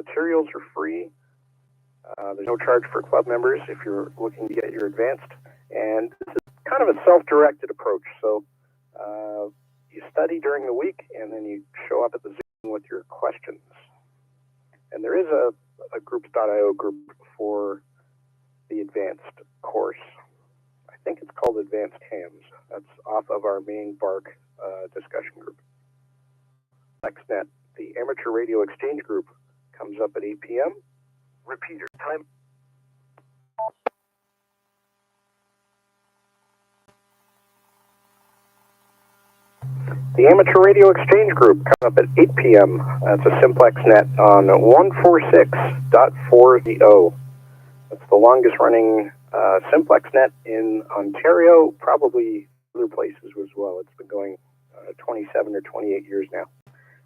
materials are free. There's no charge for club members if you're looking to get your advanced. And this is kind of a self-directed approach. So you study during the week, and then you show up at the Zoom with your questions. And there is a groups.io group for the advanced course. I think it's called Advanced Hams. That's off of our main BARC discussion group. Simplex Net, the amateur radio exchange group, comes up at 8 p.m. Repeater time. The amateur radio exchange group comes up at 8 p.m. That's a Simplex Net on 146.40. That's the longest running Simplex Net in Ontario, probably other places as well. It's been going 27 or 28 years now.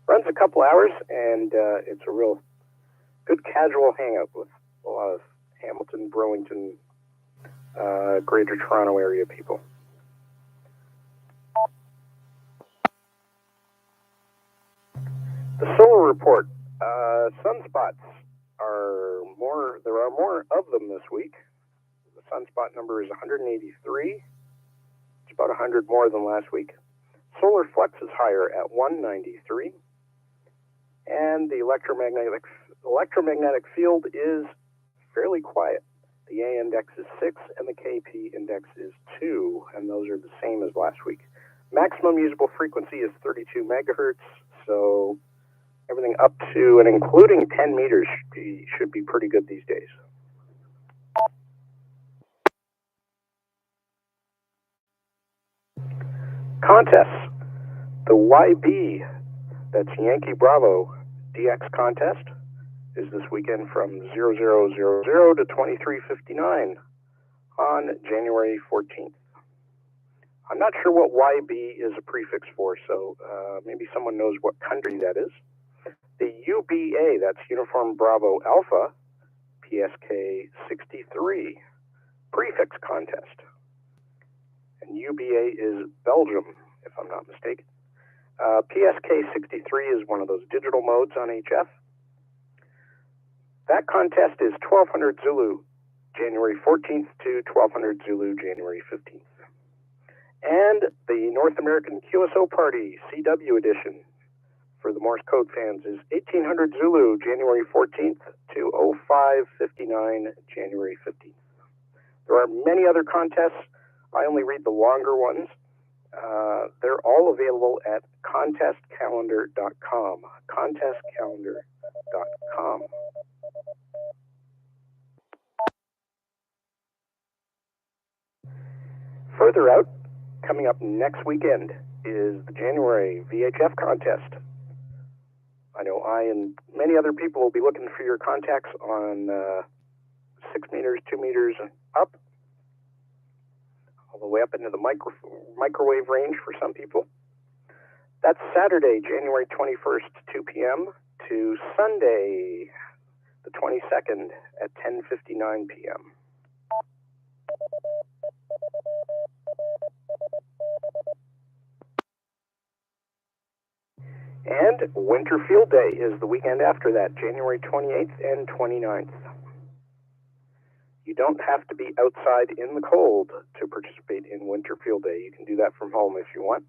Runs a couple hours, and it's a real good casual hangout with a lot of Hamilton, Burlington, Greater Toronto area people. The solar report. Sunspots are more. There are more of them this week. The sunspot number is 183. It's about 100 more than last week. Solar flux is higher at 193. And the electromagnetic field is fairly quiet. The A index is 6 and the KP index is 2, and those are the same as last week. Maximum usable frequency is 32 megahertz, so everything up to and including 10 meters should be pretty good these days. Contests. The YB, that's Yankee Bravo DX contest, is this weekend from 0000 to 23:59 on January 14th. I'm not sure what YB is a prefix for, so maybe someone knows what country that is. The UBA, that's Uniform Bravo Alpha, PSK 63, prefix contest. And UBA is Belgium, if I'm not mistaken. PSK 63 is one of those digital modes on HF. That contest is 1200 Zulu, January 14th to 1200 Zulu, January 15th. And the North American QSO Party, CW edition, for the Morse code fans, is 1800 Zulu, January 14th to 0559, January 15th. There are many other contests. I only read the longer ones. They're all available at contestcalendar.com. Contestcalendar.com. Further out, coming up next weekend, is the January VHF contest. I know I and many other people will be looking for your contacts on 6 meters, 2 meters up, all the way up into the microwave range for some people. That's Saturday, January 21st, 2 p.m. to Sunday, the 22nd at 10:59 p.m. And Winter Field Day is the weekend after that, January 28th and 29th. You don't have to be outside in the cold to participate in Winter Field Day. You can do that from home if you want.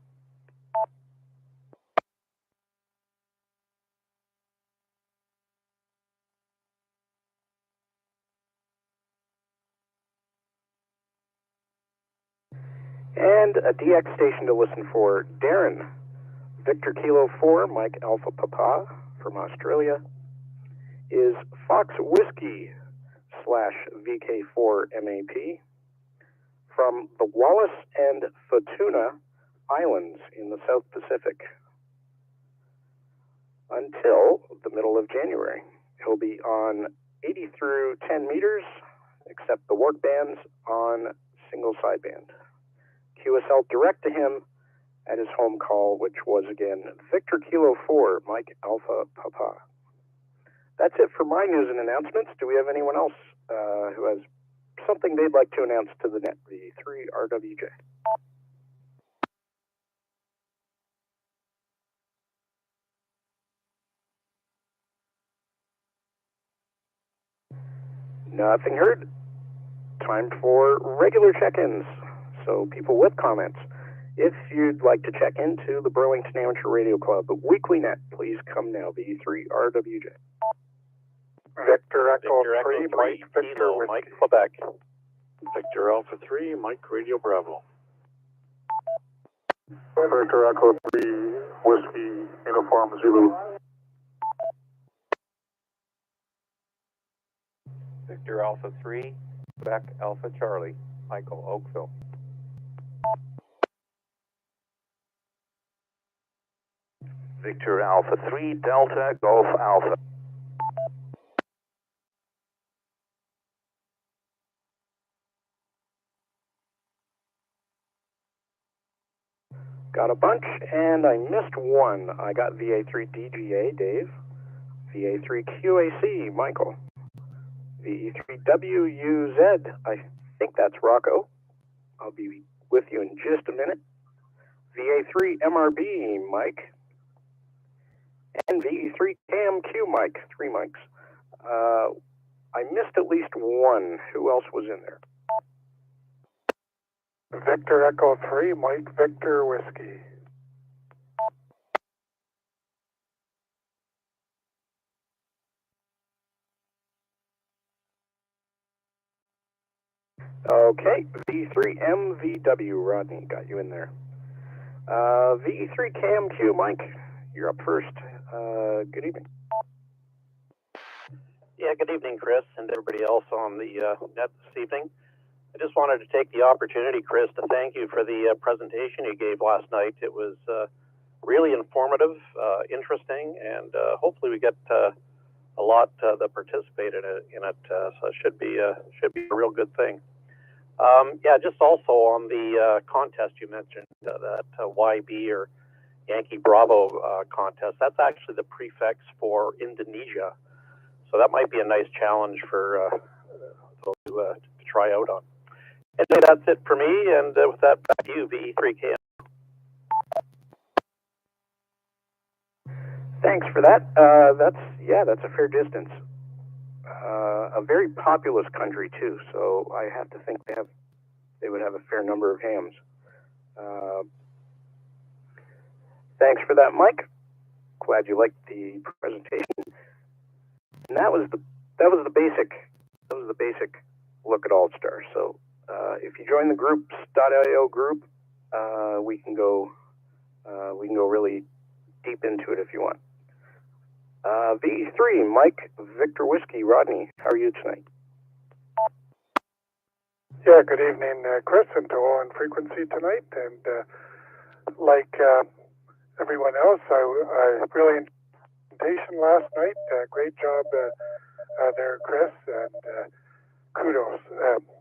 And a DX station to listen for. Darren, Victor Kilo 4, Mike Alpha Papa from Australia, is Fox Whiskey /VK4 MAP from the Wallis and Futuna Islands in the South Pacific until the middle of January. He'll be on 80 through 10 meters, except the work bands on single sideband. QSL direct to him at his home call, which was again Victor Kilo 4, Mike Alpha Papa. That's it for my news and announcements. Do we have anyone else who has something they'd like to announce to the net, the 3RWJ? Nothing heard. Time for regular check-ins. So people with comments, if you'd like to check into the Burlington Amateur Radio Club Weekly Net, please come now, V3RWJ. Victor Echo 3, Mike, Victor, Mike, Quebec. Victor Alpha 3, Mike, Radio Bravo. Victor Echo 3, Whiskey, Uniform Zulu. Victor Alpha 3, Quebec Alpha Charlie, Michael Oakville. Victor Alpha 3, Delta Golf Alpha. Got a bunch, and I missed one. I got VA3DGA, Dave. VA3QAC, Michael. VE3WUZ, I think that's Rocco. I'll be with you in just a minute. VA3MRB, Mike. And VE3CAMQ, Mike. 3 mics. I missed at least one. Who else was in there? Victor Echo 3, Mike, Victor, Whiskey. Okay, V3MVW, Rodney, got you in there. VE3CAMQ, Mike, you're up first. Good evening. Yeah, good evening, Chris, and everybody else on the net this evening. I just wanted to take the opportunity, Chris, to thank you for the presentation you gave last night. It was really informative, interesting, and hopefully we get a lot that participate in it. So it should be a real good thing. Yeah, just also on the contest you mentioned, that YB or Yankee Bravo contest. That's actually the prefix for Indonesia, so that might be a nice challenge for those to try out on. Anyway, that's it for me, and with that, back to you, VE3K. Thanks for that. That's a fair distance. A very populous country too, so I have to think they would have a fair number of hams. Thanks for that, Mike. Glad you liked the presentation. And that was the basic look at All-Stars. So if you join the groups.io group, we can go really deep into it if you want. VE3, Mike, Victor Whiskey, Rodney, how are you tonight? Yeah, good evening, Chris, and to all in frequency tonight. And like everyone else, I really enjoyed the presentation last night. Great job there, Chris, and kudos.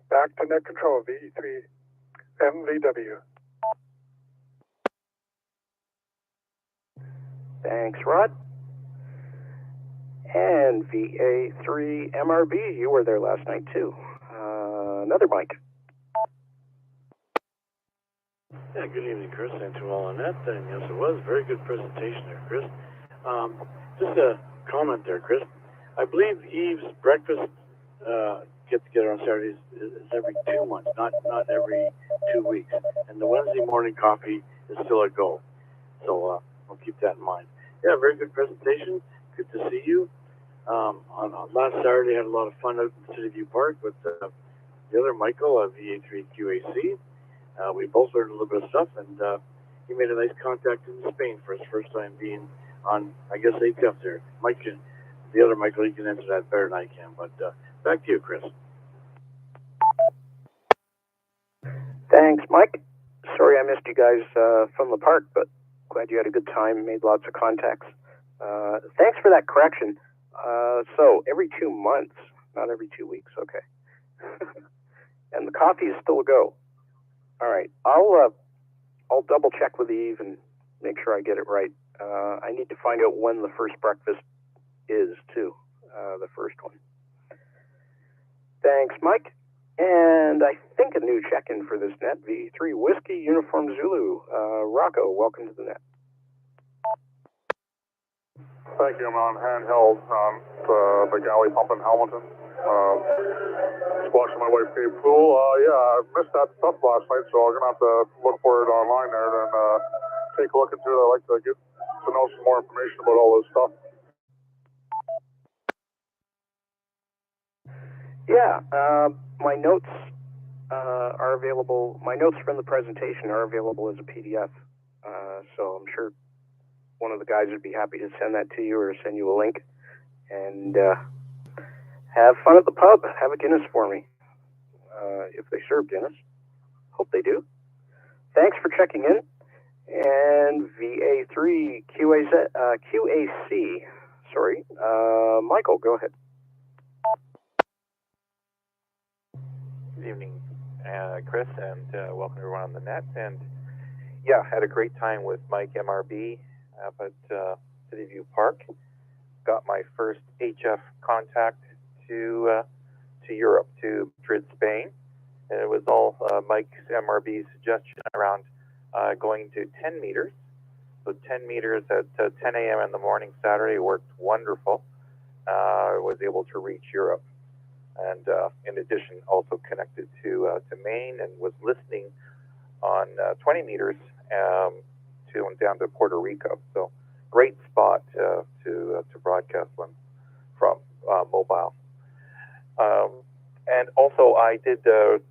Back to net control, VE3 MVW. Thanks, Rod. And VA3 MRB, you were there last night too. Another Mike. Yeah, good evening, Chris, and to all on that. And yes, it was a very good presentation there, Chris. Just a comment there, Chris. I believe Eve's breakfast get together on Saturdays is every 2 months, not every 2 weeks. And the Wednesday morning coffee is still a go. So I'll keep that in mind. Yeah, very good presentation. Good to see you. On last Saturday, I had a lot of fun out in City View Park with the other Michael of VA3QAC. We both learned a little bit of stuff, and he made a nice contact in Spain for his first time being on, I guess, ATF there. Mike, the other Michael, he can answer that better than I can. But back to you, Chris. Thanks, Mike. Sorry I missed you guys from the park, but glad you had a good time, made lots of contacts. Thanks for that correction. So every 2 months, not every 2 weeks, okay. And the coffee is still a go. All right, I'll double check with Eve and make sure I get it right. I need to find out when the first breakfast is too, the first one. Thanks, Mike. And I think a new check-in for this net, V3 Whiskey Uniform Zulu. Rocco, welcome to the net. Thank you. I'm on handheld on the galley pump in Hamilton. Just watching my wife Dave Pool. Yeah, I missed that stuff last night, so I'm gonna have to look for it online there and take a look into it. I'd like to get to know some more information about all this stuff. Yeah, my notes are available. My notes from the presentation are available as a PDF. So I'm sure one of the guys would be happy to send that to you or send you a link. And have fun at the pub. Have a Guinness for me. If they serve Guinness. Hope they do. Thanks for checking in. And VA3 QAC. Sorry. Michael, go ahead. Good evening, Chris, and welcome everyone on the net. And yeah, had a great time with Mike MRB up at City View Park. Got my first HF contact to Europe, to Madrid, Spain. And it was all Mike's MRB's suggestion around going to 10 meters. So 10 meters at 10 a.m. in the morning Saturday worked wonderful. Was able to reach Europe. And in addition, also connected to Maine and was listening on 20 meters to and down to Puerto Rico. So great spot to broadcast one from mobile. And also, I did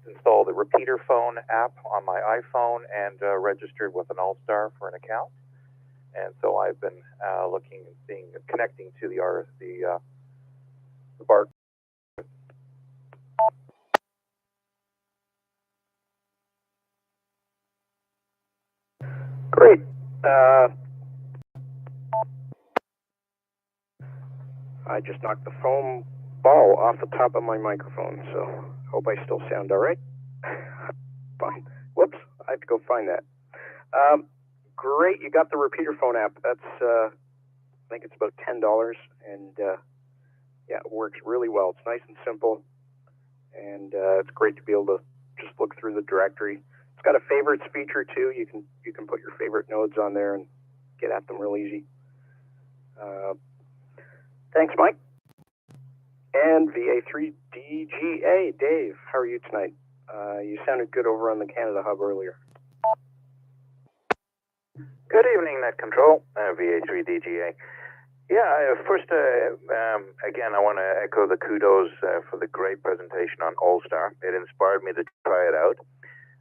install the repeater phone app on my iPhone and registered with an All-Star for an account. And so I've been looking and seeing, connecting to the BARC. Great. I just knocked the foam ball off the top of my microphone, so hope I still sound all right. Fine. Whoops, I have to go find that. Great, you got the repeater phone app. That's, I think it's about $10, and yeah, it works really well. It's nice and simple, and it's great to be able to just look through the directory. It's got a favorites feature too. You can put your favorite nodes on there and get at them real easy. Thanks, Mike. And VA3DGA, Dave, how are you tonight? You sounded good over on the Canada Hub earlier. Good evening, Net Control, VA3DGA. Yeah, first, again, I want to echo the kudos for the great presentation on All-Star. It inspired me to try it out.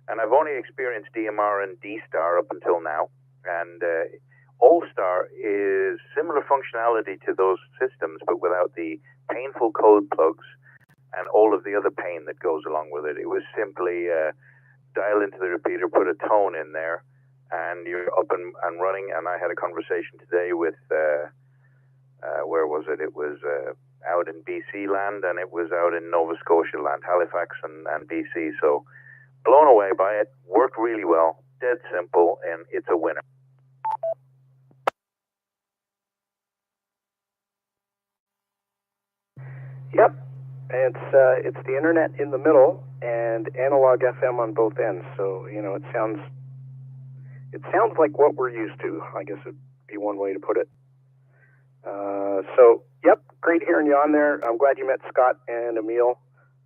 And I've only experienced DMR and D-Star up until now. And All-Star is similar functionality to those systems, but without the painful code plugs and all of the other pain that goes along with it. It was simply dial into the repeater, put a tone in there, and you're up and running. And I had a conversation today with, where was it? It was out in BC land, and it was out in Nova Scotia land, Halifax and BC. So blown away by it, worked really well, dead simple, and it's a winner. Yep, it's the internet in the middle and analog FM on both ends. So you know, it sounds like what we're used to. I guess it'd be one way to put it. So yep, great hearing you on there. I'm glad you met Scott and Emil.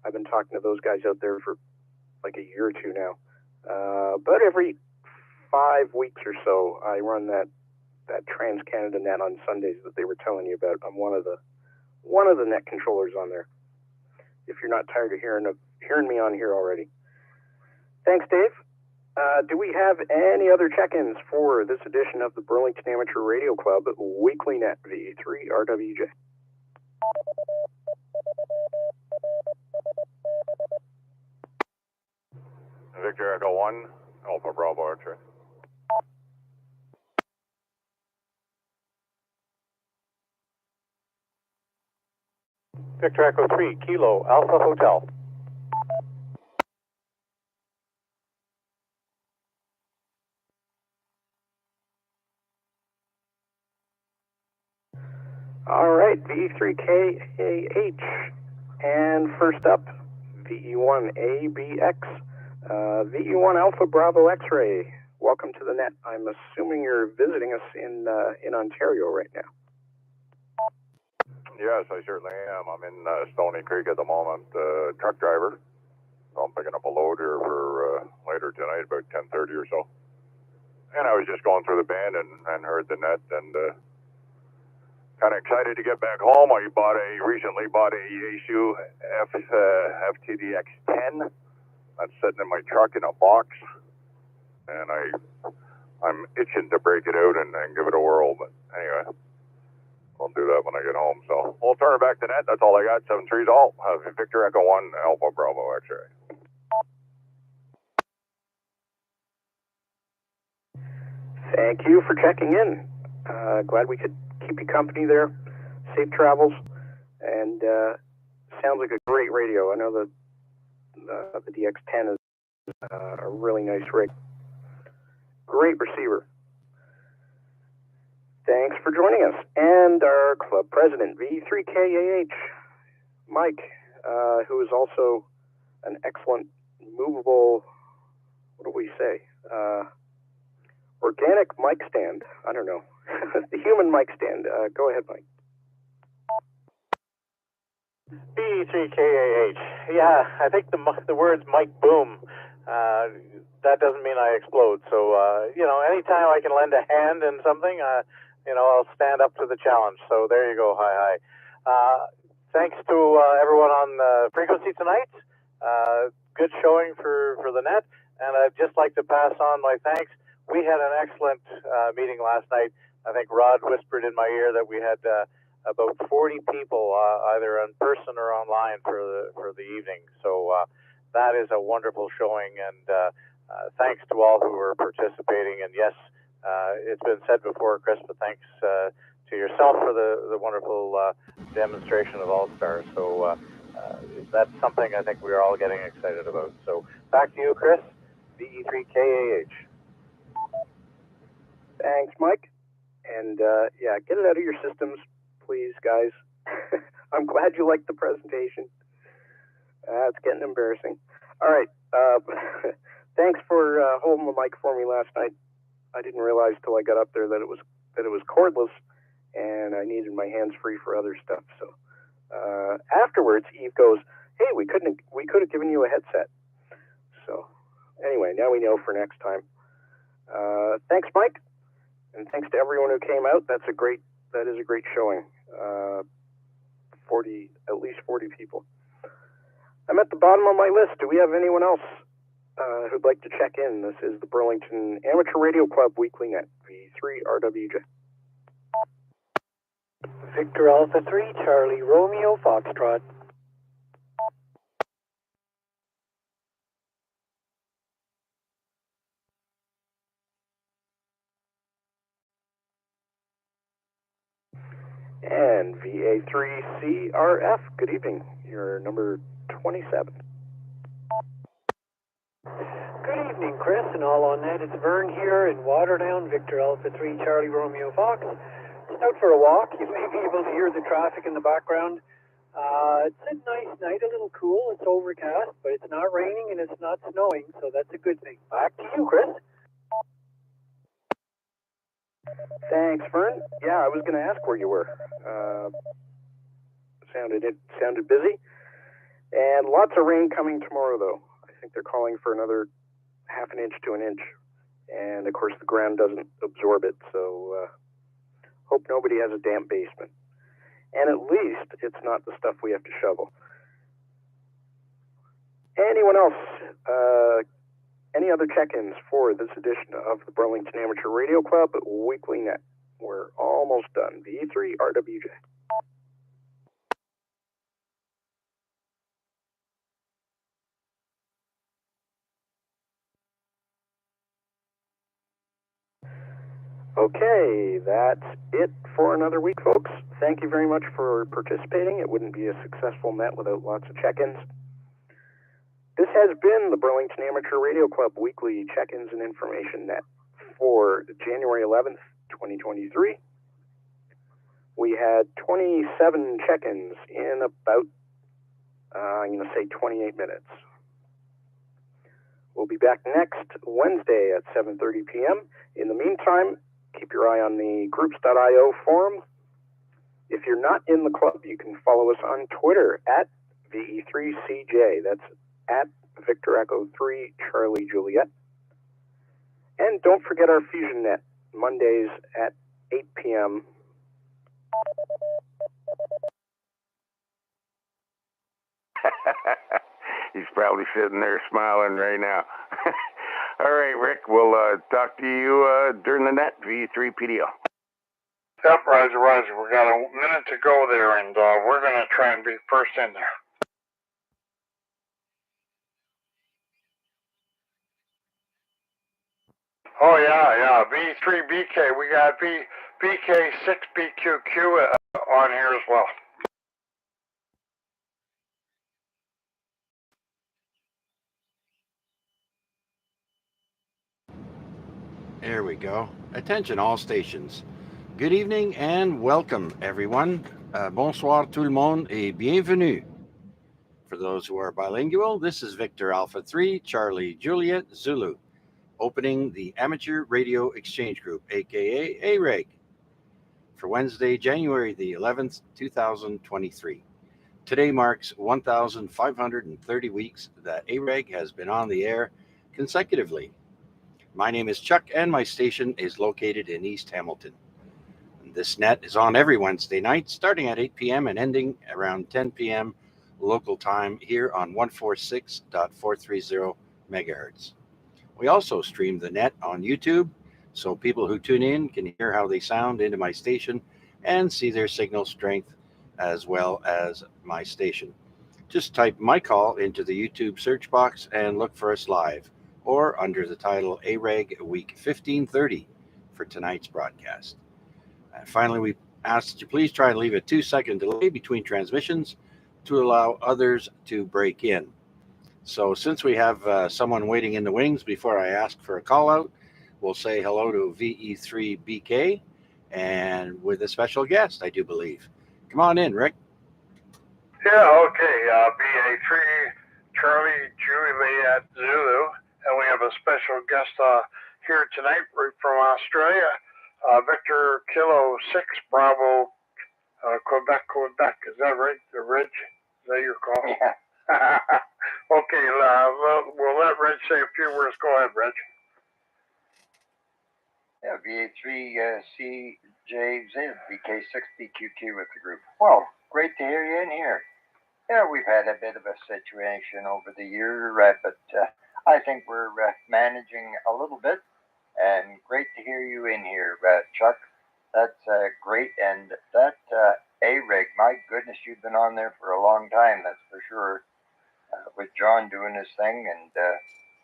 I've been talking to those guys out there for like a year or two now. But every 5 weeks or so, I run that Trans-Canada net on Sundays that they were telling you about. I'm one of the net controllers on there. If you're not tired of hearing me on here already. Thanks, Dave. Do we have any other check-ins for this edition of the Burlington Amateur Radio Club Weekly Net V3 RWJ? Victor Echo 1, Alpha Bravo Archer. Victor Echo 3, Kilo, Alpha Hotel. All right, VE3KAH. And first up, VE1ABX, VE1 Alpha Bravo X-Ray. Welcome to the net. I'm assuming you're visiting us in Ontario right now. Yes, I certainly am. I'm in Stony Creek at the moment, truck driver. So I'm picking up a load here for later tonight, about 10:30 or so. And I was just going through the band and heard the net and kind of excited to get back home. I recently bought a Yaesu FTDX 10. That's sitting in my truck in a box, and I'm itching to break it out and give it a whirl. But anyway, I'll do that when I get home. So we'll turn it back to net. That's all I got. 7-3's all. Victor Echo 1 Alpha Bravo X-ray. Thank you for checking in. Glad we could keep you company there. Safe travels, and sounds like a great radio. I know that the DX10 is a really nice rig. Great receiver. Thanks for joining us. And our club president, V3KAH, Mike, who is also an excellent movable, what do we say, organic mic stand. I don't know. The human mic stand. Go ahead, Mike. B3KAH. Yeah, I think the words mic boom. That doesn't mean I explode. So, anytime I can lend a hand in something, I'll stand up to the challenge. So there you go. Hi. Thanks to everyone on the frequency tonight. Good showing for the net. And I'd just like to pass on my thanks. We had an excellent meeting last night. I think Rod whispered in my ear that we had about 40 people either in person or online for the evening. So that is a wonderful showing, and thanks to all who were participating. And yes, it's been said before, Chris, but thanks to yourself for the wonderful demonstration of All Stars. So that's something I think we're all getting excited about. So back to you, Chris. VE3KAH. Thanks, Mike. And get it out of your systems, please, guys. I'm glad you liked the presentation. It's getting embarrassing. All right. Thanks for holding the mic for me last night. I didn't realize till I got up there that it was cordless, and I needed my hands free for other stuff. So afterwards, Eve goes, "Hey, we could have given you a headset." So anyway, now we know for next time. Thanks, Mike, and thanks to everyone who came out. That is a great showing. At least 40 people. I'm at the bottom of my list. Do we have anyone else who'd like to check in? This is the Burlington Amateur Radio Club Weekly Net, V3RWJ. Victor Alpha 3, Charlie Romeo Foxtrot. And VA3CRF, good evening. You're number 27. Good evening, Chris, and all on net. It's Vern here in Waterdown, Victor Alpha 3, Charlie Romeo Fox. Just out for a walk. You may be able to hear the traffic in the background. It's a nice night, a little cool. It's overcast, but it's not raining and it's not snowing, so that's a good thing. Back to you, Chris. Thanks, Vern. Yeah, I was going to ask where you were. It sounded busy. And lots of rain coming tomorrow, though. I think they're calling for another half an inch to an inch. And, of course, the ground doesn't absorb it, so hope nobody has a damp basement. And at least it's not the stuff we have to shovel. Anyone else? Any other check-ins for this edition of the Burlington Amateur Radio Club Weekly Net? We're almost done. V3RWJ. Okay, that's it for another week, folks. Thank you very much for participating. It wouldn't be a successful net without lots of check-ins. This has been the Burlington Amateur Radio Club Weekly Check-ins and Information Net for January 11th, 2023. We had 27 check-ins in about, I'm going to say 28 minutes. We'll be back next Wednesday at 7:30 p.m. In the meantime, keep your eye on the groups.io forum. If you're not in the club, you can follow us on Twitter at VE3CJ. That's at Victor Echo 3 Charlie Juliet. And don't forget our Fusion Net, Mondays at 8 p.m. He's probably sitting there smiling right now. All right, Rick, we'll talk to you during the net, V3PDO. Yep, Roger. We got a minute to go there, and we're going to try and be first in there. Oh, yeah. V3BK. We got BK6BQQ on here as well. There we go. Attention all stations. Good evening and welcome everyone. Bonsoir tout le monde et bienvenue. For those who are bilingual, this is Victor Alpha 3 Charlie Juliet Zulu, opening the Amateur Radio Exchange Group, aka AREG, for Wednesday, January the 11th, 2023. Today marks 1,530 weeks that AREG has been on the air consecutively. My name is Chuck, and my station is located in East Hamilton. This net is on every Wednesday night, starting at 8 p.m. and ending around 10 p.m. local time here on 146.430 megahertz. We also stream the net on YouTube, so people who tune in can hear how they sound into my station and see their signal strength as well as my station. Just type my call into the YouTube search box and look for us live, or under the title AREG Week 1530 for tonight's broadcast. Finally, we ask that you please try and leave a 2-second delay between transmissions to allow others to break in. So since we have someone waiting in the wings before I ask for a call out, we'll say hello to VE3BK and with a special guest, I do believe. Come on in, Rick. Yeah, okay. BA3 Charlie Juliet Zulu. And we have a special guest here tonight from Australia, Victor Kilo 6 Bravo, Quebec. Is that right? The Reg? Is that your call? Yeah. Okay, we'll let Reg say a few words. Go ahead, Reg. Yeah, VA3CJZ, VK6BQQ with the group. Well, great to hear you in here. Yeah, we've had a bit of a situation over the year, but I think we're managing a little bit, and great to hear you in here, Chuck. That's great, and that AREG, my goodness, you've been on there for a long time, that's for sure, with John doing his thing, and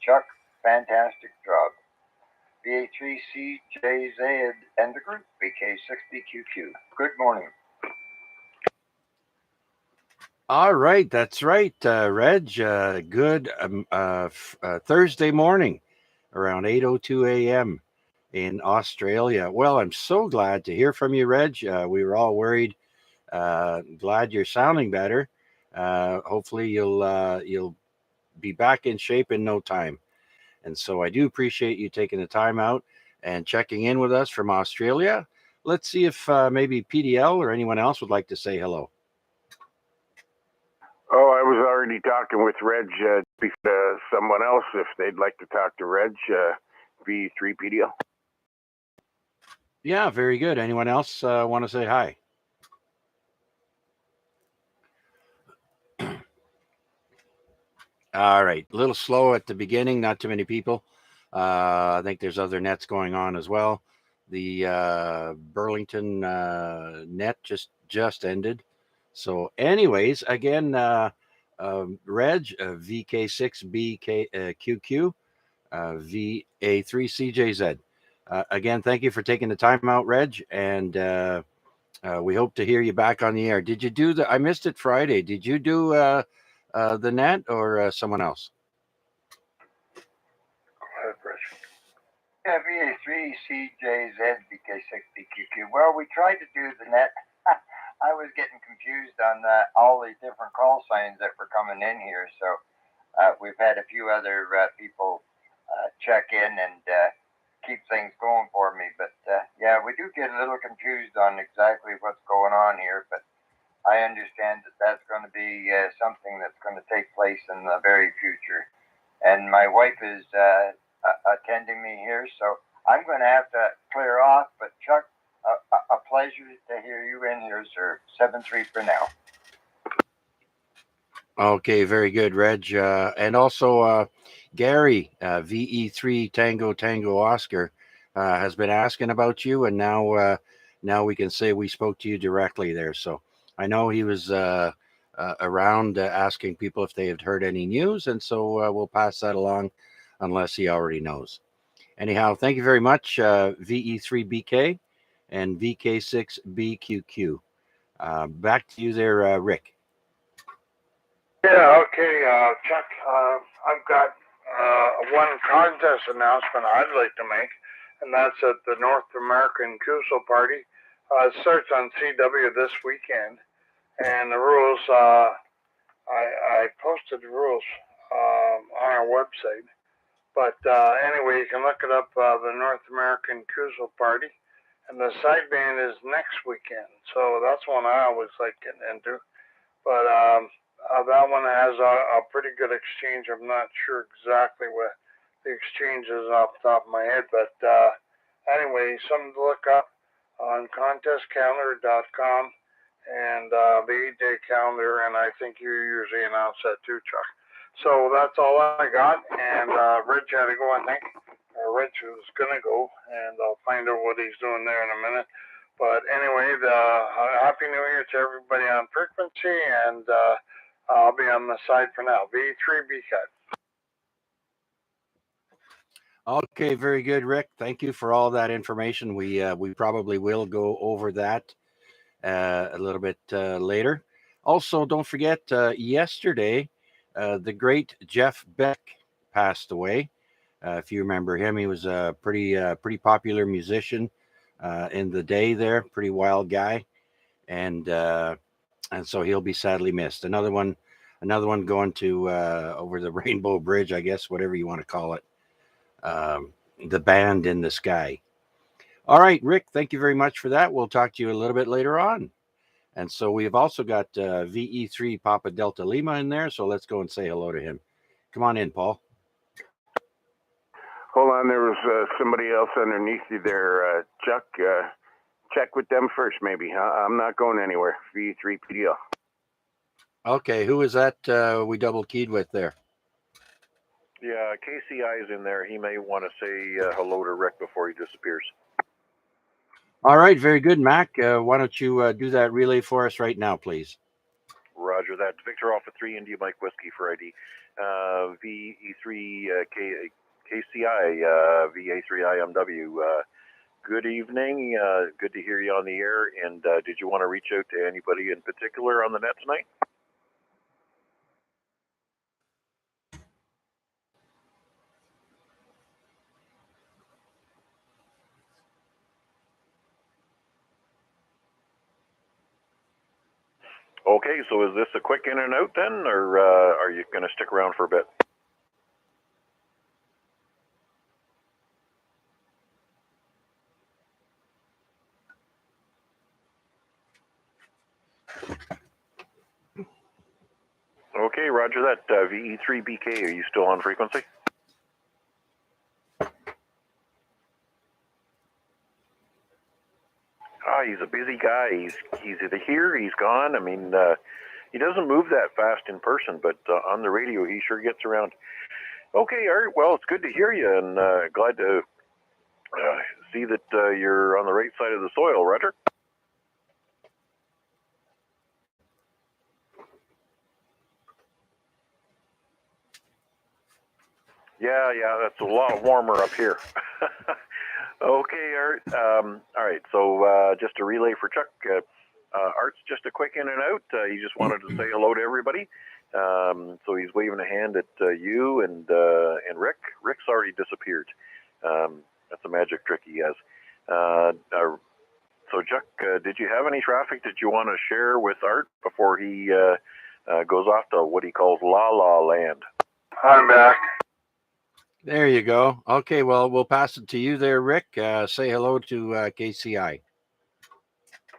Chuck, fantastic job. VA3CJZ and the group, VK6BQQ. Good morning. All right, that's right, Reg. Good Thursday morning, around 8:02 a.m. in Australia. Well, I'm so glad to hear from you, Reg. We were all worried. Glad you're sounding better. Hopefully, you'll be back in shape in no time. And so, I do appreciate you taking the time out and checking in with us from Australia. Let's see if maybe PDL or anyone else would like to say hello. Oh, I was already talking with Reg, someone else, if they'd like to talk to Reg, V3PDL. Yeah, very good. Anyone else want to say hi? All right, a little slow at the beginning, not too many people. I think there's other nets going on as well. The Burlington net just ended. So anyways, again, Reg, VK6BQQ, VA3CJZ. Again, thank you for taking the time out, Reg, and we hope to hear you back on the air. Did you do I missed it Friday. Did you do the net or someone else? Go ahead, Reg. Yeah, VA3CJZ, VK6BQQ. Well, we tried to do the net. I was getting confused on all the different call signs that were coming in here. So we've had a few other people check in and keep things going for me. But yeah, we do get a little confused on exactly what's going on here. But I understand that that's going to be something that's going to take place in the very future. And my wife is attending me here, so I'm going to have to clear off. But Chuck, a pleasure to hear you in here, sir. 7-3 for now. Okay, very good, Reg. And also, Gary, VE3 Tango Tango Oscar, has been asking about you, and now we can say we spoke to you directly there. So I know he was around asking people if they had heard any news, and so we'll pass that along unless he already knows. Anyhow, thank you very much, VE3BK and VK6BQQ. Back to you there, Rick. Yeah, okay, Chuck. I've got one contest announcement I'd like to make, and that's at the North American Cuso Party. It starts on CW this weekend, and the rules, I posted the rules on our website. But anyway, you can look it up, the North American Cuso Party, and the side band is next weekend. So that's one I always like getting into. But that one has a pretty good exchange. I'm not sure exactly what the exchange is off the top of my head, but anyway, something to look up on contestcalendar.com and the 8-day calendar, and I think you usually announce that too, Chuck. So that's all I got, and Rich had to go, I think. Rich was going to go, and I'll find out what he's doing there in a minute. But anyway, Happy New Year to everybody on frequency, and I'll be on the side for now. V3B cut. Okay, very good, Rick. Thank you for all that information. We probably will go over that a little bit later. Also, don't forget, yesterday, the great Jeff Beck passed away. If you remember him, he was a pretty popular musician in the day there, pretty wild guy, and so he'll be sadly missed. Another one going to over the Rainbow Bridge, I guess, whatever you want to call it. The band in the sky. All right, Rick, thank you very much for that. We'll talk to you a little bit later on. And so we've also got VE3 Papa Delta Lima in there. So let's go and say hello to him. Come on in, Paul. Hold on, there was somebody else underneath you there, Chuck. Check with them first, maybe. I'm not going anywhere. V3 PDL. Okay, who is that we double keyed with there? Yeah, KCI is in there. He may want to say hello to Rick before he disappears. All right, very good, Mac. Why don't you do that relay for us right now, please? Roger that. Victor Alpha 3 India Mike Whiskey for ID. VE3 KCI, VA3 IMW. Good evening. Good to hear you on the air. And did you want to reach out to anybody in particular on the net tonight? Okay, so is this a quick in and out then, or are you going to stick around for a bit? Okay, roger that. VE3BK, are you still on frequency? He's a busy guy. He's either here, he's gone. I mean, he doesn't move that fast in person, but on the radio, he sure gets around. Okay, Art, well, it's good to hear you, and glad to see that you're on the right side of the soil, Roger. Yeah, that's a lot warmer up here. Okay, Art. All right, so just a relay for Chuck. Art's just a quick in and out. He just wanted to say hello to everybody. So he's waving a hand at you and Rick. Rick's already disappeared. That's a magic trick he has. So Chuck, did you have any traffic that you want to share with Art before he goes off to what he calls La La Land? I'm back. There you go. Okay, well, we'll pass it to you there, Rick. Say hello to KCI.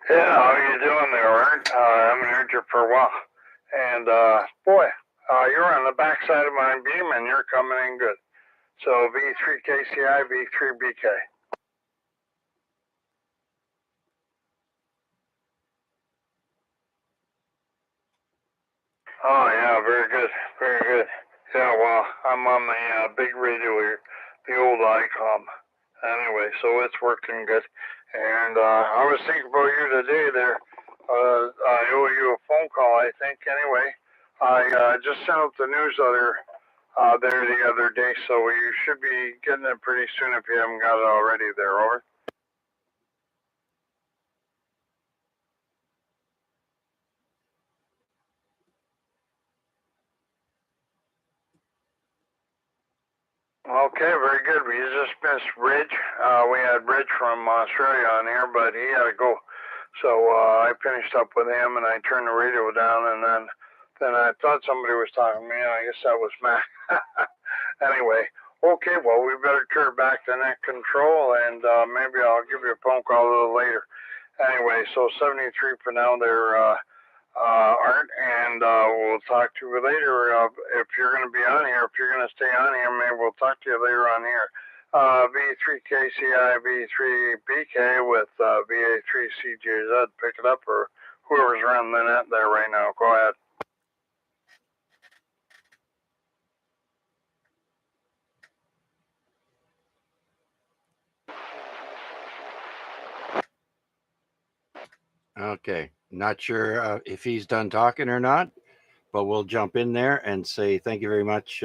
Yeah, how you doing there, Art? I haven't heard you for a while. And, boy, you're on the backside of my beam and you're coming in good. So V3 KCI, V3 BK. Oh, yeah, very good, very good. Yeah, well, I'm on the big radio here, the old ICOM. Anyway, so it's working good. And I was thinking about you today there. I owe you a phone call, I think, anyway. I just sent out the newsletter there the other day, so you should be getting it pretty soon if you haven't got it already there, over. Okay, very good. We just missed Ridge. We had Ridge from Australia on here, but he had to go. So I finished up with him, and I turned the radio down, and then I thought somebody was talking to me, and I guess that was Matt. Anyway, okay, well, we better turn back to net control, and maybe I'll give you a phone call a little later. Anyway, so 73 for now there, Art, and we'll talk to you later. If you're going to be on here, if you're going to stay on here, maybe we'll talk to you later on here. V3 KCI, V3 BK with VA3 CJZ. Pick it up, or whoever's running the net there right now. Go ahead. Okay, not sure if he's done talking or not, but we'll jump in there and say thank you very much,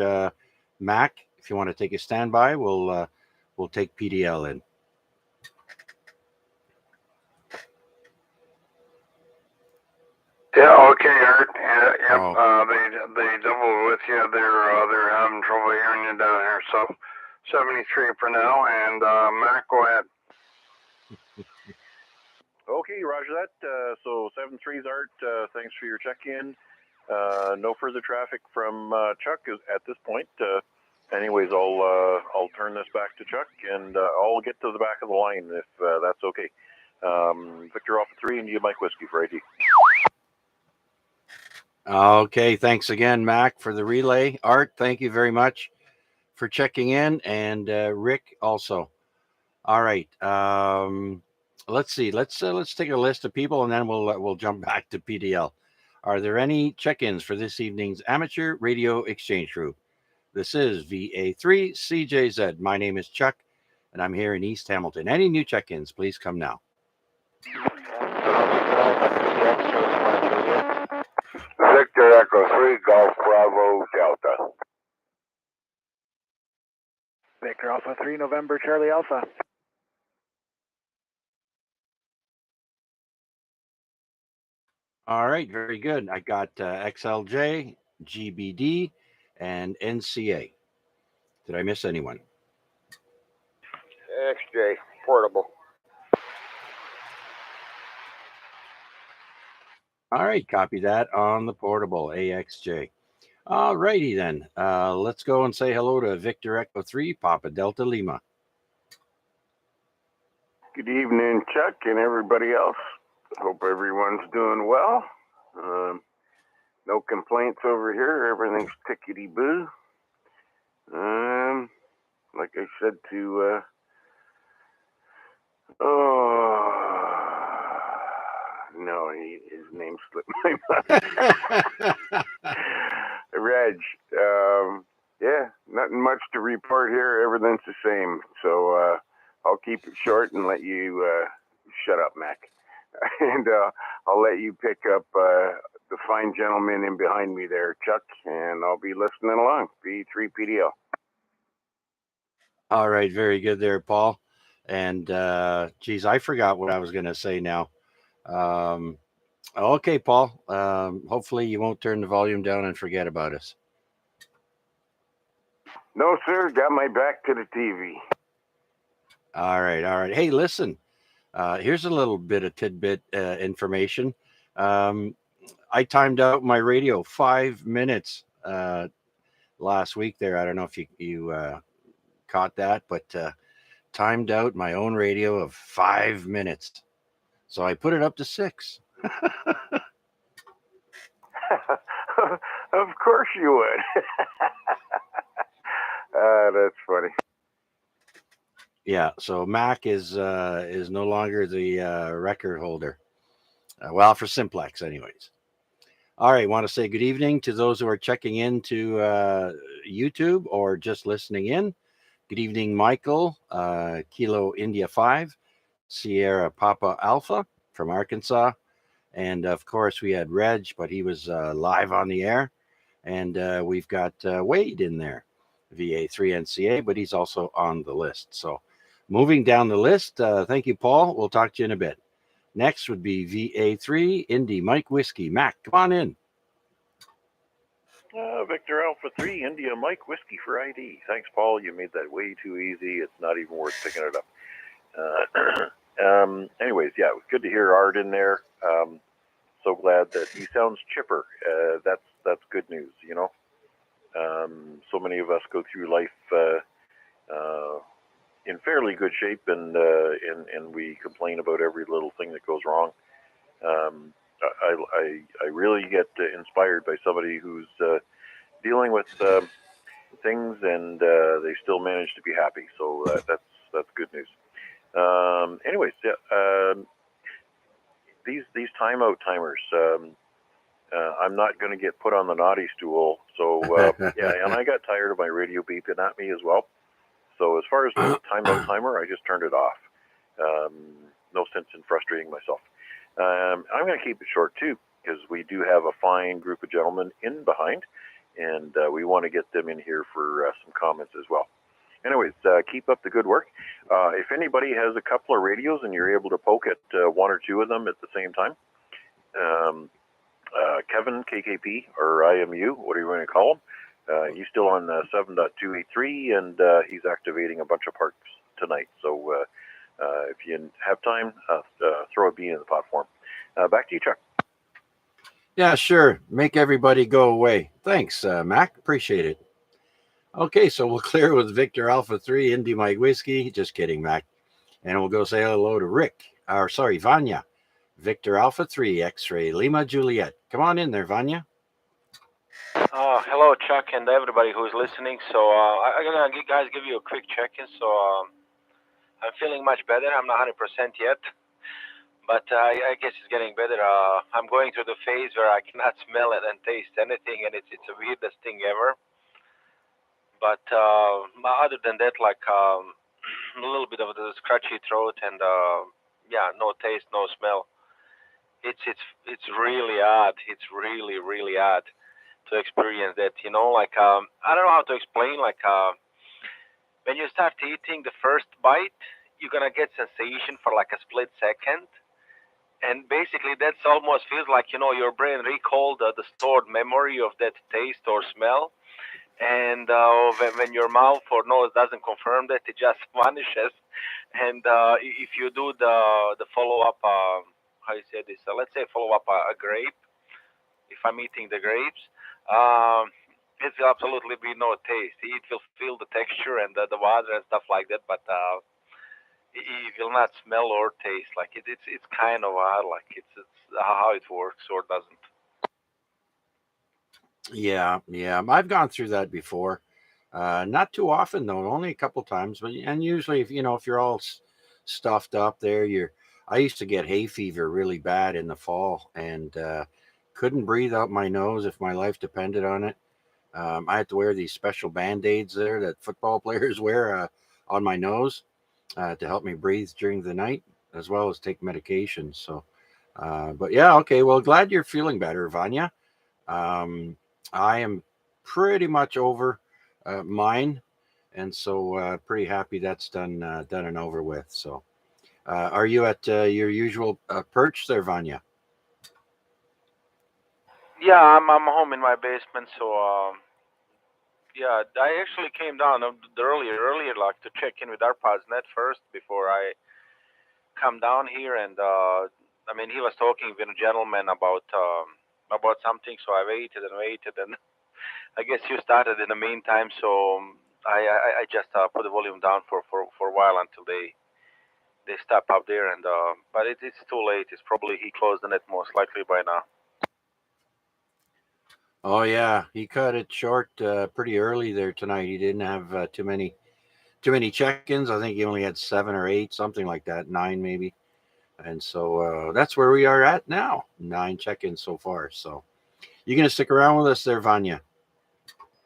Mac. If you want to take a standby, we'll take PDL in. Yeah, okay, Art. Yeah, they doubled with you. They're having trouble hearing you down here. So 73 for now, and Mac, go ahead. Okay, roger that. So 7-3's Art. Thanks for your check-in. No further traffic from Chuck at this point. Anyways, I'll turn this back to Chuck, and I'll get to the back of the line if that's okay. Victor Alpha 3 and Mike Whiskey for ID. Okay, thanks again, Mac, for the relay. Art, thank you very much for checking in, and Rick also. All right, let's see. Let's take a list of people, and then we'll jump back to PDL. Are there any check-ins for this evening's amateur radio exchange group? This is VA3 CJZ. My name is Chuck, and I'm here in East Hamilton. Any new check-ins, please come now. Victor Echo 3, Golf Bravo Delta. Victor Alpha 3, November Charlie Alpha. All right, very good. I got XLJ, GBD, and NCA. Did I miss anyone? XJ, portable. All right, copy that on the portable, AXJ. All righty then. Let's go and say hello to Victor Echo 3, Papa Delta Lima. Good evening, Chuck, and everybody else. Hope everyone's doing well. No complaints over here. Everything's tickety-boo. Like I said to, no, his name slipped my mind. Reg. Yeah, nothing much to report here. Everything's the same. So I'll keep it short and let you shut up, Mac. And I'll let you pick up the fine gentleman in behind me there, Chuck, and I'll be listening along. B3 PDL. All right, very good there, Paul. And geez, I forgot what I was going to say now. Okay, Paul. Hopefully you won't turn the volume down and forget about us. No, sir. Got my back to the TV. All right, all right. Hey, listen. Here's a little bit of tidbit information. I timed out my radio 5 minutes last week there. I don't know if you caught that, but timed out my own radio of 5 minutes. So I put it up to 6. Of course you would. That's funny. Yeah, so Mac is no longer the record holder. Well, for Simplex, anyways. All right, want to say good evening to those who are checking in to YouTube or just listening in. Good evening, Michael, Kilo India 5, Sierra Papa Alpha from Arkansas. And of course, we had Reg, but he was live on the air. And we've got Wade in there, VA3NCA, but he's also on the list. So moving down the list, thank you, Paul. We'll talk to you in a bit. Next would be VA3, Indy, Mike Whiskey. Mac, come on in. Victor Alpha 3, India, Mike Whiskey for ID. Thanks, Paul. You made that way too easy. It's not even worth picking it up. Anyways, yeah, it was good to hear Art in there. So glad that he sounds chipper. That's good news, you know. So many of us go through life in fairly good shape, and we complain about every little thing that goes wrong. I really get inspired by somebody who's dealing with things, and they still manage to be happy. So that's good news. Anyways, yeah, these timeout timers. I'm not going to get put on the naughty stool. So yeah, and I got tired of my radio beeping at me as well. So as far as the timeout timer, I just turned it off. No sense in frustrating myself. I'm going to keep it short too, because we do have a fine group of gentlemen in behind, and we want to get them in here for some comments as well. Anyways, keep up the good work. If anybody has a couple of radios and you're able to poke at one or two of them at the same time, Kevin, KKP, or IMU, what are you going to call him? He's still on 7.283, and he's activating a bunch of parks tonight. So if you have time, throw a bean in the platform. Back to you, Chuck. Yeah, sure. Make everybody go away. Thanks, Mac. Appreciate it. Okay, so we'll clear with Victor Alpha 3, Indy Mike Whiskey. Just kidding, Mac. And we'll go say hello to Rick. Vanya. Victor Alpha 3, X-Ray, Lima Juliet. Come on in there, Vanya. Hello, Chuck, and everybody who's listening. So I'm going to guys give you a quick check-in. So I'm feeling much better. I'm not 100% yet, but I guess it's getting better. I'm going through the phase where I cannot smell it and taste anything, and it's the weirdest thing ever. But other than that, like a little bit of the scratchy throat and yeah, no taste, no smell. It's really odd. It's really, really odd to experience that, you know, like I don't know how to explain, like when you start eating the first bite, you're gonna get sensation for like a split second, and basically that's almost feels like, you know, your brain recalled the stored memory of that taste or smell, and when your mouth or nose doesn't confirm that, it just vanishes. And if you do the follow-up, how you say this, let's say follow up a grape, if I'm eating the grapes, it will absolutely be no taste. It will feel the texture and the water and stuff like that, but it will not smell or taste. Like it's kind of odd, like it's how it works or doesn't. Yeah, I've gone through that before. Not too often though, only a couple times. But and usually, if you're all stuffed up there, I used to get hay fever really bad in the fall, and couldn't breathe out my nose if my life depended on it. I had to wear these special Band-Aids there that football players wear on my nose to help me breathe during the night, as well as take medication. So, but yeah, okay. Well, glad you're feeling better, Vanya. I am pretty much over mine, and so pretty happy that's done and over with. So, are you at your usual perch there, Vanya? Yeah, I'm home in my basement, so yeah, I actually came down earlier, like to check in with ARPA's net first before I come down here, and I mean he was talking with a gentleman about something, so I waited, and I guess you started in the meantime, so I just put the volume down for a while until they stop up there, and but it's too late. It's probably he closed the net most likely by now. Oh yeah, he cut it short pretty early there tonight. He didn't have too many check-ins. I think he only had 7 or 8, something like that, 9 maybe. And so that's where we are at now. 9 check-ins so far. So you gonna stick around with us there, Vanya?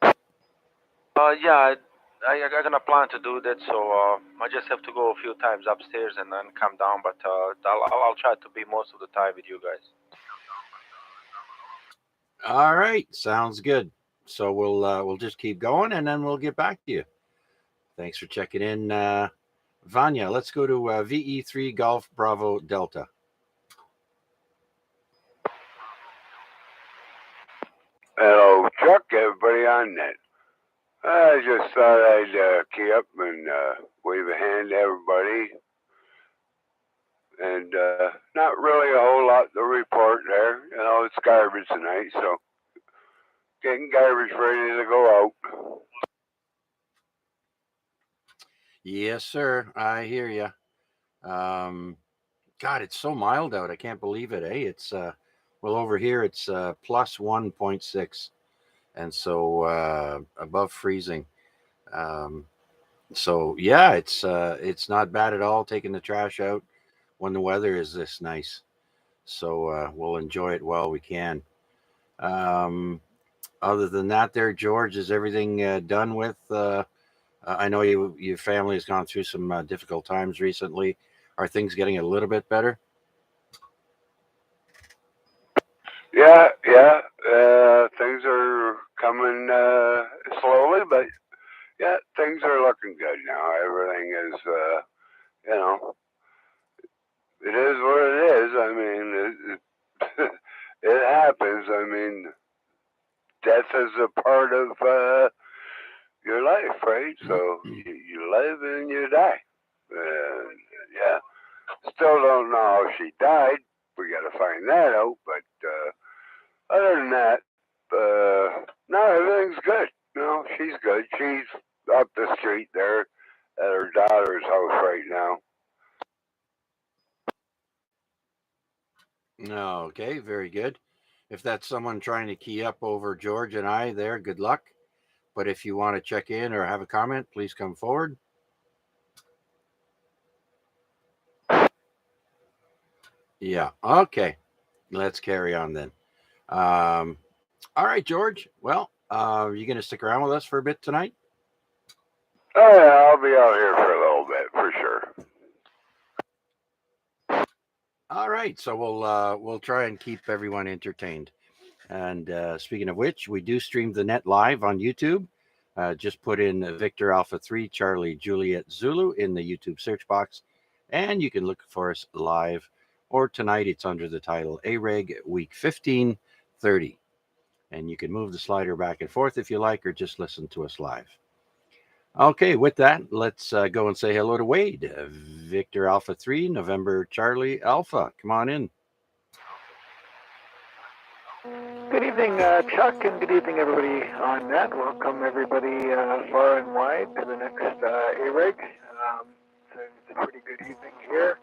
Yeah, I'm gonna plan to do that. So I just have to go a few times upstairs and then come down. But I'll try to be most of the time with you guys. All right, sounds good. So we'll just keep going, and then we'll get back to you. Thanks for checking in, Vanya. Let's go to VE3 Golf Bravo Delta. Hello, Chuck, everybody on net. I just thought I'd key up and wave a hand to everybody. And not really a whole lot to report there. You know, it's garbage tonight, so getting garbage ready to go out. Yes, sir. I hear you. God, it's so mild out. I can't believe it. It's well, over here it's plus 1.6, and so above freezing. Um, so yeah, it's not bad at all. Taking the trash out when the weather is this nice. So we'll enjoy it while we can. Um, Other than that, there, George, is everything done with? I know your family has gone through some difficult times recently. Are things getting a little bit better? Yeah, things are coming slowly, but yeah, things are looking good now. Everything is, you know, it is what it is. I mean, it happens. I mean, death is a part of your life, right? So you live and you die. Yeah, still don't know how she died. We got to find that out. But other than that, no, everything's good. No, she's good. She's up the street there at her daughter's house right now. Okay, very good. If that's someone trying to key up over George and I there, good luck. But if you want to check in or have a comment, please come forward. Yeah, okay. Let's carry on then. All right, George. Well, you going to stick around with us for a bit tonight? Oh yeah, I'll be out here for a little bit for sure. All right, so we'll try and keep everyone entertained. And speaking of which, we do stream the net live on YouTube. Just put in Victor Alpha 3 Charlie Juliet Zulu in the YouTube search box, and you can look for us live. Or tonight, it's under the title AREG Week 1530. And you can move the slider back and forth if you like, or just listen to us live. Okay, with that, let's go and say hello to Wade. Victor Alpha 3, November Charlie Alpha. Come on in. Good evening, Chuck, and good evening, everybody on net. Welcome, everybody, far and wide to the next AREG. It's a pretty good evening here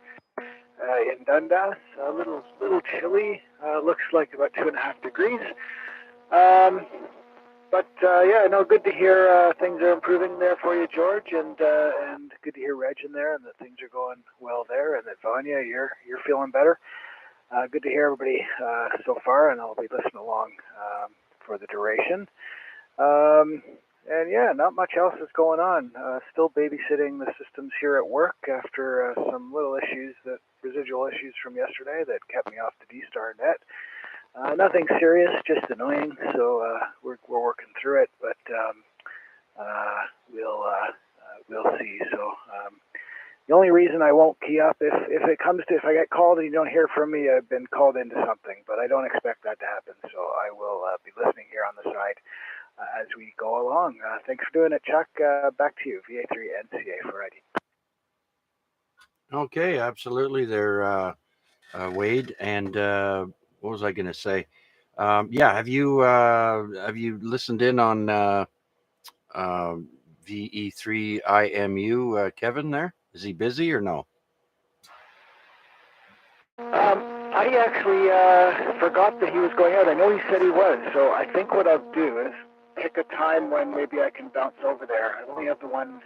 in Dundas. A little chilly. Looks like about 2.5 degrees. But yeah, no, good to hear things are improving there for you, George, and good to hear Reg in there, and that things are going well there, and that Vanya, you're feeling better. Good to hear everybody so far, and I'll be listening along for the duration. And yeah, not much else is going on. Still babysitting the systems here at work after some little issues, residual issues from yesterday that kept me off the D-Star net. Nothing serious, just annoying. So we're working through it, but we'll see. So. The only reason I won't key up if I get called and you don't hear from me, I've been called into something, but I don't expect that to happen. So I will be listening here on the side as we go along. Thanks for doing it, Chuck. Back to you, VA3 NCA for ID. Okay, absolutely. There, Wade. And what was I going to say? Yeah, have you listened in on VE3IMU, Kevin there? Is he busy or no? I actually forgot that he was going out. I know he said he was, so I think what I'll do is pick a time when maybe I can bounce over there. I only have the one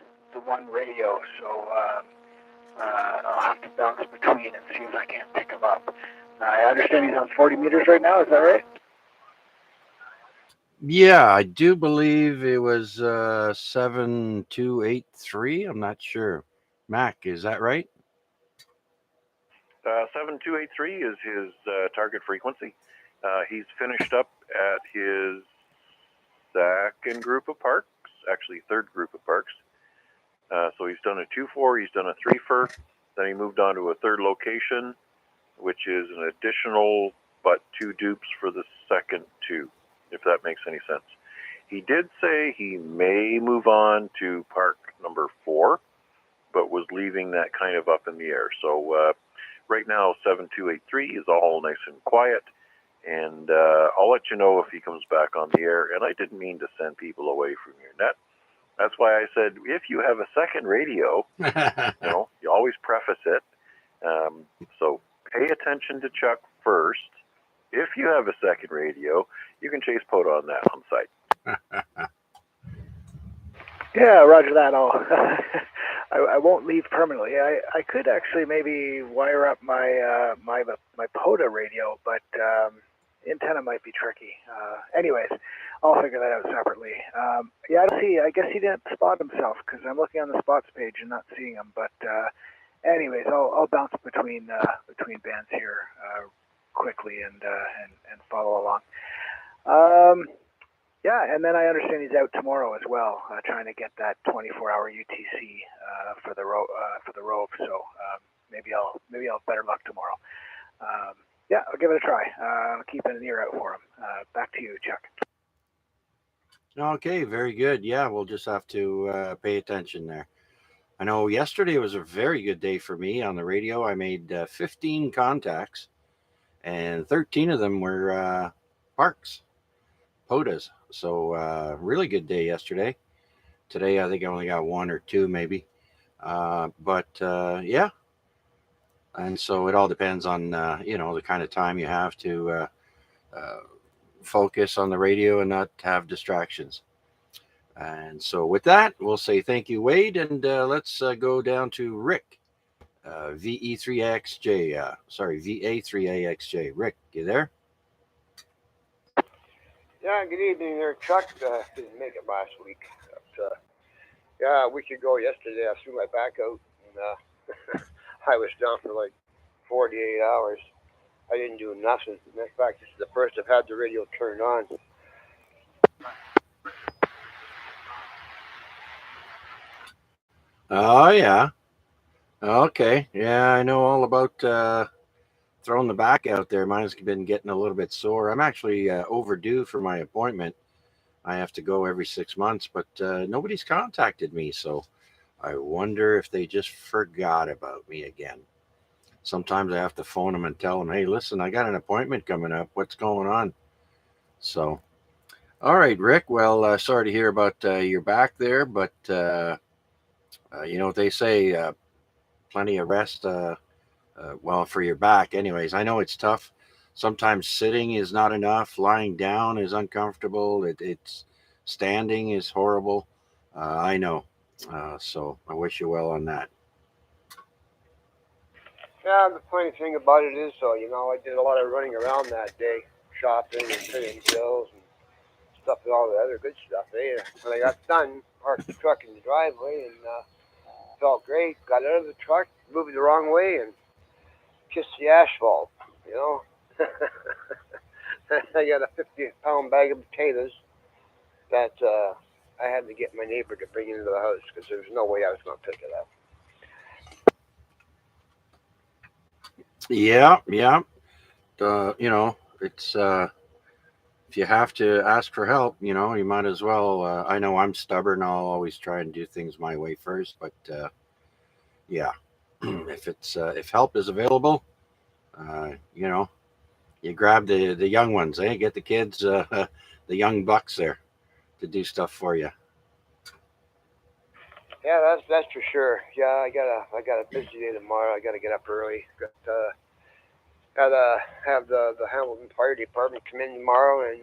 radio, so I'll have to bounce between and see if I can't pick him up. I understand he's on 40 meters right now. Is that right? Yeah, I do believe it was 7283. I'm not sure. Mac, is that right? 7283 is his target frequency. He's finished up at his second group of parks, actually third group of parks. So he's done a 2-4, he's done a 3-4, then he moved on to a third location, which is an additional but 2 dupes for the second 2, if that makes any sense. He did say he may move on to park number 4, but was leaving that kind of up in the air. So right now, 7283 is all nice and quiet, and I'll let you know if he comes back on the air. And I didn't mean to send people away from your net. That's why I said, if you have a second radio, you always preface it. So pay attention to Chuck first. If you have a second radio, you can chase Poda on that on site. Yeah, roger that. I won't leave permanently. I could actually maybe wire up my my Poda radio, but antenna might be tricky. Anyways, I'll figure that out separately. Yeah, I guess he didn't spot himself because I'm looking on the spots page and not seeing him. But anyways, I'll bounce between bands here quickly and follow along. Yeah, and then I understand he's out tomorrow as well, trying to get that 24-hour UTC for the Rove. So maybe I'll have better luck tomorrow. Yeah, I'll give it a try. I'll keep an ear out for him. Back to you, Chuck. Okay, very good. Yeah, we'll just have to pay attention there. I know yesterday was a very good day for me on the radio. I made 15 contacts, and 13 of them were parks, POTAs. So really good day yesterday. Today, I think I only got 1 or 2 maybe. But yeah. And so it all depends on, the kind of time you have to focus on the radio and not have distractions. And so with that, we'll say thank you, Wade, and let's go down to Rick, VE3AXJ. VA3AXJ. Rick, you there? Yeah, good evening there, Chuck. Didn't make it last week. But, yeah, a week ago yesterday, I threw my back out, and I was down for like 48 hours. I didn't do nothing. In fact, this is the first I've had the radio turned on. Oh, yeah. Okay. Yeah, I know all about throwing the back out there. Mine's been getting a little bit sore. I'm actually overdue for my appointment. I have to go every 6 months, but nobody's contacted me. So I wonder if they just forgot about me again. Sometimes I have to phone them and tell them, hey, listen, I got an appointment coming up. What's going on? So, all right, Rick. Well, sorry to hear about your back there, but you know what they say, plenty of rest, well, for your back. Anyways, I know it's tough. Sometimes sitting is not enough. Lying down is uncomfortable. It's standing is horrible. I know. So I wish you well on that. Yeah, the funny thing about it is, though, I did a lot of running around that day, shopping and paying bills and stuff and all the other good stuff. When I got done, parked the truck in the driveway and felt great. Got out of the truck, moved the wrong way, and kissed the asphalt. I got a 50-pound bag of potatoes that I had to get my neighbor to bring into the house because there was no way I was going to pick it up. Yeah. It's if you have to ask for help, you might as well. I know I'm stubborn. I'll always try and do things my way first. But yeah, if help is available, you grab the young ones. Get the kids, the young bucks there to do stuff for you. Yeah, that's for sure. Yeah, I got a busy day tomorrow. I gotta get up early. Gotta have the Hamilton Fire Department come in tomorrow and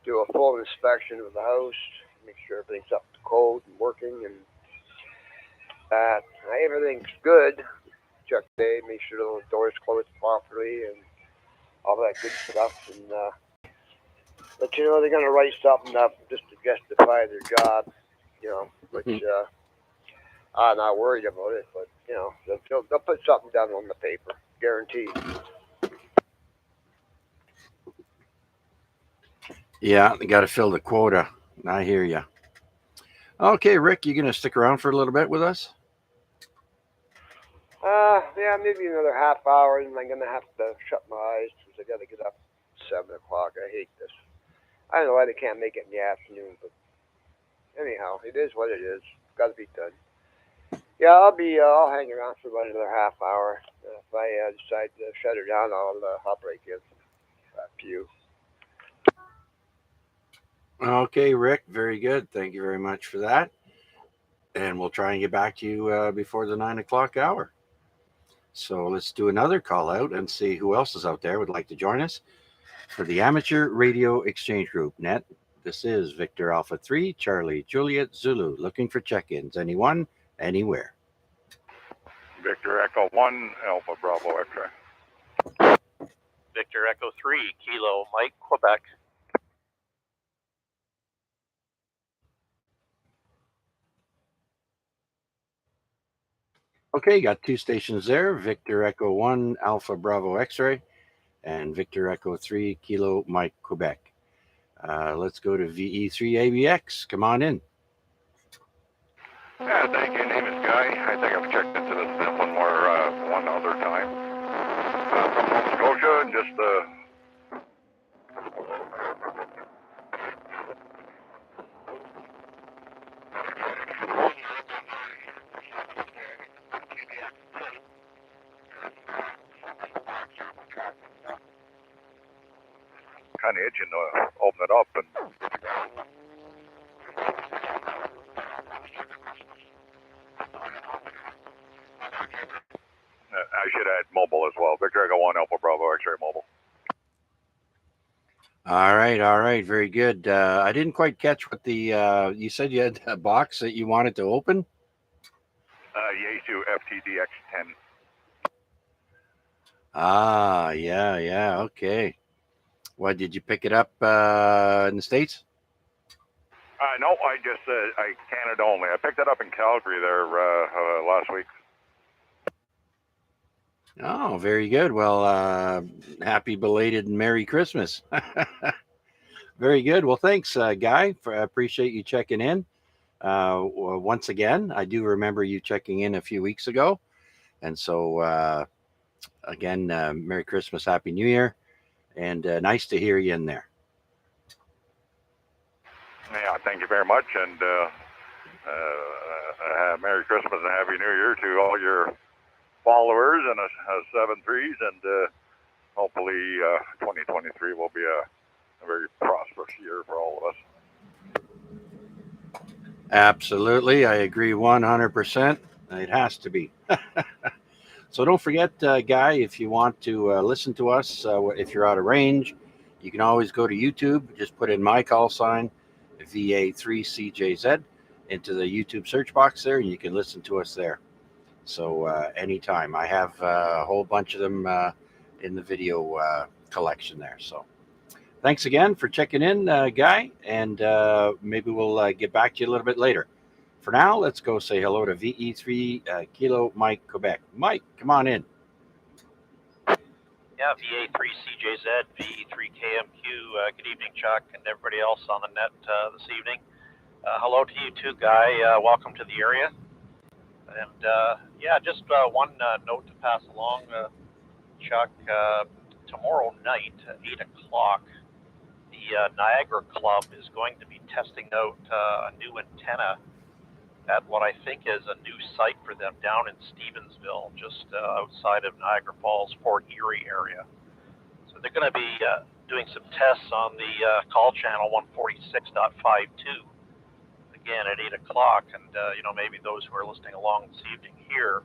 do a full inspection of the house, make sure everything's up to code and working, and that everything's good. Check day, make sure the doors closed properly, and all that good stuff. And but they're gonna write something up just to justify their job. Which I'm not worried about it, but they'll put something down on the paper, guaranteed. Yeah, they got to fill the quota. I hear you. Okay, Rick, you going to stick around for a little bit with us? Yeah, maybe another half hour, and I'm gonna have to shut my eyes because I gotta get up at 7 o'clock. I hate this. I don't know why they can't make it in the afternoon, but anyhow, it is what it is. Got to be done. Yeah, I'll hang around for about another half hour. If I decide to shut her down, I'll break in. Pew. Okay, Rick, very good. Thank you very much for that. And we'll try and get back to you before the 9 o'clock hour. So let's do another call out and see who else is out there would like to join us for the Amateur Radio Exchange Group Net. This is Victor Alpha 3, Charlie Juliet Zulu, looking for check-ins. Anyone, anywhere. Victor Echo 1, Alpha Bravo X-ray. Victor Echo 3, Kilo Mike, Quebec. Okay, got two stations there, Victor Echo 1, Alpha Bravo X-ray, and Victor Echo 3, Kilo Mike, Quebec. Let's go to VE3ABX. Come on in. Yeah, thank you. Name is Guy. I think I've checked into this one other time. From Nova Scotia, just kind of itching to open it up and. I should add mobile as well. Victor Echo 1, Alpha Bravo X-ray mobile. All right, very good. I didn't quite catch what the, you said you had a box that you wanted to open? Yaesu FTDX10. Ah, yeah, okay. What, did you pick it up in the States? No, I just, Canada only. I picked it up in Calgary there last week. Oh, very good. Well, happy belated Merry Christmas. Very good. Well, thanks, Guy. I appreciate you checking in. Once again, I do remember you checking in a few weeks ago. And so, again, Merry Christmas, Happy New Year. And nice to hear you in there. Yeah, thank you very much. And Merry Christmas and Happy New Year to all your followers and 7-3s, and hopefully 2023 will be a very prosperous year for all of us. Absolutely. I agree 100%. It has to be. So don't forget, Guy, if you want to listen to us, if you're out of range, you can always go to YouTube. Just put in my call sign, VA3CJZ, into the YouTube search box there, and you can listen to us there. So anytime. I have a whole bunch of them in the video collection there. So thanks again for checking in, Guy, and maybe we'll get back to you a little bit later. For now, let's go say hello to VE3 Kilo Mike, Quebec. Mike, come on in. Yeah, VA3CJZ, VE3KMQ. Good evening, Chuck, and everybody else on the net this evening. Hello to you too, Guy. Welcome to the area. And yeah, just one note to pass along, Chuck. Tomorrow night at 8 o'clock, the Niagara Club is going to be testing out a new antenna at what I think is a new site for them down in Stevensville, just outside of Niagara Falls, Fort Erie area. So they're going to be doing some tests on the call channel 146.52. again at 8 o'clock. And, maybe those who are listening along this evening here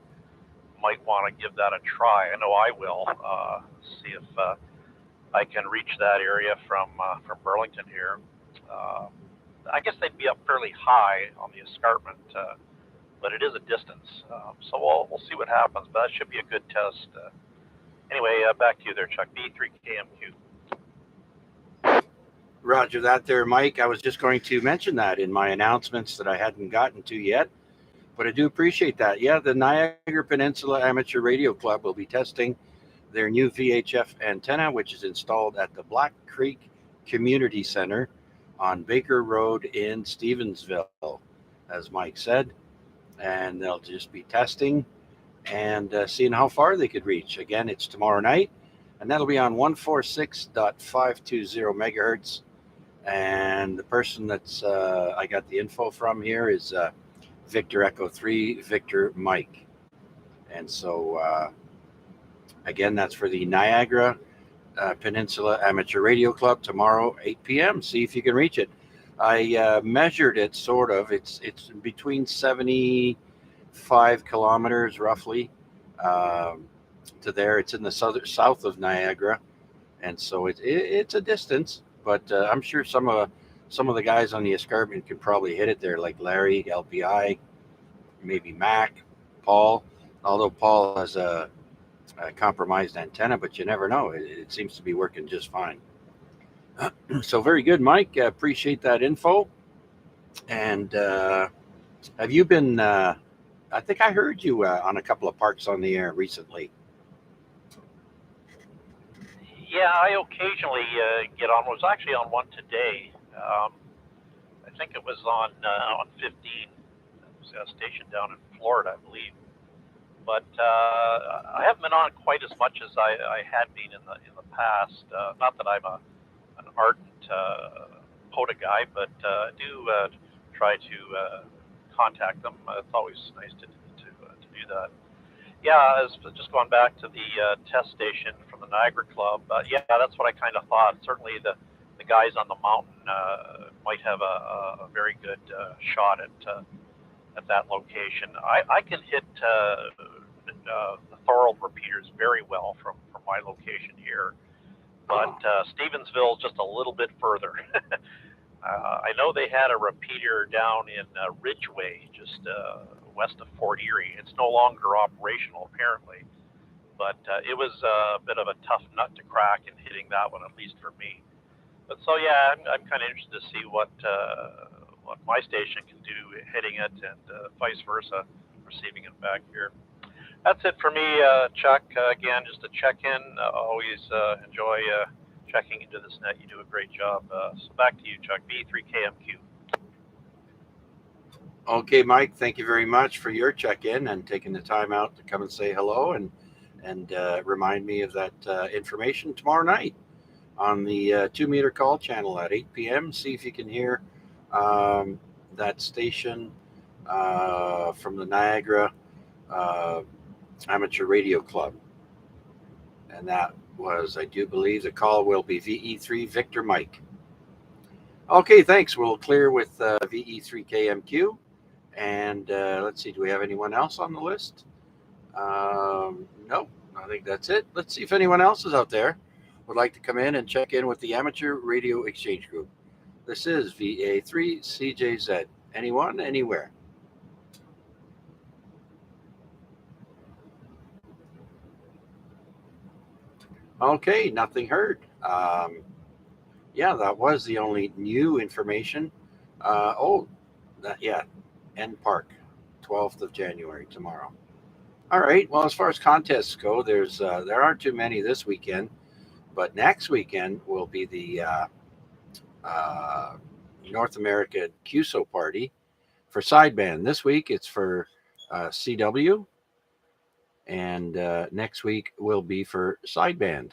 might want to give that a try. I know I will. See if I can reach that area from Burlington here. I guess they'd be up fairly high on the escarpment, but it is a distance. So we'll see what happens, but that should be a good test. Anyway, back to you there, Chuck. B3KMQ. Roger that there, Mike. I was just going to mention that in my announcements that I hadn't gotten to yet, but I do appreciate that. Yeah, the Niagara Peninsula Amateur Radio Club will be testing their new VHF antenna, which is installed at the Black Creek Community Center on Baker Road in Stevensville, as Mike said. And they'll just be testing and seeing how far they could reach. Again, it's tomorrow night, and that'll be on 146.520 megahertz. And the person that's I got the info from here is Victor Echo 3, Victor Mike. And so, again, that's for the Niagara Peninsula Amateur Radio Club tomorrow, 8 p.m. See if you can reach it. I measured it, sort of. It's between 75 kilometers, roughly, to there. It's in the south of Niagara, and so it's a distance. But I'm sure some of the guys on the escarpment could probably hit it there, like Larry, LPI, maybe Mac, Paul. Although Paul has a compromised antenna, but you never know. It seems to be working just fine. So very good, Mike. Appreciate that info. And have you been? I think I heard you on a couple of Parks on the Air recently. Yeah, I occasionally get on. I was actually on one today. I think it was on 15. It was a station down in Florida, I believe. But I haven't been on quite as much as I had been in the past. Not that I'm an ardent POTA guy, but I do try to contact them. It's always nice to do that. Yeah, just going back to the test station from the Niagara Club. Yeah, that's what I kind of thought. Certainly the guys on the mountain might have a very good shot at that location. I can hit the Thorold repeaters very well from my location here, but Stevensville is just a little bit further. I know they had a repeater down in Ridgeway, just west of Fort Erie. It's no longer operational, apparently, but it was a bit of a tough nut to crack in hitting that one, at least for me. But so yeah, I'm kind of interested to see what my station can do hitting it, and vice versa, receiving it back here. That's it for me, Chuck. Again, just a check-in. Always enjoy checking into this net. You do a great job. So back to you, Chuck. B3KMQ. Okay, Mike, thank you very much for your check-in and taking the time out to come and say hello and remind me of that information tomorrow night on the 2-meter call channel at 8 p.m. See if you can hear that station from the Niagara Amateur Radio Club. And that was, I do believe, the call will be VE3 Victor Mike. Okay, thanks. We'll clear with VE3KMQ. And let's see, do we have anyone else on the list? No, I think that's it. Let's see if anyone else is out there would like to come in and check in with the Amateur Radio Exchange Group. This is VA3CJZ. Anyone, anywhere? Okay, nothing heard. Yeah, that was the only new information. End Park, 12th of January, tomorrow. All right, well, as far as contests go, there aren't too many this weekend, but next weekend will be the North America QSO party for sideband. This week it's for CW, and next week will be for sideband.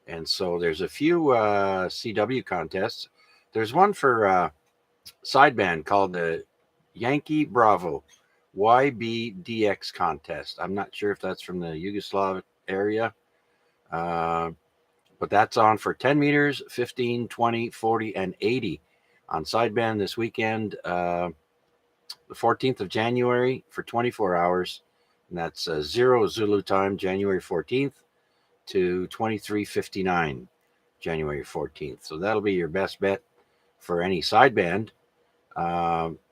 And so there's a few CW contests. There's one for sideband called the Yankee Bravo YBDX contest. I'm not sure if that's from the Yugoslav area, but that's on for 10 meters, 15, 20, 40, and 80 on sideband this weekend, the 14th of January for 24 hours. And that's 0 Zulu time, January 14th to 23:59, January 14th. So that'll be your best bet for any sideband.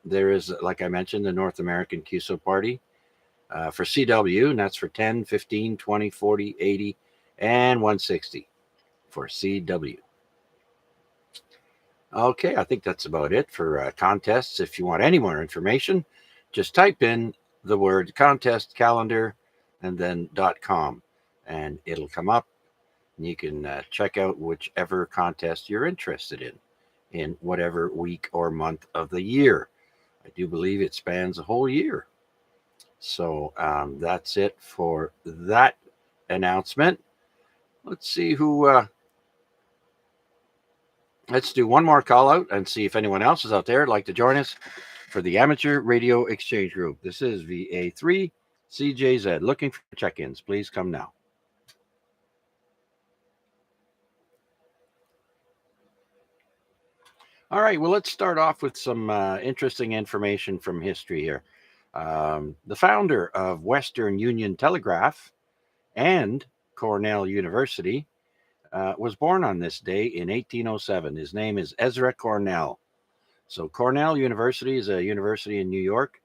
There is, like I mentioned, the North American QSO party for CW, and that's for 10, 15, 20, 40, 80, and 160 for CW. Okay, I think that's about it for contests. If you want any more information, just type in the word contest calendar and then .com, and it'll come up, and you can check out whichever contest you're interested in whatever week or month of the year. I do believe it spans a whole year. So that's it for that announcement. Let's see who. Let's do one more call out and see if anyone else is out there would like to join us for the Amateur Radio Exchange Group. This is VA3 CJZ. Looking for check-ins. Please come now. All right, well, let's start off with some interesting information from history here. The founder of Western Union Telegraph and Cornell University was born on this day in 1807. His name is Ezra Cornell. So Cornell University is a university in New York,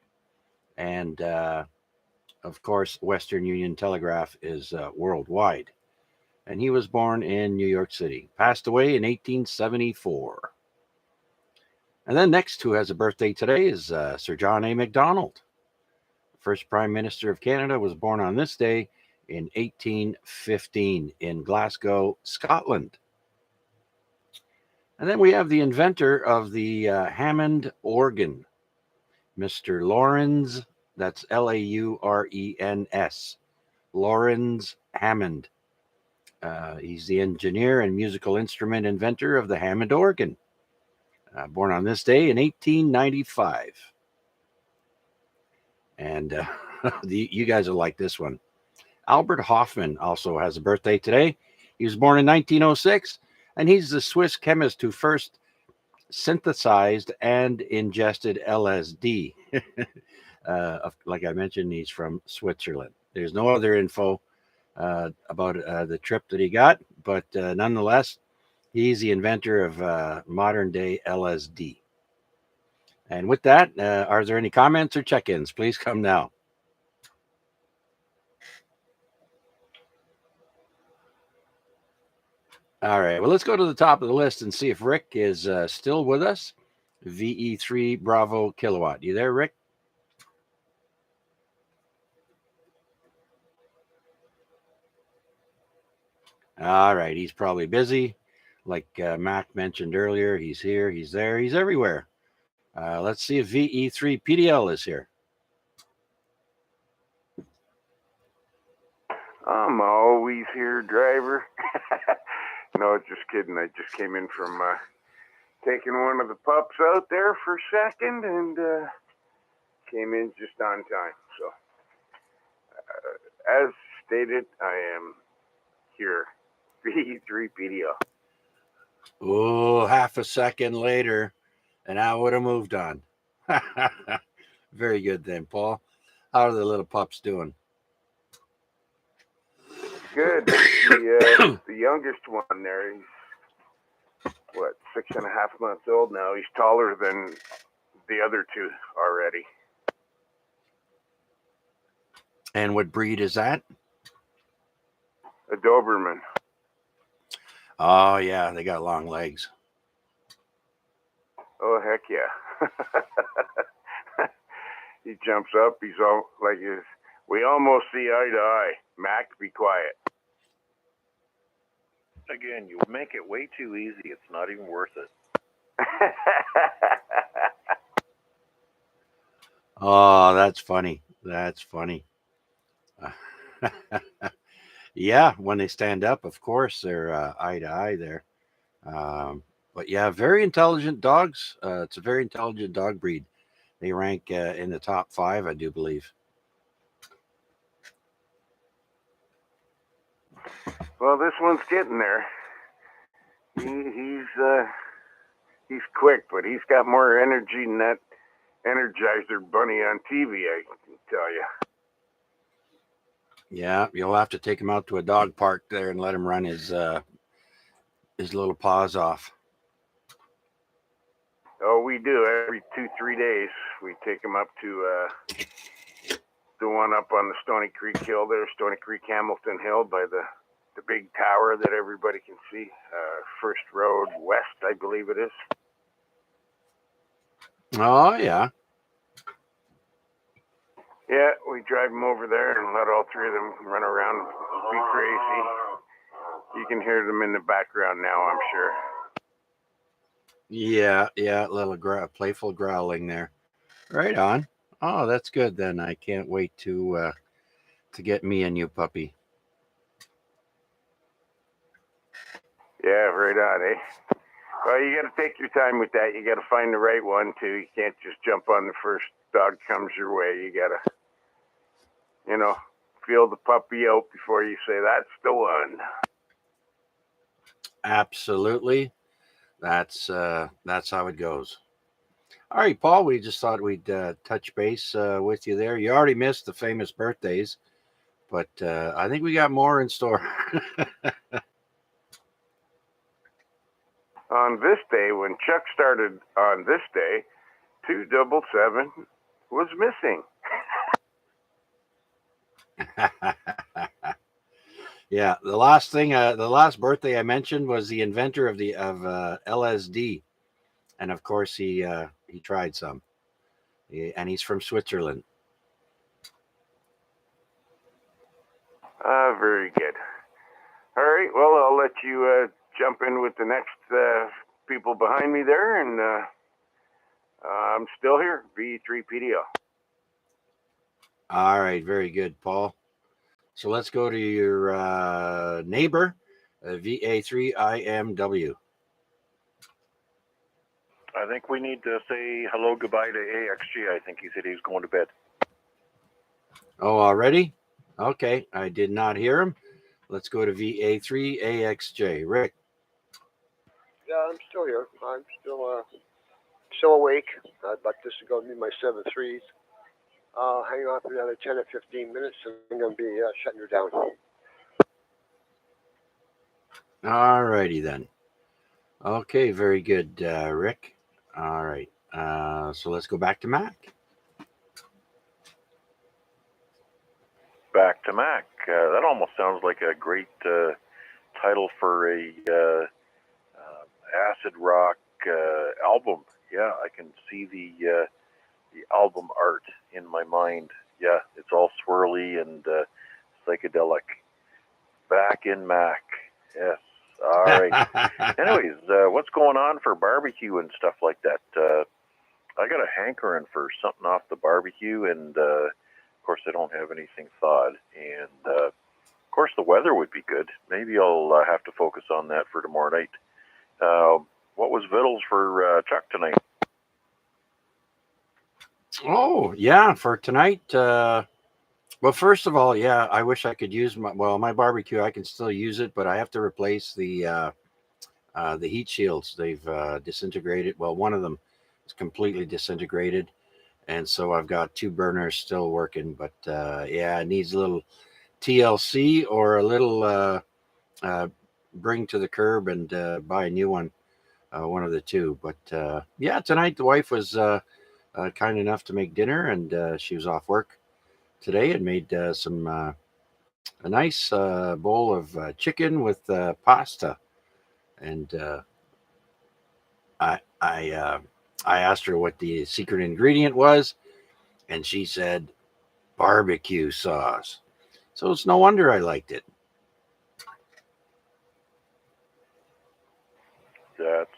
and of course, Western Union Telegraph is worldwide. And he was born in New York City, passed away in 1874. And then next, who has a birthday today is Sir John A. Macdonald. First Prime Minister of Canada was born on this day in 1815 in Glasgow, Scotland. And then we have the inventor of the Hammond organ, Mr. Laurens, that's Laurens, Laurens Hammond. He's the engineer and musical instrument inventor of the Hammond organ. Born on this day in 1895. And you guys will like this one. Albert Hoffman also has a birthday today. He was born in 1906, and he's the Swiss chemist who first synthesized and ingested LSD. Like I mentioned, he's from Switzerland. There's no other info about the trip that he got, but nonetheless, he's the inventor of modern day LSD. And with that, are there any comments or check-ins? Please come now. All right, well, let's go to the top of the list and see if Rick is still with us. VE3 Bravo Kilowatt. You there, Rick? All right, he's probably busy. Like Mac mentioned earlier, he's here, he's there, he's everywhere. Let's see if VE3 PDL is here. I'm always here, driver. No, just kidding. I just came in from taking one of the pups out there for a second and came in just on time. So, as stated, I am here. VE3 PDL. Oh, half a second later, and I would have moved on. Very good then, Paul. How are the little pups doing? Good. The youngest one there, he's, 6.5 months old now. He's taller than the other two already. And what breed is that? A Doberman. Oh, yeah, they got long legs. Oh, heck yeah. He jumps up. He's all like his. We almost see eye to eye. Mac, be quiet. Again, you make it way too easy. It's not even worth it. Oh, that's funny. That's funny. Yeah, when they stand up, of course, they're eye to eye there. But yeah, very intelligent dogs. It's a very intelligent dog breed. They rank in the top 5, I do believe. Well, this one's getting there. He's He's quick, but he's got more energy than that Energizer bunny on TV, I can tell you. Yeah, you'll have to take him out to a dog park there and let him run his little paws off. Oh, we do. Every 2-3 days, we take him up to the one up on the Stony Creek Hill there, Stony Creek Hamilton Hill, by the big tower that everybody can see. First Road West, I believe it is. Oh, yeah. Yeah, we drive them over there and let all three of them run around, be crazy. You can hear them in the background now, I'm sure. Yeah, a little playful growling there. Right on. Oh, that's good then. I can't wait to get me a new puppy. Yeah, right on, eh? Well, you got to take your time with that. You got to find the right one, too. You can't just jump on the first dog comes your way. You got to, feel the puppy out before you say, that's the one. Absolutely. That's how it goes. All right, Paul, we just thought we'd touch base with you there. You already missed the famous birthdays, but I think we got more in store. On this day, when Chuck started on this day, 277 was missing. Yeah, the last birthday I mentioned was the inventor of LSD, and of course he tried some, and he's from Switzerland. Very good. All right, well, I'll let you jump in with the next people behind me there, and I'm still here, V3PDO. All right, very good, Paul. So let's go to your neighbor, VA3IMW. I think we need to say hello, goodbye to AXG. I think he said he's going to bed. Oh, already? Okay, I did not hear him. Let's go to VA3AXJ. Rick. Yeah, I'm still here. I'm still awake. I'd like this to go to be my 7-3s. Hang on for another 10 or 15 minutes, and I'm going to be shutting her down. All righty then. Okay, very good, Rick. All right. So let's go back to Mac. Back to Mac. That almost sounds like a great title for a acid rock album. Yeah, I can see the album art in my mind. Yeah, it's all swirly and psychedelic. Back in Mac. Yes. All right. Anyways, what's going on for barbecue and stuff like that? I got a hankering for something off the barbecue, and of course I don't have anything thawed. And of course the weather would be good. Maybe I'll have to focus on that for tomorrow night. What was vittles for Chuck tonight? Oh, yeah, for tonight. Well, first of all, yeah, I wish I could use my barbecue. I can still use it, but I have to replace the heat shields. They've disintegrated. Well, one of them is completely disintegrated, and so I've got two burners still working. But yeah, it needs a little TLC or a little bring to the curb and buy a new one. One of the two. But yeah, tonight the wife was kind enough to make dinner, and she was off work today and made a nice bowl of chicken with pasta. And I asked her what the secret ingredient was, and she said barbecue sauce. So it's no wonder I liked it. That's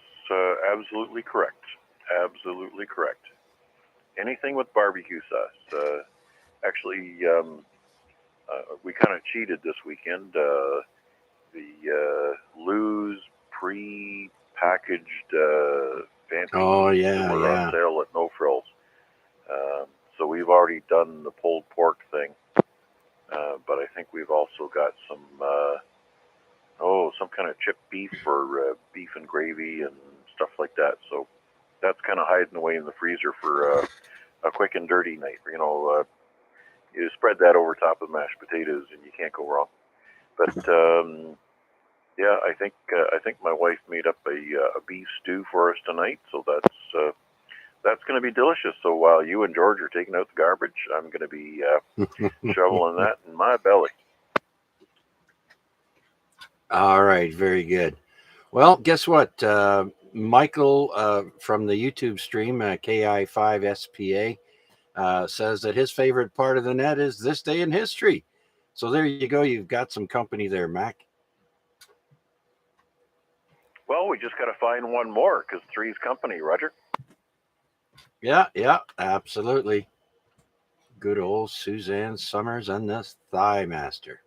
absolutely correct. Absolutely correct. Anything with barbecue sauce. Actually, we kind of cheated this weekend. The Lou's pre-packaged fancy Oh, that were on sale at No Frills. So we've already done the pulled pork thing, but I think we've also got some kind of chipped beef or beef and gravy and stuff like that. So that's kind of hiding away in the freezer for a quick and dirty night. You spread that over top of mashed potatoes, and you can't go wrong. But yeah, I think my wife made up a beef stew for us tonight, so that's going to be delicious. So while you and George are taking out the garbage, I'm going to be shoveling that in my belly. All right, very good. Well, guess what? Michael from the YouTube stream, KI5SPA, says that his favorite part of the net is this day in history. So there you go. You've got some company there, Mac. Well, we just got to find one more because three's company, Roger. Yeah, absolutely. Good old Suzanne Summers and the Thigh Master.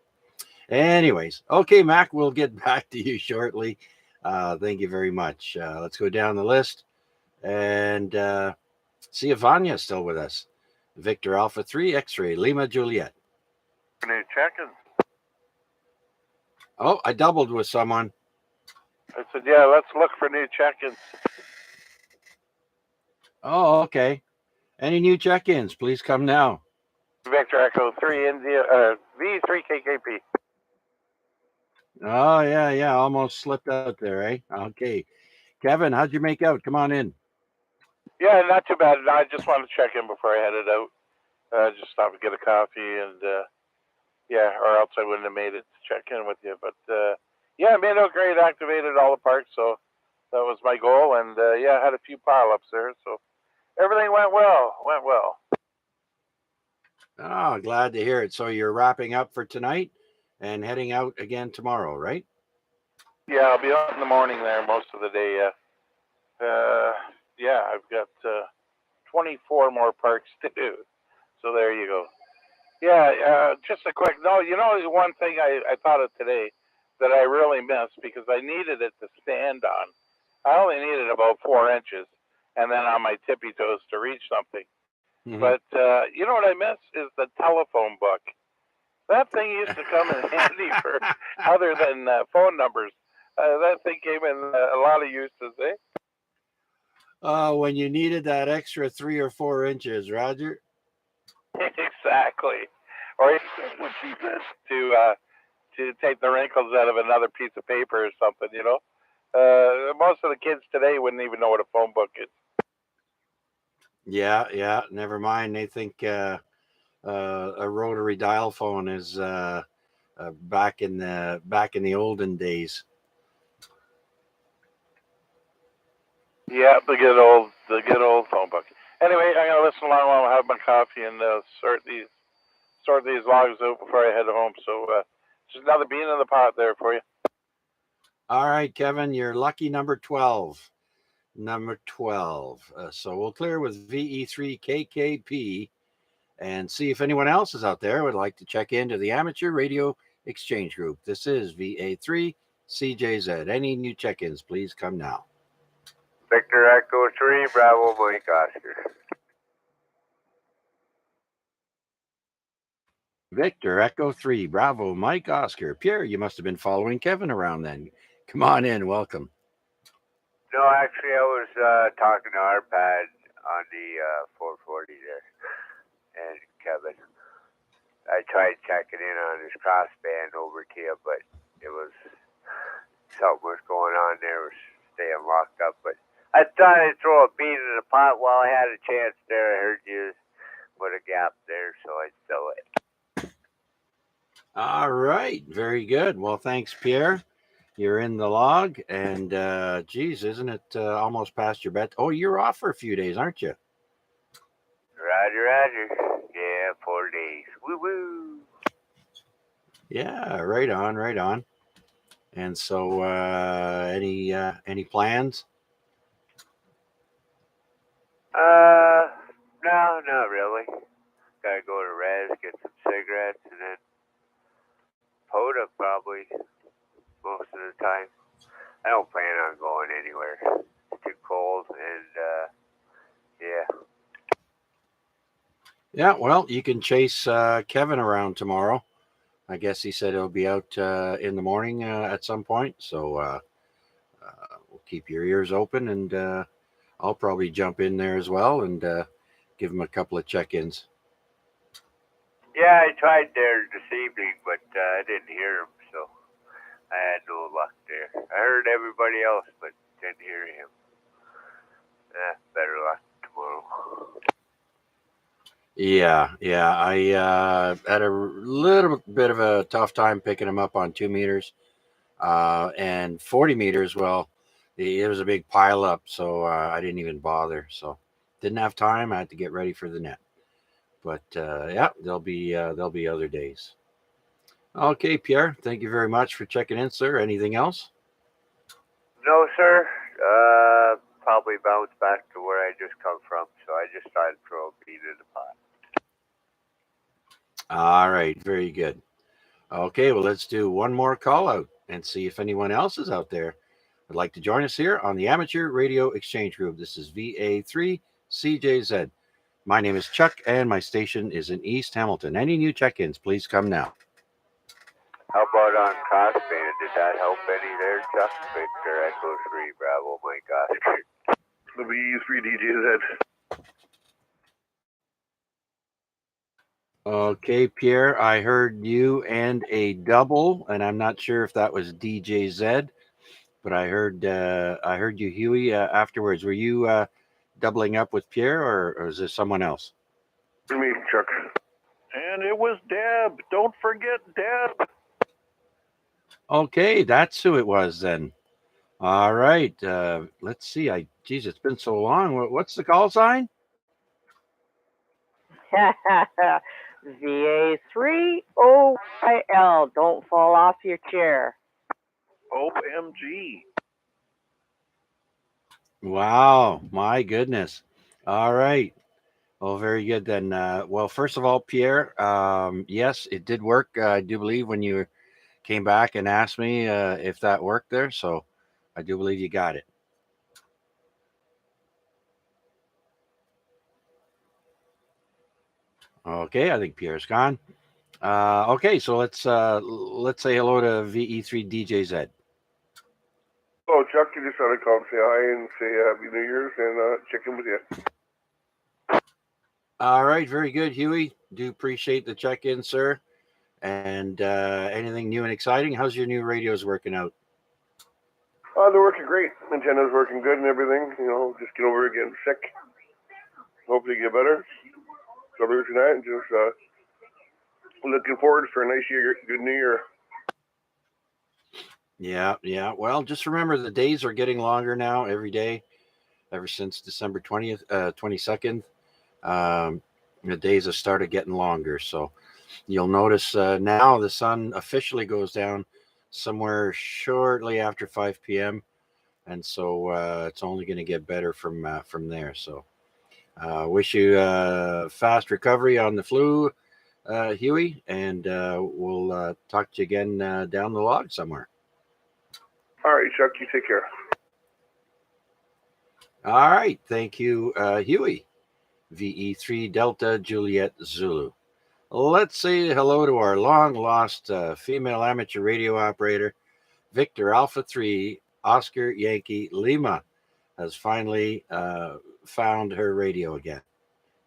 Anyways, okay, Mac, we'll get back to you shortly. Thank you very much. Let's go down the list and see if Vanya's still with us. Victor Alpha 3, X-Ray, Lima Juliet. New check-ins. Oh, I doubled with someone. I said, yeah, let's look for new check-ins. Oh, okay. Any new check-ins, please come now. Victor Echo 3 India, V3 KKP. Oh, yeah, almost slipped out there, eh? Okay. Kevin, how'd you make out? Come on in. Yeah, not too bad. I just wanted to check in before I headed out. Just stop and get a coffee, and yeah, or else I wouldn't have made it to check in with you. But yeah, I made out great, activated all the parts, so that was my goal. And yeah, I had a few pile-ups there, so everything went well. Oh, glad to hear it. So you're wrapping up for tonight and heading out again tomorrow, right? Yeah, I'll be out in the morning there most of the day. Yeah, I've got 24 more parts to do. So there you go. Yeah, just a quick note. One thing I thought of today that I really missed because I needed it to stand on. I only needed about 4 inches, and then on my tippy toes to reach something. Mm-hmm. But you know what I miss is the telephone book. That thing used to come in handy for other than phone numbers. That thing came in a lot of uses, eh? When you needed that extra 3 or 4 inches, Roger. Exactly. Or what she says to take the wrinkles out of another piece of paper or something. Most of the kids today wouldn't even know what a phone book is. Yeah. Never mind. They think a rotary dial phone is back in the olden days. Yeah, the good old phone book. Anyway, I'm gonna listen along while I have my coffee and sort these logs out before I head home. So just another bean in the pot there for you. All right, Kevin, you're lucky number 12. Number 12. So we'll clear with VE3KKP and see if anyone else is out there would like to check into the Amateur Radio Exchange Group. This is VA3CJZ. Any new check-ins, please come now. Victor Echo 3, Bravo Mike Oscar. Victor Echo 3, Bravo Mike Oscar. Pierre, you must have been following Kevin around then. Come on in, welcome. No, actually, I was talking to Arpad on the 440 there, and Kevin. I tried checking in on his crossband over to you, but it was something was going on there, was staying locked up. But I thought I'd throw a bean in the pot while I had a chance there. I heard you put a gap there, so I'd fill it. All right, very good. Well, thanks, Pierre. You're in the log, and geez, isn't it almost past your bed? Oh, you're off for a few days, aren't you? Roger. Yeah, 4 days. Woo-woo. Yeah, right on. And so, any plans? No, not really. Gotta go to Res, get some cigarettes, and then Poda probably most of the time. I don't plan on going anywhere. It's too cold, and yeah. Yeah, well, you can chase Kevin around tomorrow. I guess he said he'll be out in the morning at some point. So we'll keep your ears open, and I'll probably jump in there as well and give them a couple of check-ins. Yeah, I tried there this evening, but I didn't hear him, so I had no luck there. I heard everybody else, but didn't hear him. Better luck tomorrow. Yeah, I had a little bit of a tough time picking them up on 2 meters and 40 meters. Well, it was a big pile up, so I didn't even bother. So didn't have time. I had to get ready for the net. But yeah, there'll be other days. Okay, Pierre, thank you very much for checking in, sir. Anything else? No, sir. Probably bounce back to where I just come from, so I just thought I'd throw a bead in the pot. All right, very good. Okay, well, let's do one more call out and see if anyone else is out there would like to join us here on the Amateur Radio Exchange Group. This is VA3CJZ. My name is Chuck, and my station is in East Hamilton. Any new check-ins, please come now. How about on Crossbane? Did that help any there, Chuck? Victor Echo 3 Bravo, Mike Oscar. The VE3DGZ. Okay, Pierre, I heard you and a double, and I'm not sure if that was DJZ, but I heard you, Huey, afterwards. Were you doubling up with Pierre, or is this someone else? Me, Chuck. And it was Deb. Don't forget Deb. Okay, that's who it was then. All right, let's see. Geez, it's been so long. What's the call sign? VA3OYL. Don't fall off your chair. OMG. Wow, my goodness. All right. Well, very good then. Well, first of all, Pierre, yes, it did work. I do believe when you came back and asked me if that worked there. So I do believe you got it. Okay, I think Pierre's gone. Okay, so let's say hello to VE3DJZ. Oh, Chuck, you just thought I'd call and say hi and say Happy New Year's and check in with you. All right, very good, Huey. Do appreciate the check-in, sir. And anything new and exciting? How's your new radios working out? They're working great. Antenna's working good and everything. You know, just get over getting sick. Hopefully get better. So other than that, just looking forward for a nice year, good New Year. Yeah. Well, just remember the days are getting longer now every day, ever since December 22nd. The days have started getting longer. So you'll notice now the sun officially goes down somewhere shortly after 5 p.m. And so it's only going to get better from there. So wish you fast recovery on the flu, Huey, and we'll talk to you again down the log somewhere. All right, Chuck, you take care. All right. Thank you, Huey. VE3 Delta Juliet Zulu. Let's say hello to our long-lost female amateur radio operator, Victor Alpha 3 Oscar Yankee Lima, has finally found her radio again.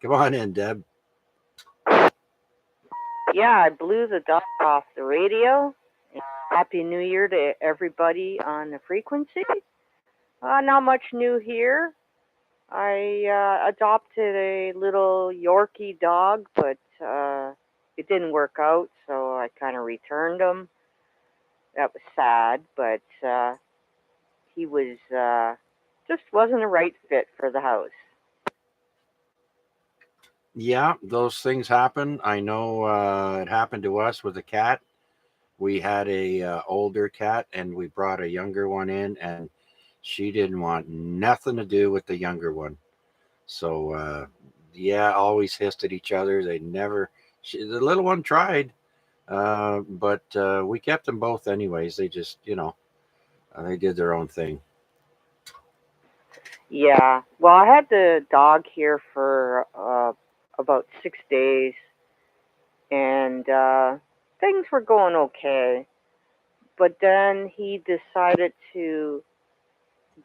Come on in, Deb. Yeah, I blew the dust off the radio. Happy New Year to everybody on the frequency. Not much new here. I adopted a little Yorkie dog, but it didn't work out, so I kind of returned him. That was sad, but he was just wasn't a right fit for the house. Yeah, those things happen. I know it happened to us with a cat. We had a older cat, and we brought a younger one in, and she didn't want nothing to do with the younger one. So yeah, always hissed at each other. They never. The little one tried, but we kept them both anyways. They just, they did their own thing. Yeah, well, I had the dog here for about 6 days, and things were going okay. But then he decided to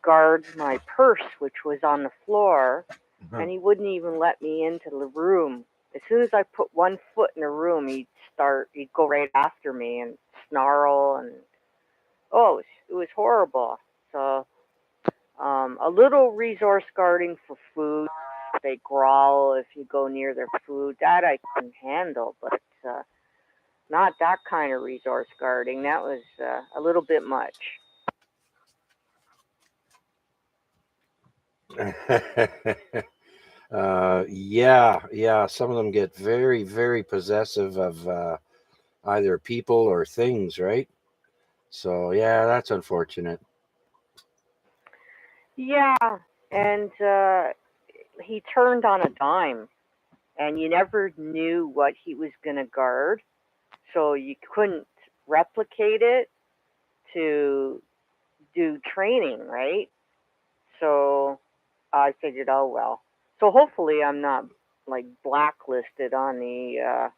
guard my purse, which was on the floor, and he wouldn't even let me into the room. As soon as I put one foot in the room, he'd go right after me and snarl, and it was horrible. So, a little resource guarding for food. They growl if you go near their food. That I can handle, but not that kind of resource guarding. That was a little bit much. Yeah. Some of them get very, very possessive of either people or things, right? So yeah, that's unfortunate. Yeah, and he turned on a dime, and you never knew what he was going to guard, so you couldn't replicate it to do training, right? So I figured, oh well. So hopefully I'm not like blacklisted on the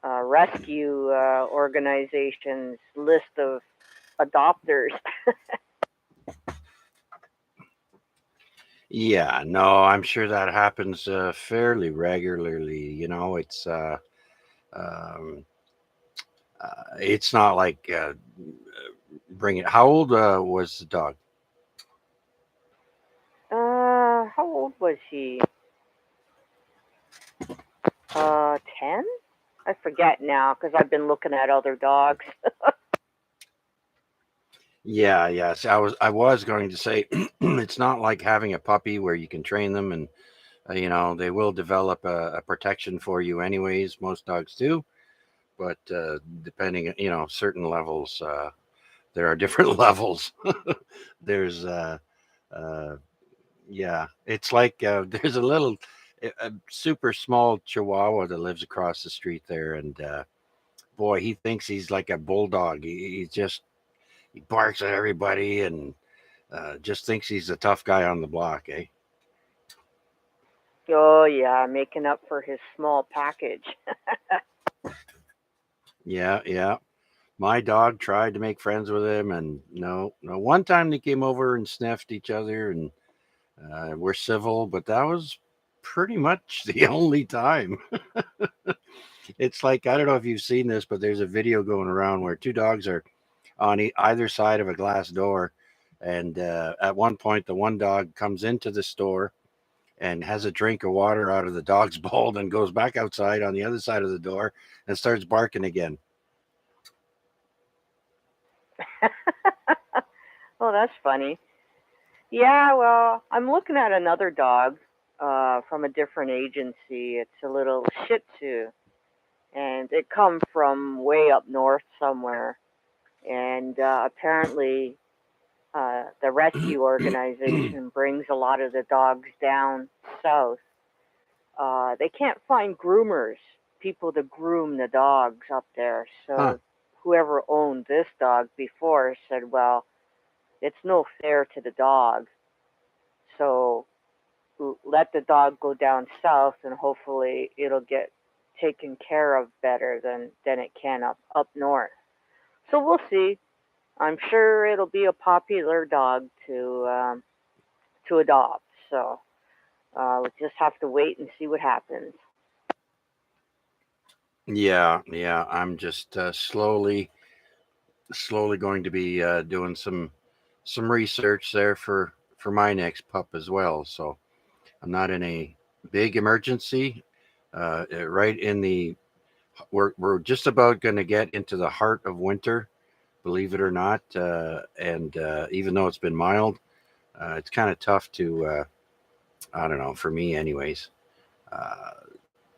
rescue organization's list of adopters. Yeah, no, I'm sure that happens fairly regularly. Um, it's not like bring it. How old was the dog? How old was he? 10? I forget now because I've been looking at other dogs. Yeah. See, I was going to say it's not like having a puppy where you can train them and they will develop a protection for you anyways. Most dogs do, but depending, certain levels, there are different levels. There's uh, yeah, it's like there's a super small Chihuahua that lives across the street there, and boy, he thinks he's like a bulldog. He barks at everybody and just thinks he's the tough guy on the block, eh? Oh yeah, making up for his small package. Yeah. My dog tried to make friends with him, and no. One time they came over and sniffed each other, and were civil, but that was pretty much the only time. It's like, I don't know if you've seen this, but there's a video going around where two dogs are on either side of a glass door, and at one point the one dog comes into the store and has a drink of water out of the dog's bowl, and goes back outside on the other side of the door and starts barking again. Oh, that's funny. Yeah, well, I'm looking at another dog from a different agency. It's a little Shih Tzu, and it come from way up north somewhere. And apparently, the rescue organization brings a lot of the dogs down south. They can't find groomers, people to groom the dogs up there. Huh. So whoever owned this dog before said, well, it's no fair to the dog. So let the dog go down south, and hopefully it'll get taken care of better than it can up north. So we'll see. I'm sure it'll be a popular dog to adopt. So we'll just have to wait and see what happens. Yeah. I'm just slowly going to be doing some research there for my next pup as well. So I'm not in a big emergency. Right in the we're just about going to get into the heart of winter, believe it or not. And even though it's been mild, it's kind of tough to I don't know, for me anyways, uh,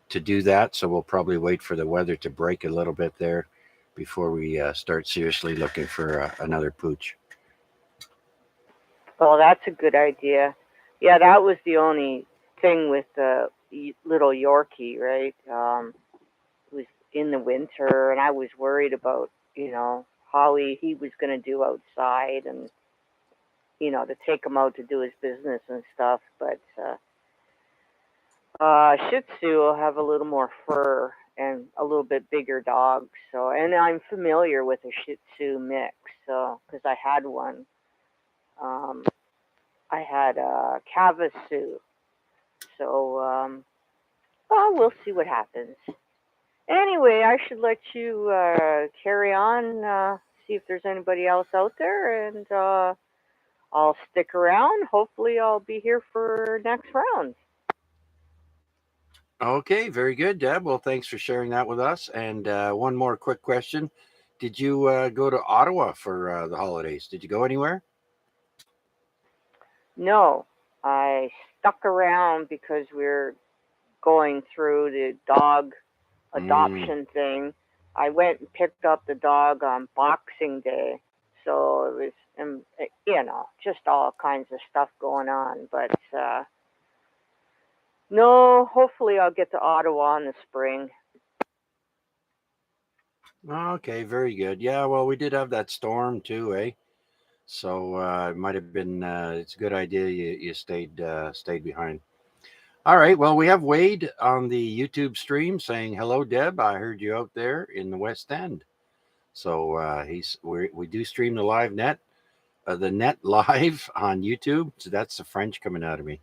to do that. So we'll probably wait for the weather to break a little bit there before we start seriously looking for another pooch. Oh, that's a good idea. Yeah, that was the only thing with the little Yorkie, right? It was in the winter, and I was worried about, how he was going to do outside, and, to take him out to do his business and stuff. But Shih Tzu will have a little more fur and a little bit bigger dog. So, and I'm familiar with a Shih Tzu mix, so because I had one. Um, I had a Cavasu. So, well, we'll see what happens. Anyway, I should let you carry on, see if there's anybody else out there, and I'll stick around. Hopefully, I'll be here for next round. Okay, very good, Deb. Well, thanks for sharing that with us. And one more quick question. Did you go to Ottawa for the holidays? Did you go anywhere? No, I stuck around because we're going through the dog adoption thing. I went and picked up the dog on Boxing Day. So it was, just all kinds of stuff going on. But no, hopefully I'll get to Ottawa in the spring. Okay, very good. Yeah, well, we did have that storm too, eh? So it might have been. It's a good idea you stayed behind. All right. Well, we have Wade on the YouTube stream saying hello, Deb. I heard you out there in the West End. So we do stream the net live on YouTube. So that's the French coming out of me.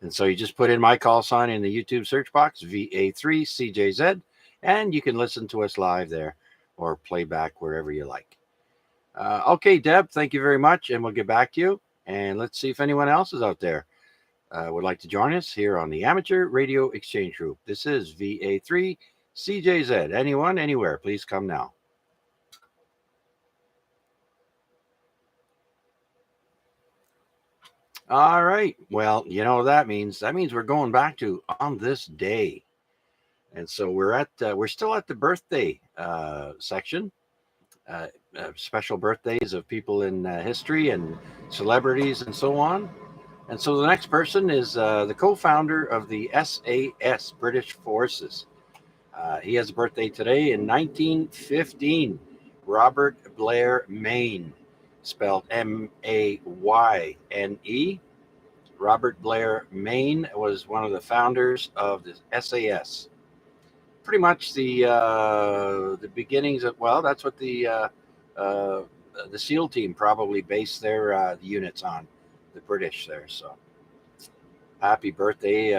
And so you just put in my call sign in the YouTube search box, VA3CJZ, and you can listen to us live there or play back wherever you like. Okay, Deb, thank you very much, and we'll get back to you. And let's see if anyone else is out there would like to join us here on the Amateur Radio Exchange Group. This is VA3CJZ. Anyone, anywhere, please come now. All right. Well, you know what that means. That means we're going back to on this day. And so we're still at the birthday section. Special birthdays of people in history and celebrities and so on. And so the next person is the co-founder of the SAS, British Forces. He has a birthday today in 1915. Robert Blair Mayne, spelled Mayne. Robert Blair Mayne was one of the founders of the SAS. Pretty much the beginnings of, well, that's what the SEAL team probably based their units on, the British there. So happy birthday,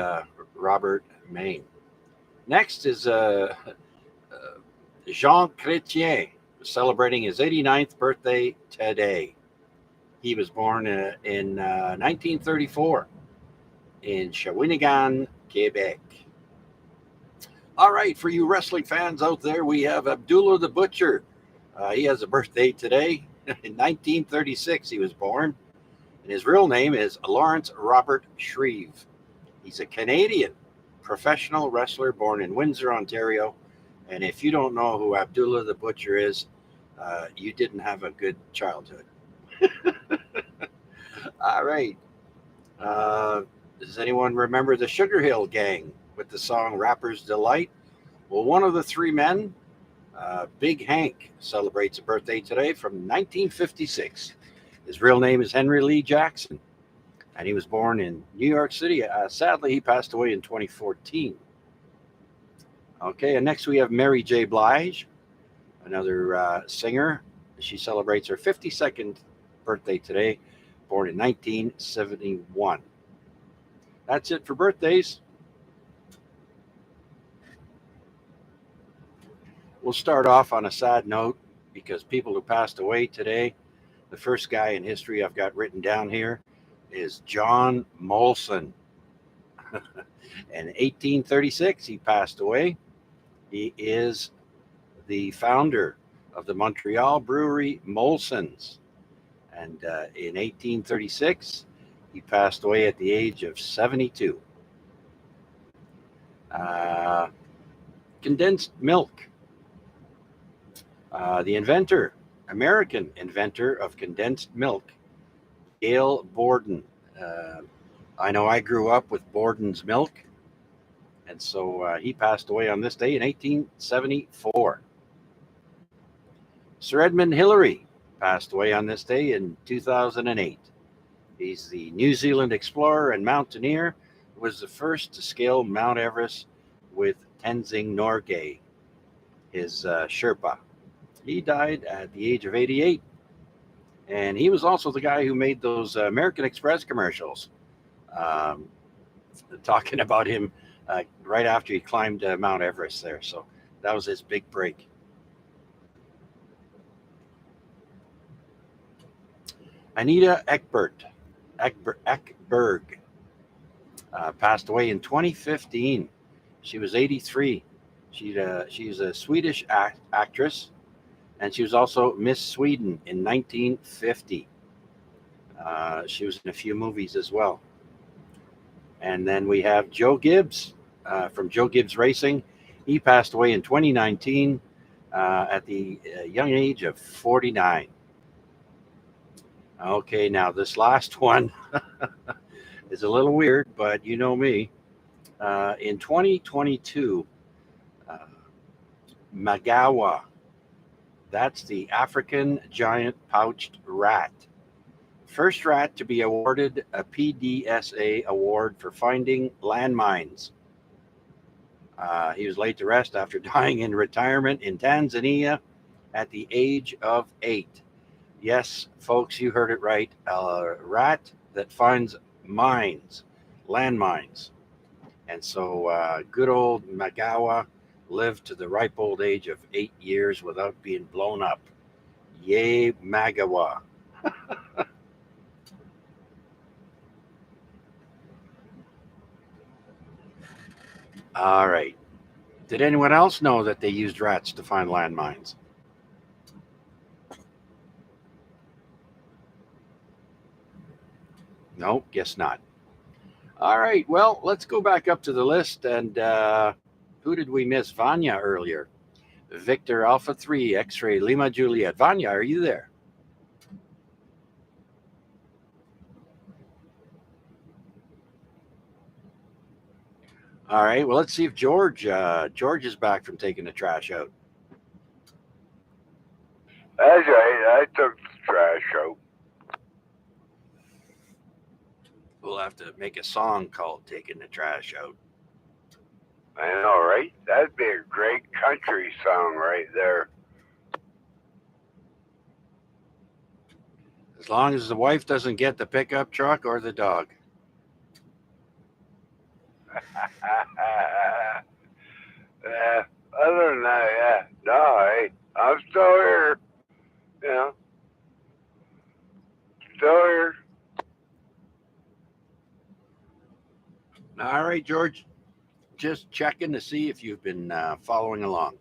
Robert Mayne. Next is Jean Chrétien, celebrating his 89th birthday today. He was born in 1934 in Shawinigan, Quebec. All right, for you wrestling fans out there, we have Abdullah the Butcher. He has a birthday today. In 1936, he was born. And his real name is Lawrence Robert Shreve. He's a Canadian professional wrestler born in Windsor, Ontario. And if you don't know who Abdullah the Butcher is, you didn't have a good childhood. All right. Does anyone remember the Sugar Hill Gang with the song Rapper's Delight? Well, one of the three men, Big Hank, celebrates a birthday today from 1956. His real name is Henry Lee Jackson, and he was born in New York City. Sadly, he passed away in 2014. Okay, and next we have Mary J. Blige, another singer. She celebrates her 52nd birthday today, born in 1971. That's it for birthdays. We'll start off on a sad note because people who passed away today, the first guy in history I've got written down here is John Molson. In 1836, he passed away. He is the founder of the Montreal brewery Molson's. And in 1836, he passed away at the age of 72. Condensed milk. The inventor, American inventor of condensed milk, Gail Borden. I know I grew up with Borden's milk, and so he passed away on this day in 1874. Sir Edmund Hillary passed away on this day in 2008. He's the New Zealand explorer and mountaineer who was the first to scale Mount Everest with Tenzing Norgay, his Sherpa. He died at the age of 88. And he was also the guy who made those American Express commercials, um, talking about him right after he climbed Mount Everest there. So that was his big break. Anita Ekberg passed away in 2015. She was 83. She's a Swedish actress, and she was also Miss Sweden in 1950. She was in a few movies as well. And then we have Joe Gibbs from Joe Gibbs Racing. He passed away in 2019 at the young age of 49. Okay, now this last one is a little weird, but you know me. In 2022, Magawa, that's the African giant pouched rat. First rat to be awarded a PDSA award for finding landmines. He was laid to rest after dying in retirement in Tanzania at the age of 8. Yes, folks, you heard it right. A rat that finds mines, landmines. And so good old Magawa lived to the ripe old age of 8 years without being blown up. Yay, Magawa. All right. Did anyone else know that they used rats to find landmines? No, guess not. All right. Well, let's go back up to the list. And who did we miss? Vanya earlier. Victor Alpha 3, X Ray Lima Juliet. Vanya, are you there? All right. Well, let's see if George is back from taking the trash out. That's right. I took the trash out. We'll have to make a song called "Taking the Trash Out." I know, right? That'd be a great country song right there. As long as the wife doesn't get the pickup truck or the dog. Other than that, yeah. No, hey, I'm still here. You know, still here. All right, George. Just checking to see if you've been following along.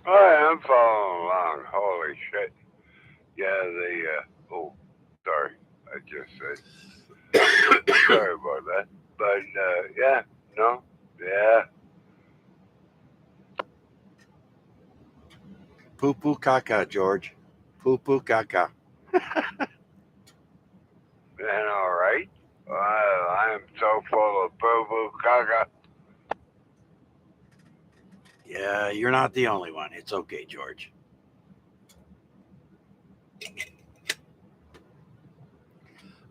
I am following along. Holy shit. Yeah, oh, sorry. I just said. Sorry about that. But, yeah, no, yeah. Poo poo caca, George. Poo poo caca. And all right. I am so full of boo boo caca. Yeah, you're not the only one. It's okay, George.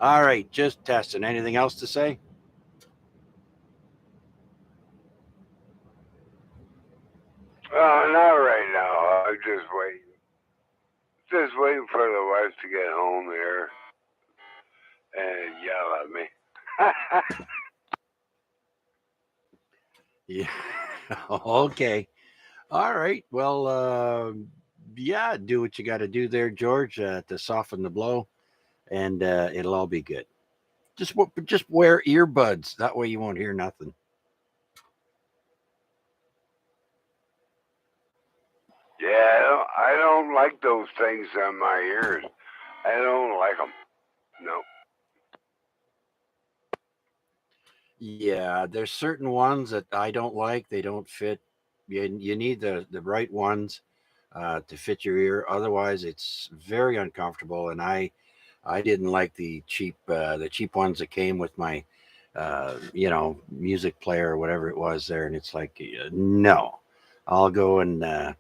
All right, just testing. Anything else to say? Not right now. I'm just waiting. Just waiting for the wife to get home here and yell at me. Yeah. Okay. All right. Well, yeah, do what you got to do there, George, to soften the blow, and it'll all be good. Just wear earbuds. That way you won't hear nothing. Yeah, I don't like those things on my ears. I don't like them. No. Yeah, there's certain ones that I don't like. They don't fit. You need the right ones to fit your ear. Otherwise, it's very uncomfortable. And I didn't like the cheap ones that came with my music player or whatever it was there. And it's like no, I'll go and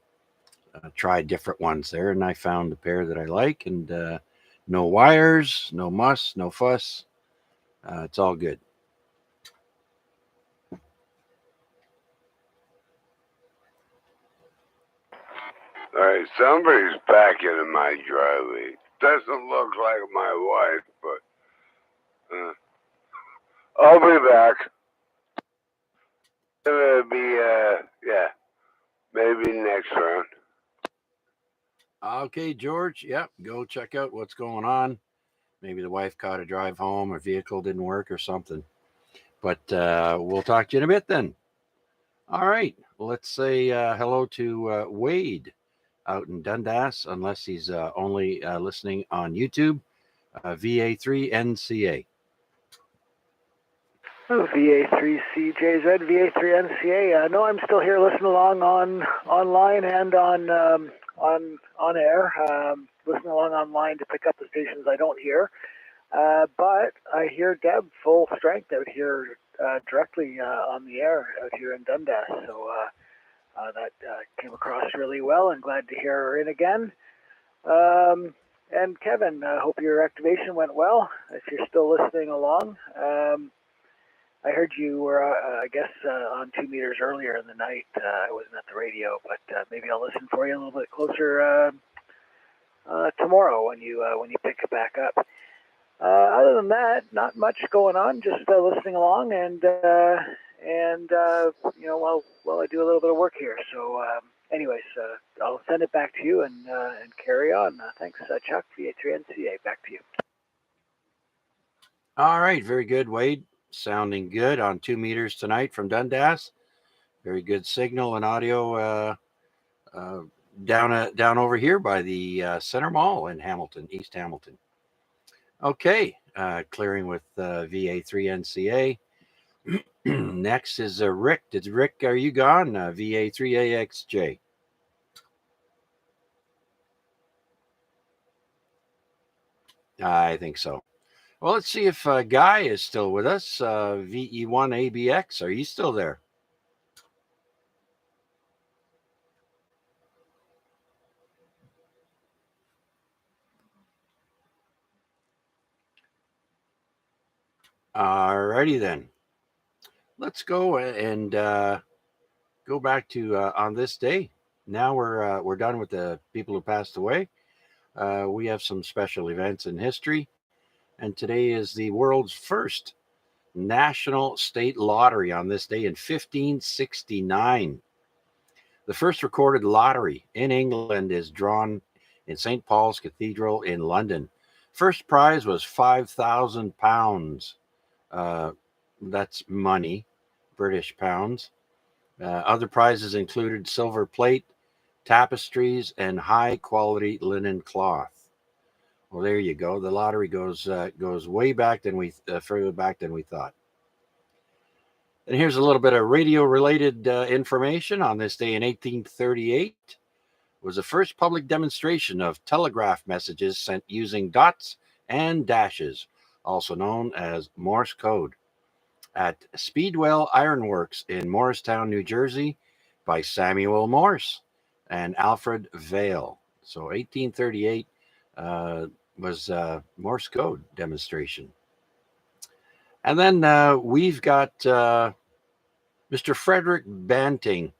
try different ones there. And I found a pair that I like, and no wires, no muss, no fuss. It's all good. Alright, somebody's backing in my driveway. Doesn't look like my wife, but I'll be back. It'll be yeah, maybe next round. Okay, George. Yep, go check out what's going on. Maybe the wife caught a drive home, or vehicle didn't work, or something. But we'll talk to you in a bit then. All right, let's say hello to Wade out in Dundas, unless he's only listening on YouTube. VA3NCA. Oh, VA3CJZ, VA3NCA. No, I'm still here listening along online and on air. Listening along online to pick up the stations I don't hear. But I hear Deb full strength out here directly on the air out here in Dundas. So that came across really well, and glad to hear her in again. And Kevin, I hope your activation went well, if you're still listening along. I heard you were, I guess, on 2 meters earlier in the night. I wasn't at the radio, but maybe I'll listen for you a little bit closer tomorrow when you pick it back up. Other than that, not much going on. Just listening along, and you know, while I do a little bit of work here. So, anyways, I'll send it back to you and carry on. Thanks, Chuck. VA3NCA. Back to you. All right, very good, Wade. Sounding good on 2 meters tonight from Dundas. Very good signal and audio down over here by the Center Mall in Hamilton, East Hamilton. Okay, clearing with VA3NCA. Next is Rick. Rick, are you gone? VA3AXJ. I think so. Well, let's see if Guy is still with us. VE1ABX, are you still there? Alrighty then. Let's go and go back to on this day. Now we're done with the people who passed away. We have some special events in history, and today is the world's first national state lottery on this day in 1569. The first recorded lottery in England is drawn in St. Paul's Cathedral in London. First prize was £5,000. That's money, British pounds. Other prizes included silver plate, tapestries, and high-quality linen cloth. Well, there you go. The lottery goes way back further back than we thought. And here's a little bit of radio-related information. On this day in 1838 was the first public demonstration of telegraph messages sent using dots and dashes, also known as Morse code, at Speedwell Ironworks in Morristown, New Jersey, by Samuel Morse and Alfred Vail. So 1838 was Morse code demonstration. And then we've got Mr. Frederick Banting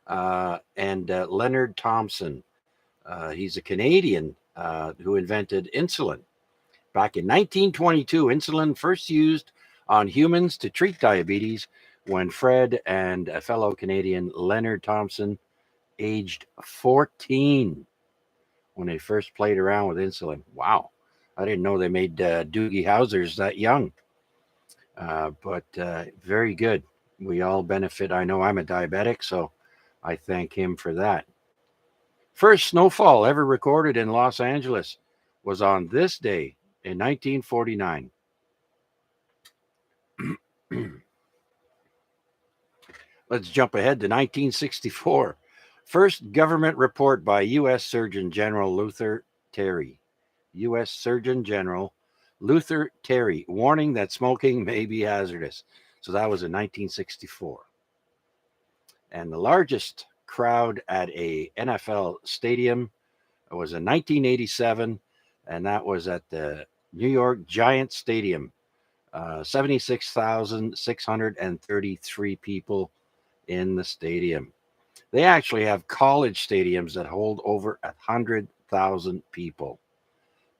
and Leonard Thompson. He's a Canadian who invented insulin. Back in 1922, insulin first used on humans to treat diabetes when Fred and a fellow Canadian, Leonard Thompson, aged 14, when they first played around with insulin. Wow. I didn't know they made Doogie Howsers that young. But very good. We all benefit. I know I'm a diabetic, so I thank him for that. First snowfall ever recorded in Los Angeles was on this day in 1949. Let's jump ahead to 1964. First government report by U.S. Surgeon General Luther Terry. U.S. Surgeon General Luther Terry, warning that smoking may be hazardous. So that was in 1964. And the largest crowd at a NFL stadium was in 1987, and that was at the New York Giants Stadium. 76,633 people in the stadium. They actually have college stadiums that hold over 100,000 people.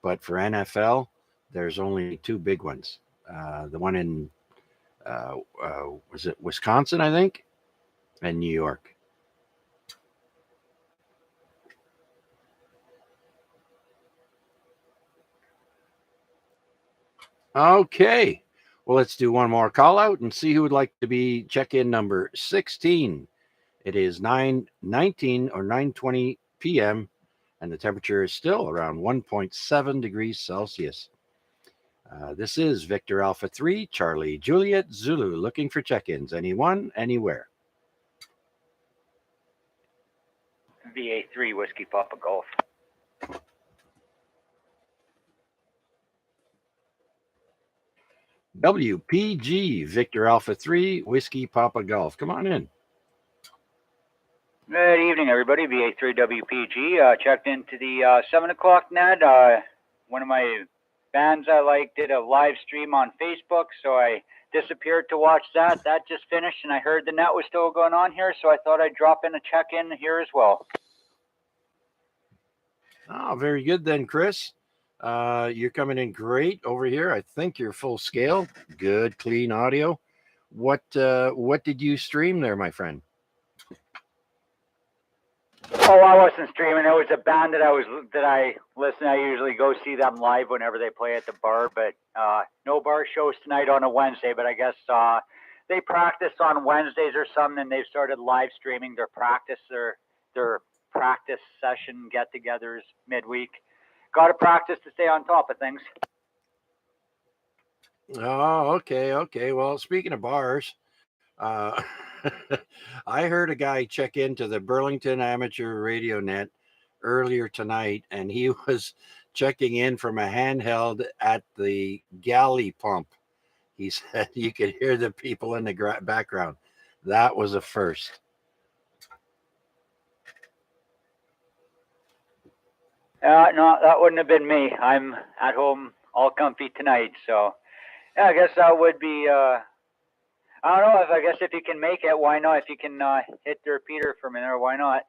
But for NFL, there's only two big ones. The one in was it Wisconsin, I think, and New York. Okay. Well, let's do one more call out and see who would like to be check-in number 16. It is 9:19 or 9:20 p.m. and the temperature is still around 1.7 degrees Celsius. This is Victor Alpha 3, Charlie Juliet Zulu, looking for check-ins. Anyone, anywhere. VA3 Whiskey Papa Golf. WPG, Victor Alpha 3, Whiskey Papa Golf. Come on in. Good evening, everybody. VA3 WPG. Checked into the 7 o'clock net. One of my bands I like did a live stream on Facebook, so I disappeared to watch that. That just finished, and I heard the net was still going on here, so I thought I'd drop in a check-in here as well. Oh, very good then, Chris. You're coming in great over here. I think you're full scale. Good, clean audio. What did you stream there, my friend? Oh, I wasn't streaming. It was a band that I listen. I usually go see them live whenever they play at the bar, but no bar shows tonight on a Wednesday. But I guess they practice on Wednesdays or something, and they've started live streaming their practice session get-togethers midweek. Got to practice to stay on top of things. Oh, okay. Well, speaking of bars, I heard a guy check into the Burlington Amateur Radio Net earlier tonight, and he was checking in from a handheld at the galley pump. He said you could hear the people in the background. That was a first. No, that wouldn't have been me. I'm at home all comfy tonight, so yeah, I guess that would be. I don't know. I guess if you can make it, why not? If you can hit the repeater for a minute, why not?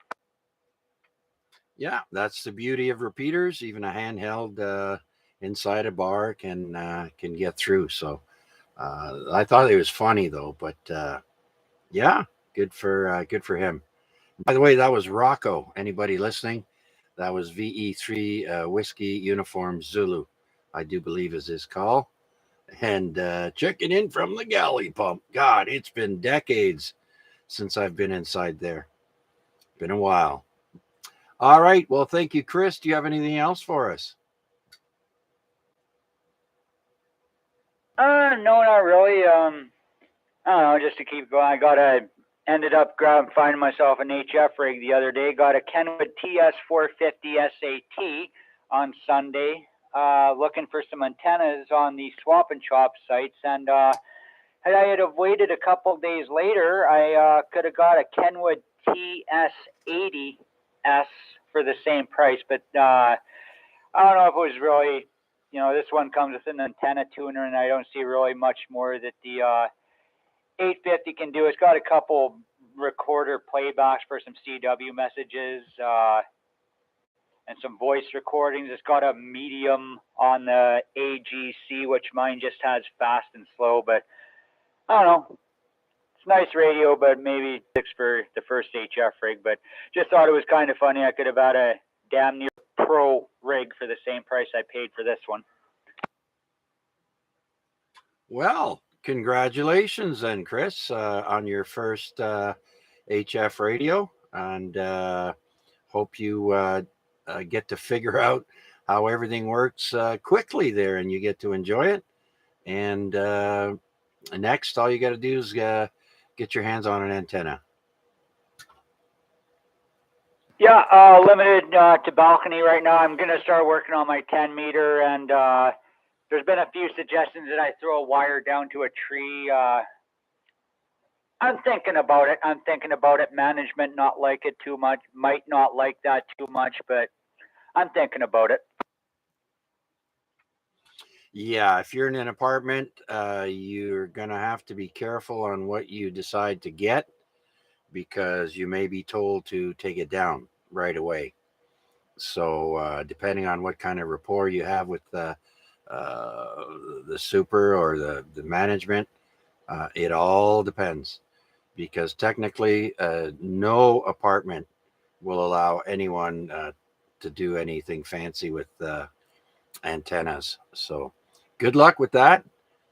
Yeah, that's the beauty of repeaters. Even a handheld inside a bar can get through. So I thought it was funny though, but yeah, good for him. By the way, that was Rocco. Anybody listening? That was VE3 Whiskey Uniform Zulu, I do believe is his call. And checking in from the galley pump. God, it's been decades since I've been inside there. Been a while. All right. Well, thank you, Chris. Do you have anything else for us? No, not really. I don't know, just to keep going. Ended up finding myself an HF rig the other day. Got a Kenwood TS450 SAT on Sunday. Looking for some antennas on the Swap and Chop sites, and had I have waited a couple days later, I could have got a Kenwood TS80S for the same price. But I don't know if it was really, this one comes with an antenna tuner, and I don't see really much more that the 850 can do. It's got a couple recorder playbacks for some CW messages and some voice recordings. It's got a medium on the AGC, which mine just has fast and slow. But I don't know. It's nice radio, but maybe it's for the first HF rig. But just thought it was kind of funny. I could have had a damn near pro rig for the same price I paid for this one. Well, congratulations then, Chris, on your first HF radio, and hope you get to figure out how everything works quickly there, and you get to enjoy it. And next, all you got to do is get your hands on an antenna. Yeah, limited to balcony right now. I'm going to start working on my 10 meter, and there's been a few suggestions that I throw a wire down to a tree. I'm thinking about it. Management not like it too much, might not like that too much, but I'm thinking about it. Yeah, if you're in an apartment, you're going to have to be careful on what you decide to get, because you may be told to take it down right away. So depending on what kind of rapport you have with the super or the management, it all depends. Because technically, no apartment will allow anyone to do anything fancy with antennas. So good luck with that.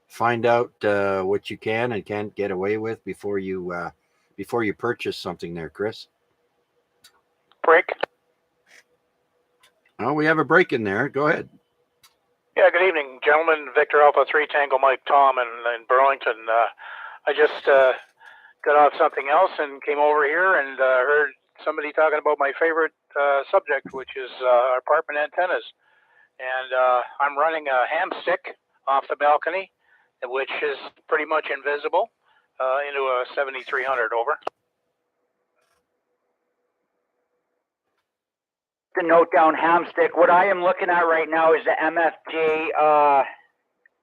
Find out what you can and can't get away with before you purchase something there, Chris. Break. Oh, we have a break in there. Go ahead. Yeah, good evening, gentlemen. Victor Alpha 3 Tango Mike Tom in Burlington. I just got off something else and came over here and heard somebody talking about my favorite subject, which is apartment antennas. And I'm running a ham stick off the balcony, which is pretty much invisible, into a 7300 over. To note down ham stick, what I am looking at right now is the MFJ,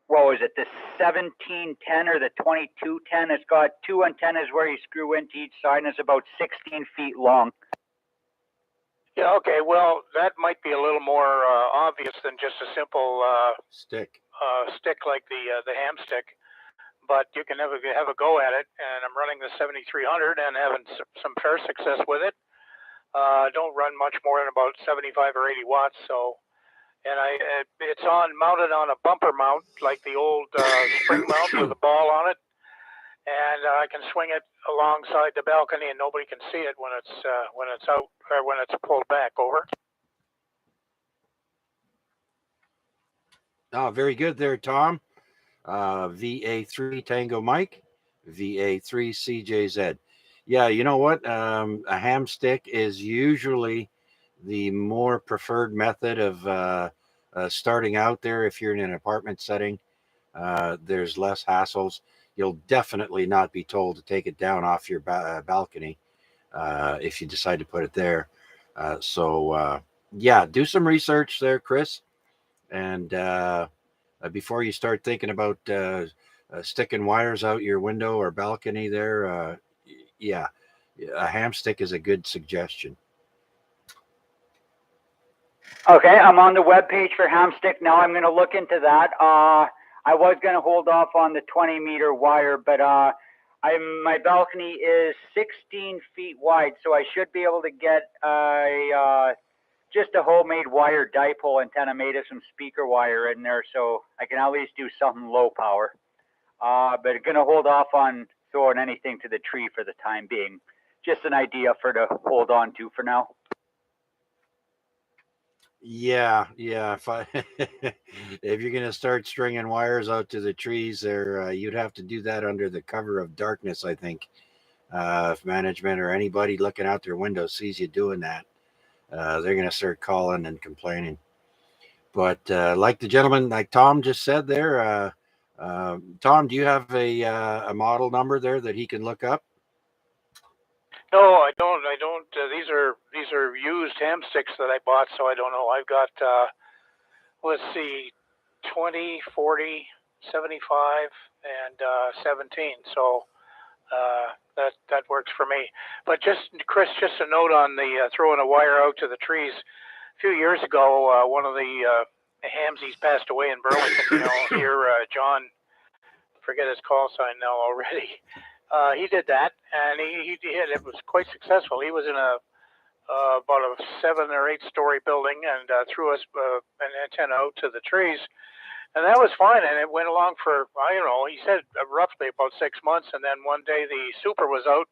what was it, the 1710 or the 2210. It's got two antennas where you screw into each side, and it's about 16 feet long. Yeah, okay, well, that might be a little more obvious than just a simple stick like the ham stick, but you can have a go at it, and I'm running the 7300 and having some fair success with it. Don't run much more than about 75 or 80 watts, so, and it's mounted on a bumper mount, like the old spring mount with a ball on it, and I can swing it alongside the balcony, and nobody can see it when it's out or when it's pulled back over. Oh, very good there, Tom. VA3 Tango Mike, VA3 CJZ. Yeah, you know what? A ham stick is usually the more preferred method of starting out there. If you're in an apartment setting, there's less hassles. You'll definitely not be told to take it down off your balcony if you decide to put it there. Yeah, do some research there, Chris. And before you start thinking about sticking wires out your window or balcony there, yeah, a ham stick is a good suggestion. Okay, I'm on the webpage for ham stick now. I'm going to look into that. I was going to hold off on the 20-meter wire, but my balcony is 16 feet wide, so I should be able to get just a homemade wire dipole antenna made of some speaker wire in there, so I can at least do something low power. But I'm going to hold off on throwing anything to the tree for the time being. Just an idea to hold on to for now. Yeah. If you're going to start stringing wires out to the trees there, you'd have to do that under the cover of darkness, I think. If management or anybody looking out their window sees you doing that, they're going to start calling and complaining. But like the gentleman, like Tom just said there, Tom, do you have a model number there that he can look up? No, I don't. These are used ham sticks that I bought, so I don't know. I've got let's see, 20, 40, 75, and 17. So that works for me. But Chris, just a note on the throwing a wire out to the trees. A few years ago, one of the Hamsies passed away in Burlington. You know, here, John, forget his call sign now already. He did that, and it was quite successful. He was in about a 7 or 8 story building and threw us an antenna out to the trees, and that was fine. And it went along for, I don't know, he said roughly about 6 months, and then one day the super was out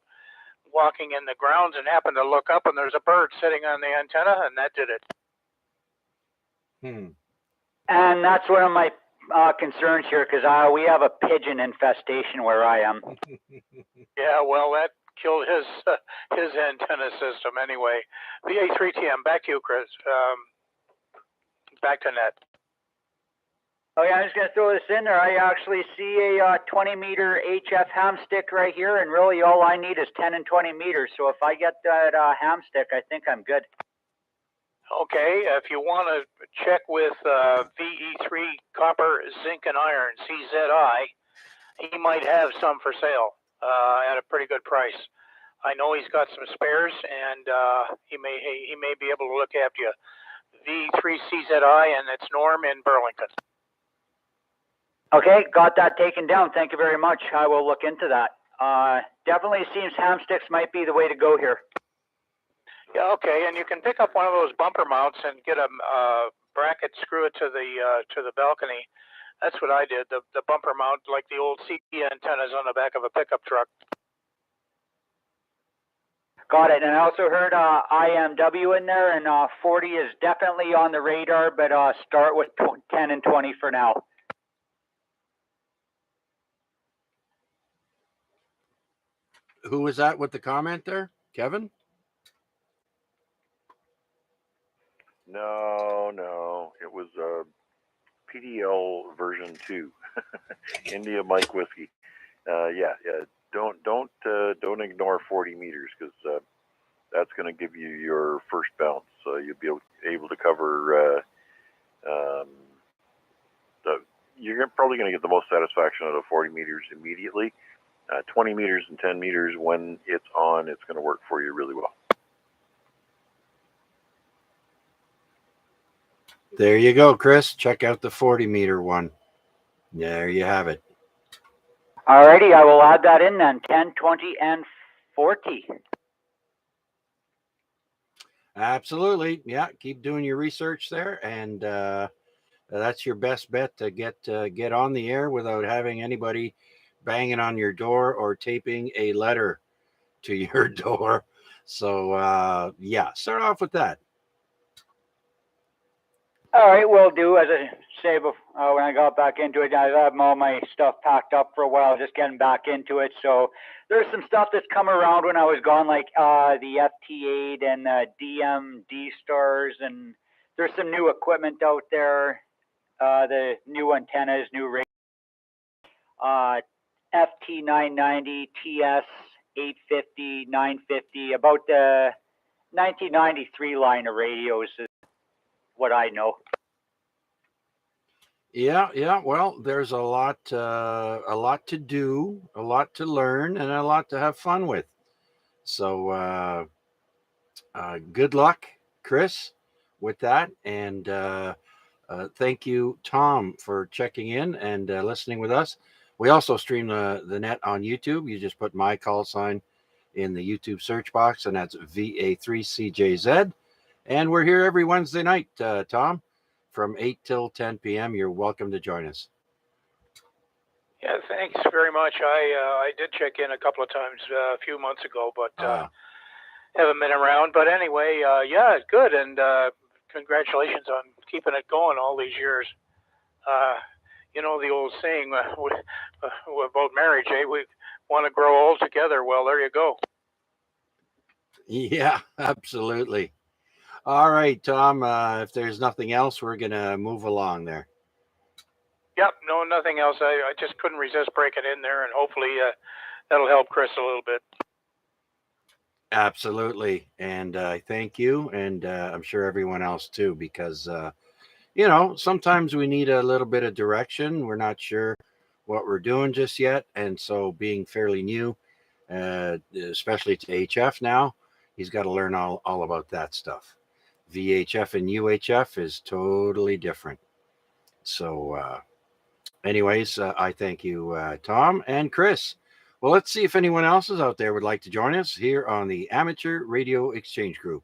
walking in the grounds and happened to look up, and there's a bird sitting on the antenna, and that did it. And that's one of my concerns here, because we have a pigeon infestation where I am. Yeah, well, that killed his antenna system anyway. VA3TM, back to you, Chris. Back to net. Oh yeah, I'm just gonna throw this in there. I actually see a 20-meter HF ham stick right here, and really all I need is 10 and 20 meters. So if I get that ham stick, I think I'm good. Okay, if you want to check with VE3 Copper, Zinc, and Iron, CZI, he might have some for sale at a pretty good price. I know he's got some spares, and he may be able to look after you. V3CZI, and it's Norm in Burlington. Okay, got that taken down. Thank you very much. I will look into that. Definitely seems ham sticks might be the way to go here. Yeah, okay, and you can pick up one of those bumper mounts and get a bracket, screw it to the balcony. That's what I did. The bumper mount, like the old CT antennas on the back of a pickup truck. Got it. And I also heard IMW in there, and 40 is definitely on the radar, but start with 10 and 20 for now. Who was that with the comment there? Kevin? No. It was PDL version 2. India Mike Whiskey. Yeah. Don't ignore 40 meters, because that's going to give you your first bounce. So you'll be able to cover. You're probably going to get the most satisfaction out of 40 meters immediately. 20 meters and 10 meters, when it's on, it's going to work for you really well. There you go, Chris. Check out the 40 meter one. There you have it. Alrighty, I will add that in then. 10, 20, and 40. Absolutely. Yeah, keep doing your research there, and that's your best bet to get on the air without having anybody banging on your door or taping a letter to your door. So yeah, start off with that. All right, will do. As I say before, when I got back into it, I had all my stuff packed up for a while, just getting back into it. So there's some stuff that's come around when I was gone, like the FT8 and DMD stars, and there's some new equipment out there. The new antennas, new radio, FT990, TS 850, 950, about the 1993 line of radios is what I know. Yeah. Well, there's a lot to do, a lot to learn, and a lot to have fun with. So good luck, Chris, with that, and thank you, Tom, for checking in and listening with us. We also stream the net on YouTube. You just put my call sign in the YouTube search box, and that's VA3CJZ. And we're here every Wednesday night, Tom, from 8 till 10 p.m. You're welcome to join us. Yeah, thanks very much. I did check in a couple of times a few months ago, but haven't been around. But anyway, yeah, it's good, and congratulations on keeping it going all these years. You know the old saying about marriage, eh? We want to grow old together. Well, there you go. Yeah, absolutely. All right, Tom, if there's nothing else, we're going to move along there. Yep, no, nothing else. I just couldn't resist breaking in there, and hopefully that'll help Chris a little bit. Absolutely. And I thank you, and I'm sure everyone else too, because, sometimes we need a little bit of direction. We're not sure what we're doing just yet. And so being fairly new, especially to HF now, he's got to learn all about that stuff. VHF and UHF is totally different. So anyways, I thank you, Tom and Chris. Well, let's see if anyone else is out there would like to join us here on the Amateur Radio Exchange Group.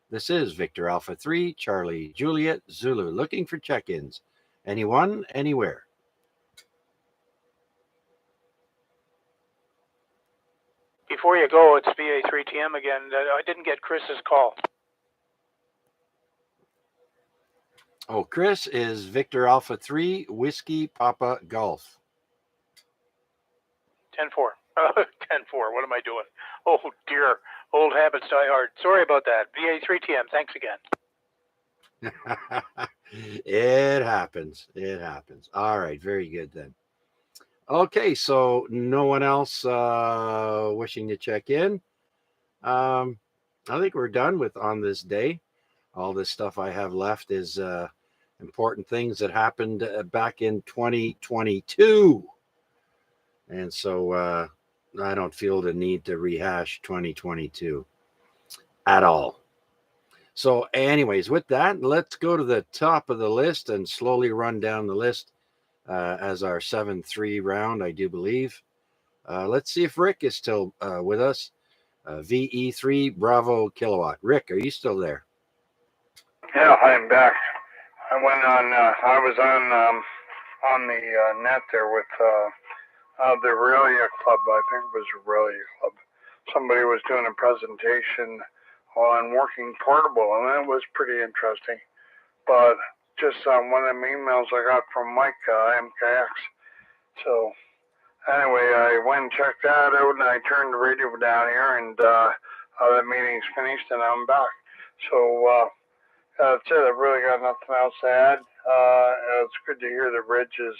This is Victor Alpha 3, Charlie Juliet Zulu, looking for check-ins. Anyone, anywhere. Before you go, it's VA3TM again. I didn't get Chris's call. Oh, Chris is Victor Alpha 3, Whiskey Papa Golf. 10-4. 10-4. What am I doing? Oh, dear. Old habits die hard. Sorry about that. VA3TM. Thanks again. It happens. All right. Very good then. Okay. So no one else wishing to check in. I think we're done with On This Day. All this stuff I have left is important things that happened back in 2022. And so I don't feel the need to rehash 2022 at all. So, anyways, with that, let's go to the top of the list and slowly run down the list as our 7-3 round, I do believe. Let's see if Rick is still with us. VE3 Bravo Kilowatt. Rick, are you still there? Yeah, I'm back. I went on. I was on the net there with the Aurelia Club. I think it was Aurelia Club. Somebody was doing a presentation on working portable, and that was pretty interesting. But just one of the emails I got from Mike MKX. So anyway, I went and checked that out, and I turned the radio down here, and the meeting's finished, and I'm back. So that's it. I've really got nothing else to add. It's good to hear that Reg is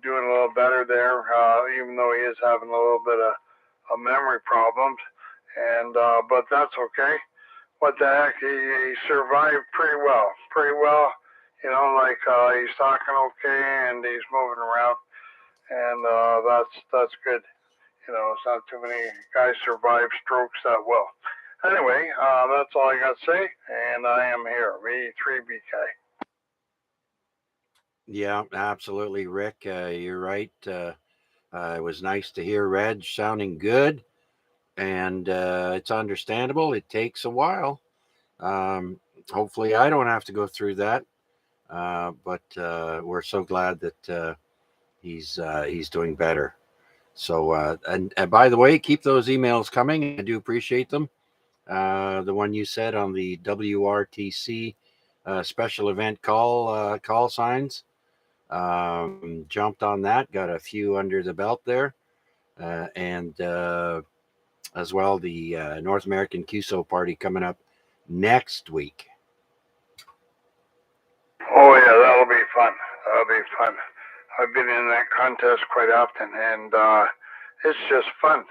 doing a little better there, even though he is having a little bit of memory problems. And but that's okay. What the heck? He survived pretty well. Pretty well. You know, like he's talking okay and he's moving around, and that's good. You know, it's not too many guys survive strokes that well. Anyway, that's all I got to say, and I am here, V3BK. Yeah, absolutely, Rick. You're right. It was nice to hear Reg sounding good, and it's understandable. It takes a while. Hopefully, I don't have to go through that. But we're so glad that he's doing better. So, and by the way, keep those emails coming. I do appreciate them. The one you said on the WRTC special event call signs. Jumped on that, got a few under the belt there, and as well the North American QSO party coming up next week. Oh yeah, that'll be fun. That'll be fun. I've been in that contest quite often, and it's just fun.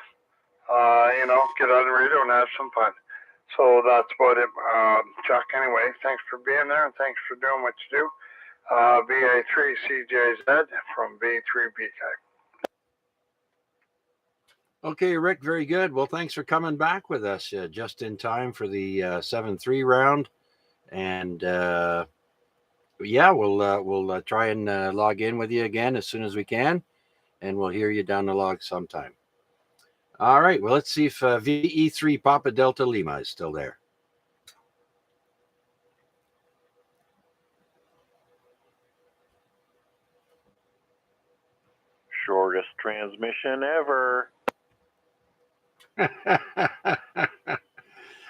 You know, get on the radio and have some fun. So that's about it, Chuck. Anyway, thanks for being there, and thanks for doing what you do. VA3CJZ from V3BK. Okay, Rick, very good. Well, thanks for coming back with us just in time for the 7-3 round. And yeah, we'll try and log in with you again as soon as we can, and we'll hear you down the log sometime. All right, well, let's see if VE3 Papa Delta Lima is still there. Shortest transmission ever.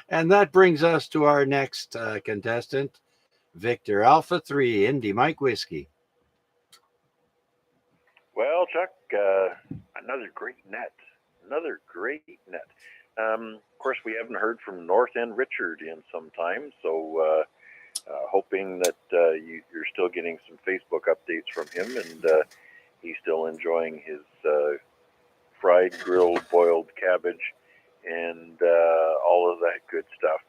And that brings us to our next contestant, Victor Alpha 3 Indy Mike Whiskey. Well, Chuck, another great net. Another great net. Of course, we haven't heard from North End Richard in some time, so hoping that you're still getting some Facebook updates from him, and he's still enjoying his fried, grilled, boiled cabbage, and all of that good stuff.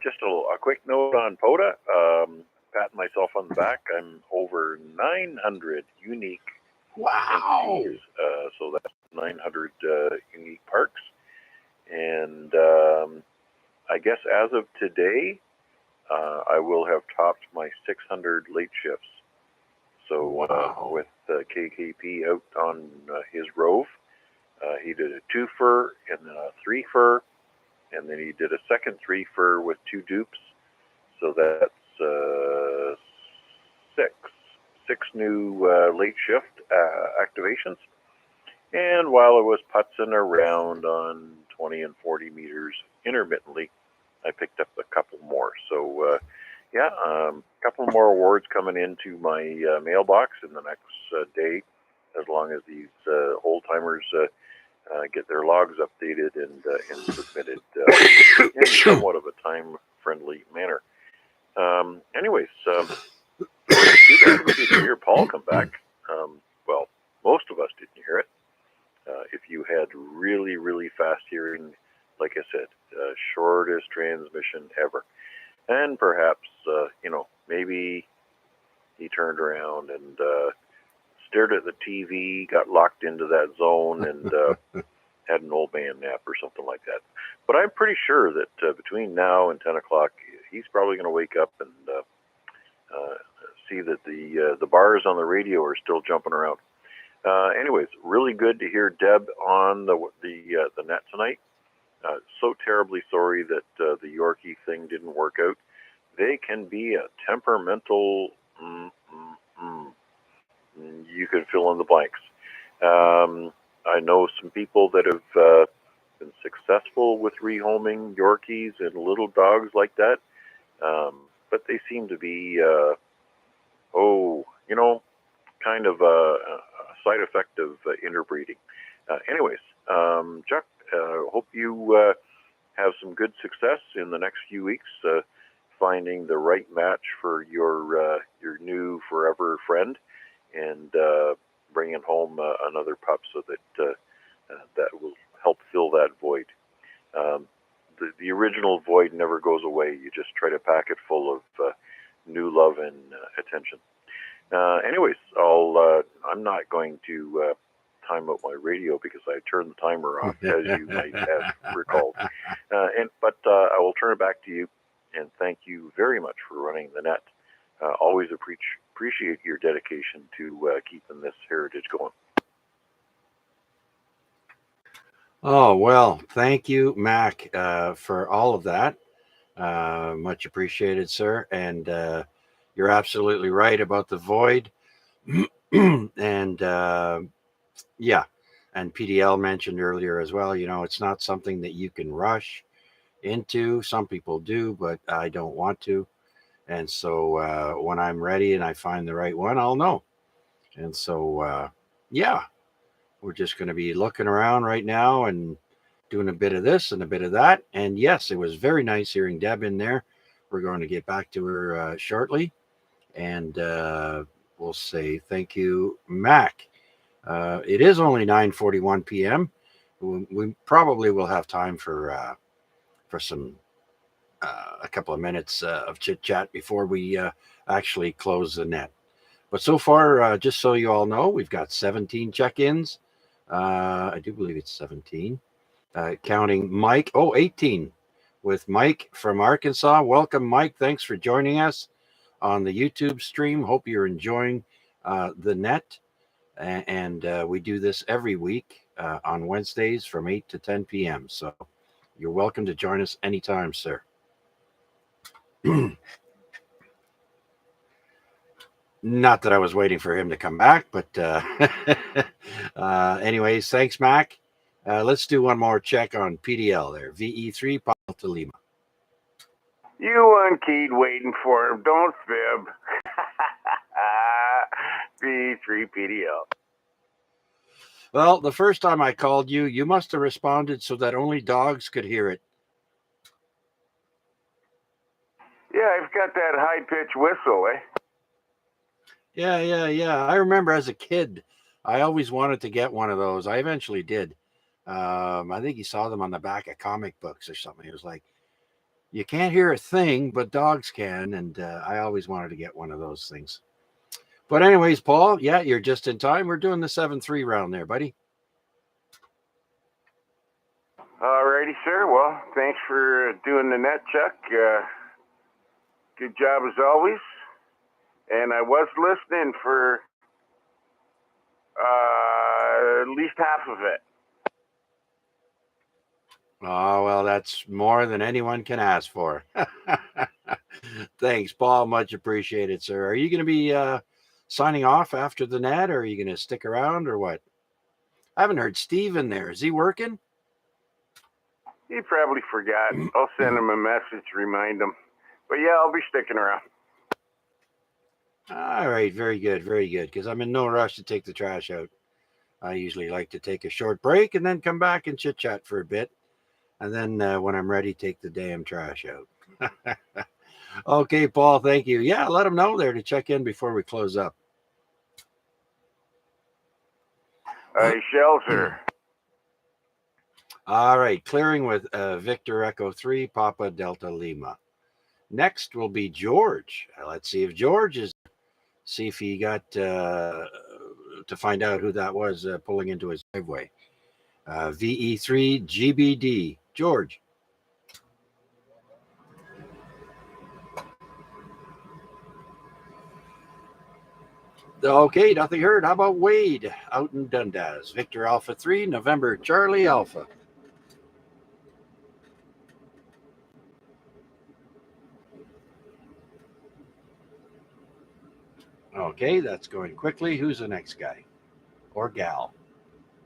Just a quick note on POTA. Patting myself on the back. I'm over 900 unique. Wow! So that's 900 unique parks. And I guess as of today, I will have topped my 600 late shifts. So with KKP out on his rove, he did a 2-fur and then a 3-fur, and then he did a second 3-fur with 2 dupes. So that's six new late shift activations. And while I was putzing around on 20 and 40 meters intermittently, I picked up a couple more. So yeah, a couple more awards coming into my mailbox in the next day, as long as these old timers get their logs updated and submitted in somewhat of a time-friendly manner. Anyways, you guys didn't hear Paul come back. Well, most of us didn't hear it. If you had really, really fast hearing, like I said, shortest transmission ever. And perhaps, maybe he turned around and stared at the TV, got locked into that zone, and had an old man nap or something like that. But I'm pretty sure that between now and 10 o'clock, he's probably going to wake up and see that the bars on the radio are still jumping around. Anyways, really good to hear Deb on the net tonight. So terribly sorry that the Yorkie thing didn't work out. They can be a temperamental. You can fill in the blanks. I know some people that have been successful with rehoming Yorkies and little dogs like that, but they seem to be, kind of a side effect of interbreeding. Anyways, Chuck, hope you have some good success in the next few weeks finding the right match for your new forever friend, and bringing home another pup so that that will help fill that void. The original void never goes away. You just try to pack it full of new love and attention. Anyways, I'm not going to time out my radio because I turned the timer off, as you might have recalled. But I will turn it back to you, and thank you very much for running the net. Always appreciate your dedication to keeping this heritage going. Oh, well, thank you, Mac, for all of that. Much appreciated, sir. And you're absolutely right about the void. And yeah, and PDL mentioned earlier as well, it's not something that you can rush into. Some people do, but I don't want to. And so when I'm ready and I find the right one, I'll know. And so, yeah, we're just going to be looking around right now and doing a bit of this and a bit of that. And yes, it was very nice hearing Deb in there. We're going to get back to her shortly. And we'll say thank you, Mac. It is only 9:41 p.m. We probably will have time for some a couple of minutes of chit chat before we actually close the net. But so far, just so you all know, we've got 17 check-ins. I do believe it's 17, counting Mike. 18 with Mike from Arkansas. Welcome, Mike. Thanks for joining us on the YouTube stream. Hope you're enjoying the net. And we do this every week on Wednesdays from 8 to 10 p.m. So you're welcome to join us anytime, sir. Not that I was waiting for him to come back, but anyways, thanks, Mac. Let's do one more check on PDL there. VE3, Papa to Lima. You unkeyed waiting for him. Don't fib. V3 PDL. Well, the first time I called you, you must have responded so that only dogs could hear it. Yeah, I've got that high-pitched whistle, eh? Yeah. I remember as a kid, I always wanted to get one of those. I eventually did. I think you saw them on the back of comic books or something. It was like, you can't hear a thing, but dogs can. And I always wanted to get one of those things. But anyways, Paul, yeah, you're just in time. We're doing the 7-3 round there, buddy. Alrighty, sir. Well, thanks for doing the net, Chuck. Good job as always. And I was listening for at least half of it. Oh, well, that's more than anyone can ask for. Thanks, Paul. Much appreciated, sir. Are you going to be signing off after the net, or are you going to stick around, or what? I haven't heard Steve in there. Is he working? He probably forgot. I'll send him a message, remind him. But yeah, I'll be sticking around. All right, very good, because I'm in no rush to take the trash out. I usually like to take a short break and then come back and chit-chat for a bit. And then when I'm ready, take the damn trash out. Okay, Paul, thank you. Yeah, let them know there to check in before we close up. I shall, sir. All right, clearing with Victor Echo 3, Papa Delta Lima. Next will be George. Let's see if George is. See if he got to find out who that was pulling into his driveway. VE3 GBD. George. Okay, nothing heard. How about Wade out in Dundas? Victor Alpha 3, November Charlie Alpha. Okay, that's going quickly. Who's the next guy or gal?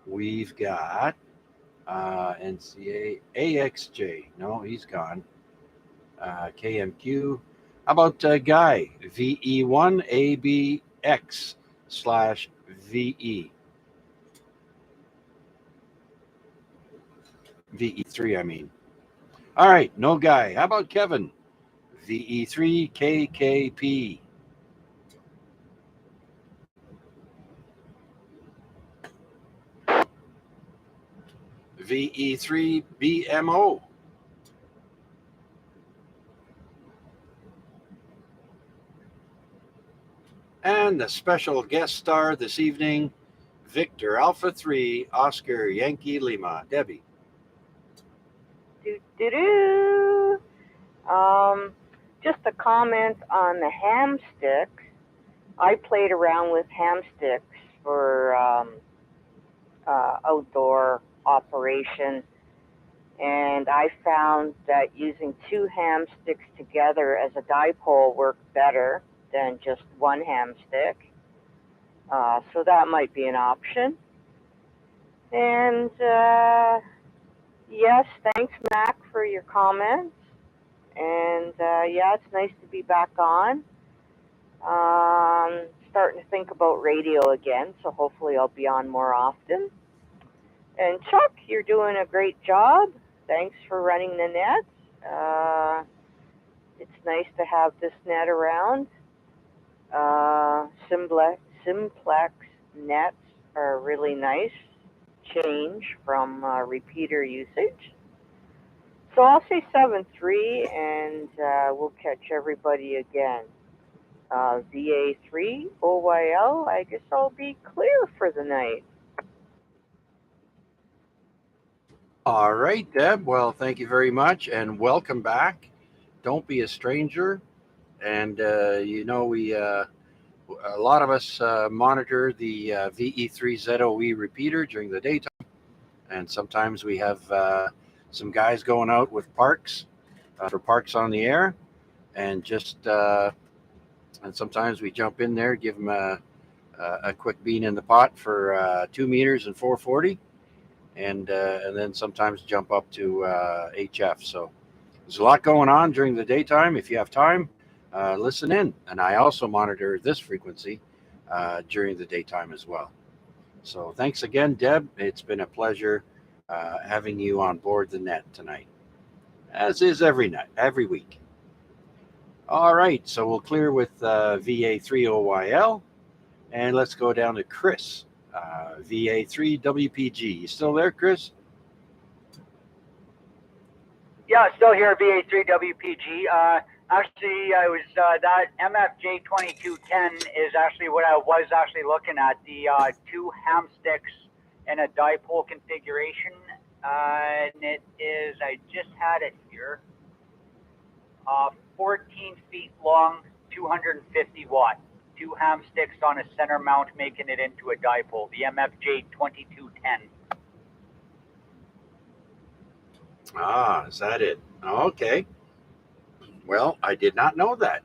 We've got NCA AXJ. No, he's gone. KMQ. How about Guy? VE1ABX/VE. VE3, I mean. All right, no Guy. How about Kevin? VE3KKP. VE3BMO. And the special guest star this evening, Victor Alpha 3, Oscar Yankee Lima. Debbie. Just a comment on the ham sticks. I played around with ham sticks for outdoor operation, and I found that using 2 ham sticks together as a dipole worked better than just 1 ham stick. So that might be an option. And yes, thanks, Mac, for your comments. And yeah, it's nice to be back on. Starting to think about radio again, so hopefully I'll be on more often. And Chuck, you're doing a great job. Thanks for running the net. It's nice to have this net around. Simplex nets are a really nice change from repeater usage. So I'll say 7-3, and we'll catch everybody again. VA3 OYL, I guess I'll be clear for the night. All right, Deb. Well, thank you very much, and welcome back. Don't be a stranger. And you know, a lot of us monitor the VE3ZOE repeater during the daytime, and sometimes we have some guys going out with parks for Parks on the Air, and just and sometimes we jump in there, give them a quick bean in the pot for 2 meters and 440, and then sometimes jump up to HF. So there's a lot going on during the daytime. If you have time, listen in. And I also monitor this frequency during the daytime as well. So thanks again, Deb. It's been a pleasure having you on board the net tonight, as is every night, every week. All right, so we'll clear with VA3OYL, and let's go down to Chris, VA3WPG. You still there, Chris? Yeah, still here, VA3WPG. Actually, I was that MFJ2210 is actually what I was actually looking at, the 2 ham sticks in a dipole configuration, and it is, I just had it here, 14 feet long, 250 watt. 2 ham sticks on a center mount, making it into a dipole, the MFJ2210. Ah, is that it? Okay. Well, I did not know that,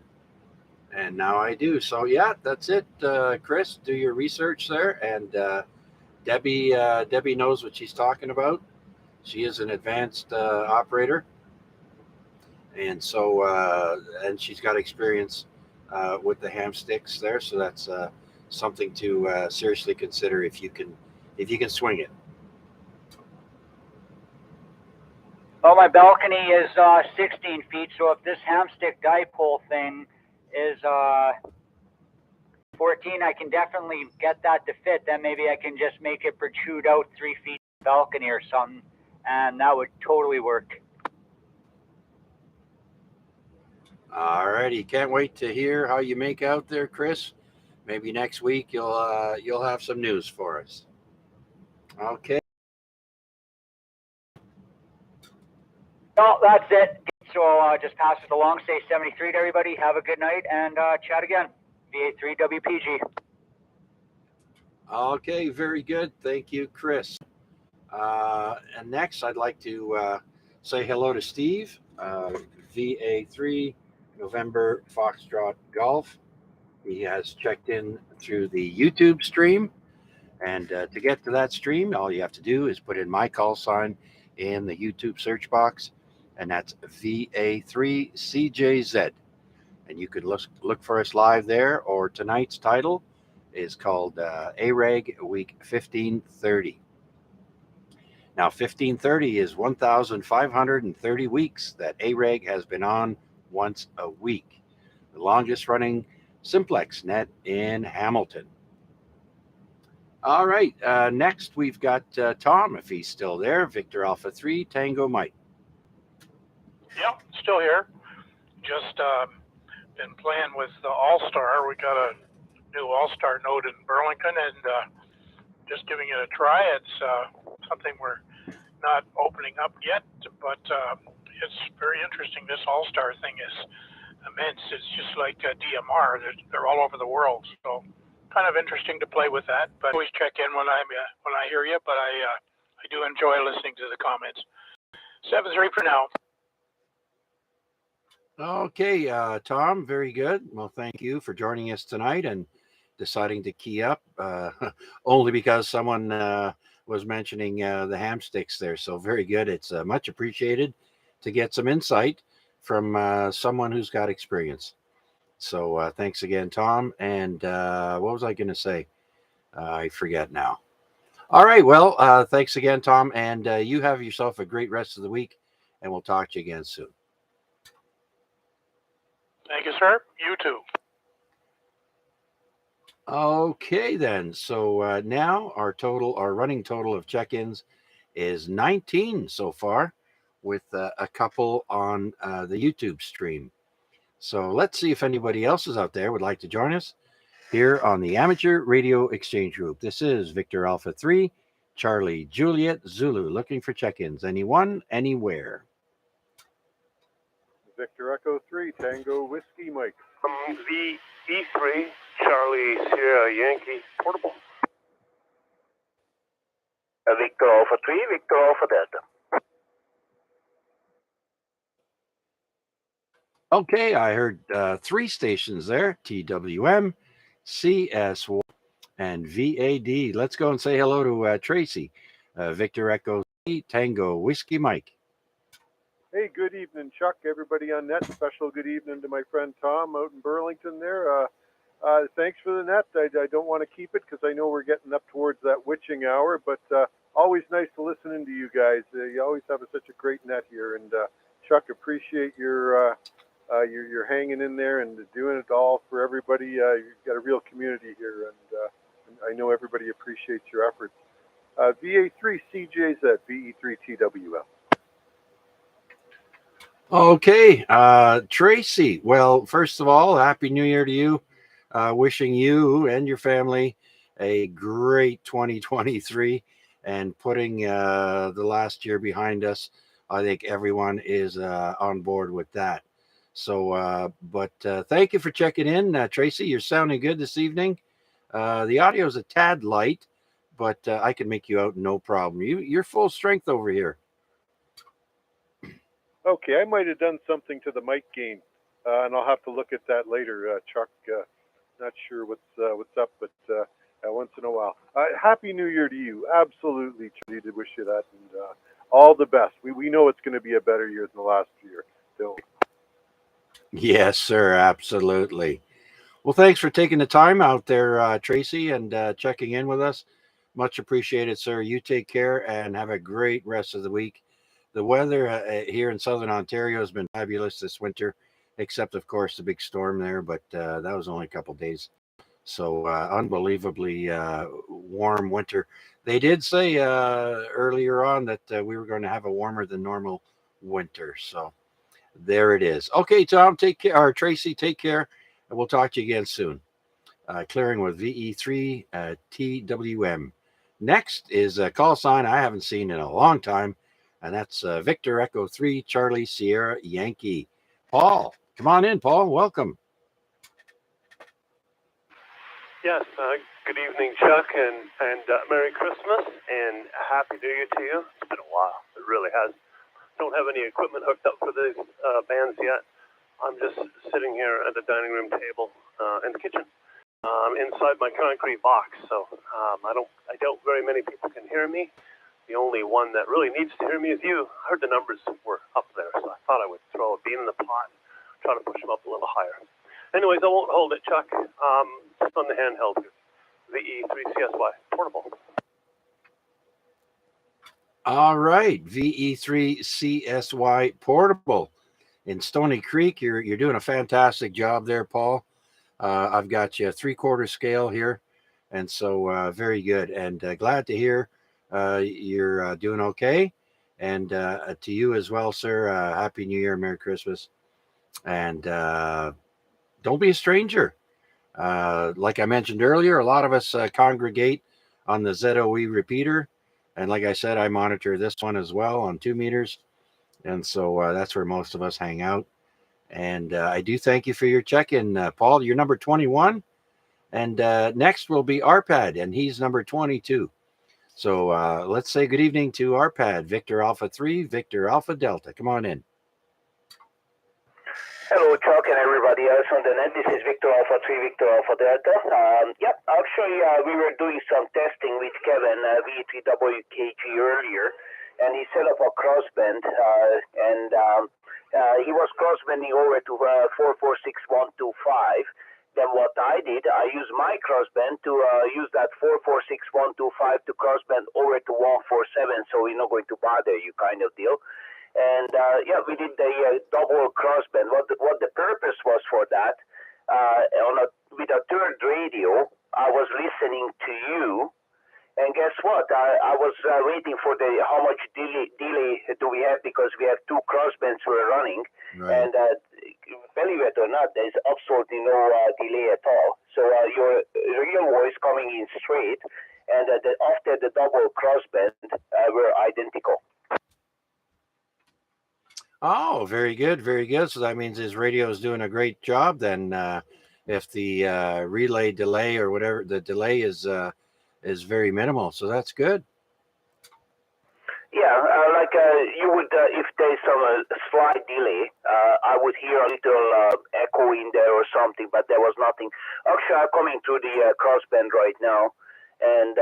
and now I do. So yeah, that's it, Chris. Do your research there, and Debbie knows what she's talking about. She is an advanced operator, and so and she's got experience with the ham sticks there. So that's something to seriously consider if you can swing it. Well, my balcony is 16 feet, so if this hamstick dipole thing is 14, I can definitely get that to fit. Then maybe I can just make it protrude out 3 feet balcony or something, and that would totally work. All righty, can't wait to hear how you make out there, Chris. maybe next week you'll have some news for us. Okay. No, that's it. So just pass it along. Say 73 to everybody. Have a good night and chat again. VA3 WPG. Okay, very good. Thank you, Chris. And next, I'd like to say hello to Steve, VA3 November Foxtrot Golf. He has checked in through the YouTube stream. And to get to that stream, all you have to do is put in my call sign in the YouTube search box, and that's VA3CJZ. And you can look for us live there, or tonight's title is called AREG Week 1530. Now, 1530 is 1,530 weeks that AREG has been on once a week. The longest running Simplex Net in Hamilton. All right, next we've got Tom, if he's still there, Victor Alpha 3, Tango Mike. Yep, still here. Just been playing with the All-Star. We got a new All-Star node in Burlington, and just giving it a try. It's something we're not opening up yet, but it's very interesting. This All-Star thing is immense. It's just like DMR. They're all over the world, so kind of interesting to play with that. But always check in when I hear you. But I do enjoy listening to the comments. 7-3 for now. Okay, Tom, very good. Well, thank you for joining us tonight and deciding to key up, only because someone was mentioning the ham sticks there. So very good. It's much appreciated to get some insight from someone who's got experience. So thanks again, Tom. And what was I going to say? I forget now. All right. Well, thanks again, Tom. And you have yourself a great rest of the week, and we'll talk to you again soon. Thank you, sir. You too. Okay, then. So now our running total of check-ins is 19 so far, with a couple on the YouTube stream. So let's see if anybody else is out there would like to join us here on the Amateur Radio Exchange Group. This is Victor Alpha 3, Charlie Juliet Zulu, looking for check-ins. Anyone, anywhere. Victor Echo 3, Tango Whiskey Mike. VE3, Charlie Sierra Yankee, portable. Victor Alpha 3, Victor Alpha Delta. Okay, I heard 3 stations there, TWM, CS1, and VAD. Let's go and say hello to Tracy. Victor Echo 3, Tango Whiskey Mike. Hey, good evening, Chuck. Everybody on net. Special good evening to my friend Tom out in Burlington there. Thanks for the net. I don't want to keep it because I know we're getting up towards that witching hour, but always nice to listen into you guys. You always have such a great net here, and Chuck, appreciate your hanging in there and doing it all for everybody. You've got a real community here, and I know everybody appreciates your efforts. VA3CJZ, VE3TWL. Okay, Tracy. Well, first of all, Happy New Year to you. Wishing you and your family a great 2023 and putting the last year behind us. I think everyone is on board with that. So, but thank you for checking in, Tracy. You're sounding good this evening. The audio is a tad light, but I can make you out no problem. You're full strength over here. Okay, I might have done something to the mic gain, and I'll have to look at that later, Chuck. Not sure what's up, but once in a while. Happy New Year to you. Absolutely, Charlie, to wish you that, and all the best. We know it's going to be a better year than the last year. So. Yes, sir. Absolutely. Well, thanks for taking the time out there, Tracy, and checking in with us. Much appreciated, sir. You take care and have a great rest of the week. The weather here in Southern Ontario has been fabulous this winter, except, of course, the big storm there, but that was only a couple of days. So unbelievably warm winter. They did say earlier on that we were going to have a warmer than normal winter. So there it is. Okay, Tom, take care. Or Tracy, take care. And we'll talk to you again soon. clearing with VE3 TWM. Next is a call sign I haven't seen in a long time, and that's Victor Echo 3 Charlie Sierra Yankee. Paul, come on in, Paul. Welcome. Yes, good evening, Chuck, and Merry Christmas and Happy New Year to you. It's been a while. It really has. Don't have any equipment hooked up for the bands yet. I'm just sitting here at the dining room table in the kitchen inside my concrete box. So I doubt very many people can hear me. The only one that really needs to hear me is you. I heard the numbers were up there, so I thought I would throw a bean in the pot and try to push them up a little higher. Anyways, I won't hold it, Chuck. Just on the handheld here. VE3CSY portable. All right, VE3CSY portable in Stony Creek. You're doing a fantastic job there, Paul. I've got you a 3/4 scale here, and so very good. And glad to hear you're doing okay. And to you as well, sir. Happy New Year, Merry Christmas, and don't be a stranger. Like I mentioned earlier, a lot of us congregate on the ZOE repeater. And like I said, I monitor this one as well on 2 meters. And so that's where most of us hang out. And I do thank you for your check-in, Paul. You're number 21. And next will be Arpad, and he's number 22. So let's say good evening to Arpad, Victor Alpha 3, Victor Alpha Delta. Come on in. Hello, Chuck, and everybody else on the net. This is Victor Alpha 3, Victor Alpha Delta. Actually, we were doing some testing with Kevin, V3WKG earlier, and he set up a crossband, and he was crossbanding over to 446125. Then what I did, I used my crossband to use that 446125 to crossband over to 147, so we're not going to bother you kind of deal. And we did the double crossband. What the purpose was for that, with a third radio, I was listening to you, and guess what? I was waiting for how much delay do we have, because we have 2 crossbands we're running, right. And believe it or not, there's absolutely no delay at all. So your real voice coming in straight, and after the double crossband, were identical. Oh, very good, very good. So that means his radio is doing a great job then. If the relay delay or whatever, the delay is very minimal, so that's good. Yeah, you would, if there's some slight delay, I would hear a little echo in there or something, but there was nothing. Actually, I'm coming through the crossband right now, and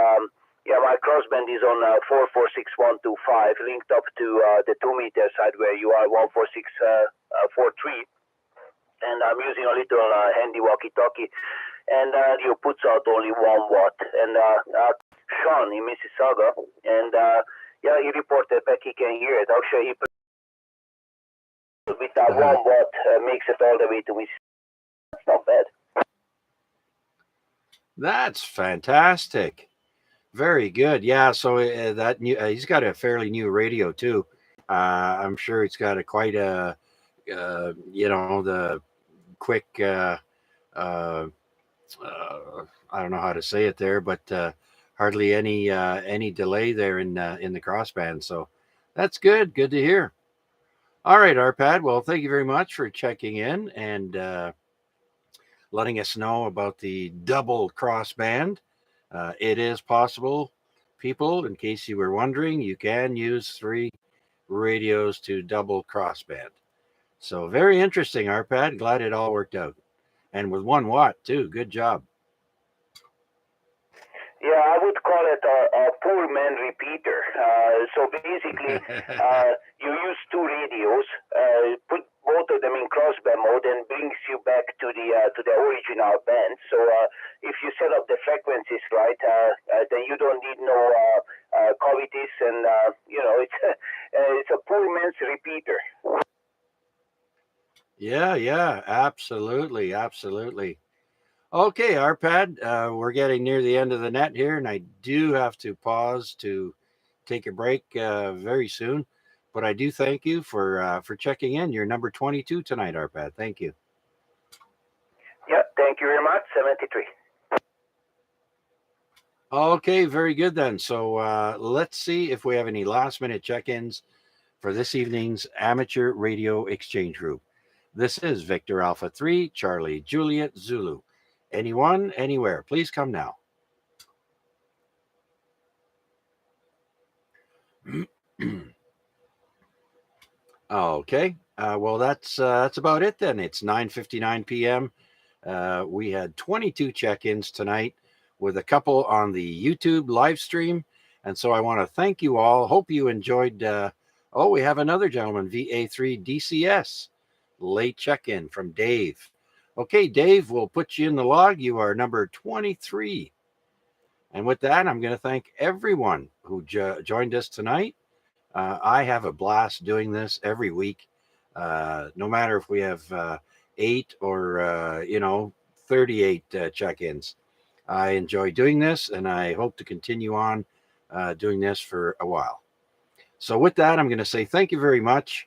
my crossband is on 446125, linked up to the 2 meter side where you are 14643, and I'm using a little handy walkie-talkie, and you puts out only 1 watt. And Sean in Mississauga, and he reported back he can hear it. Actually, with that 1 watt makes it all the way to Mississauga. That's not bad. That's fantastic. Very good. Yeah. So that new, he's got a fairly new radio too. I'm sure it's got quite a, the quick. I don't know how to say it there, but hardly any delay there in the crossband. So that's good. Good to hear. All right, Arpad. Well, thank you very much for checking in and letting us know about the double crossband. It is possible, people, in case you were wondering, you can use 3 radios to double crossband. So very interesting, Arpad. Glad it all worked out. And with 1 watt, too. Good job. Yeah, I would call it a poor man repeater. So basically, you use 2 radios, put both of them in crossband mode, and brings you back to the original band. So if you set up the frequencies right, then you don't need no cavities, and it's a poor man's repeater. Yeah, absolutely. Okay, Arpad, we're getting near the end of the net here, and I do have to pause to take a break very soon. But I do thank you for checking in. You're number 22 tonight, Arpad. Thank you. Yeah, thank you very much. 73. Okay, very good then. So let's see if we have any last minute check ins for this evening's Amateur Radio Exchange Group. This is Victor Alpha 3, Charlie Juliet Zulu. Anyone, anywhere, please come now. Okay, well, that's about it then. It's 9:59 p.m. We had 22 check-ins tonight with a couple on the YouTube live stream. And so I want to thank you all. Hope you enjoyed. We have another gentleman, VA3 DCS. Late check-in from Dave. Okay, Dave, we'll put you in the log. You are number 23. And with that, I'm going to thank everyone who joined us tonight. I have a blast doing this every week, no matter if we have 8 or 38 check-ins. I enjoy doing this, and I hope to continue on doing this for a while. So with that, I'm going to say thank you very much.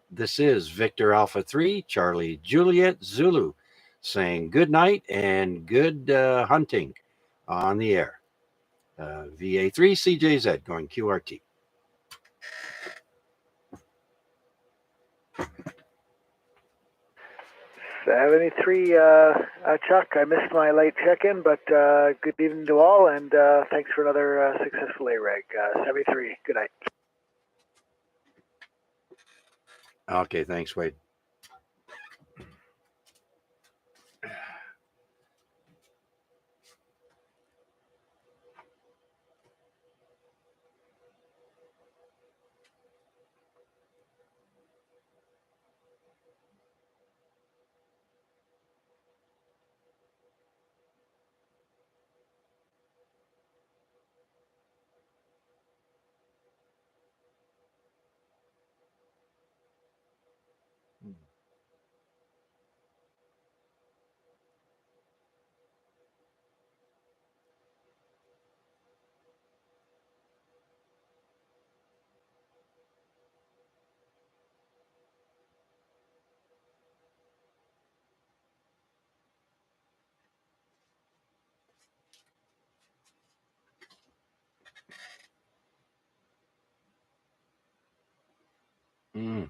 This is Victor Alpha 3, Charlie Juliet Zulu, saying good night and good hunting on the air. VA3 CJZ going QRT. '73, Chuck. I missed my late check-in, but good evening to all, and thanks for another successful AREG. '73. Good night. Okay, thanks, Wade. Mm.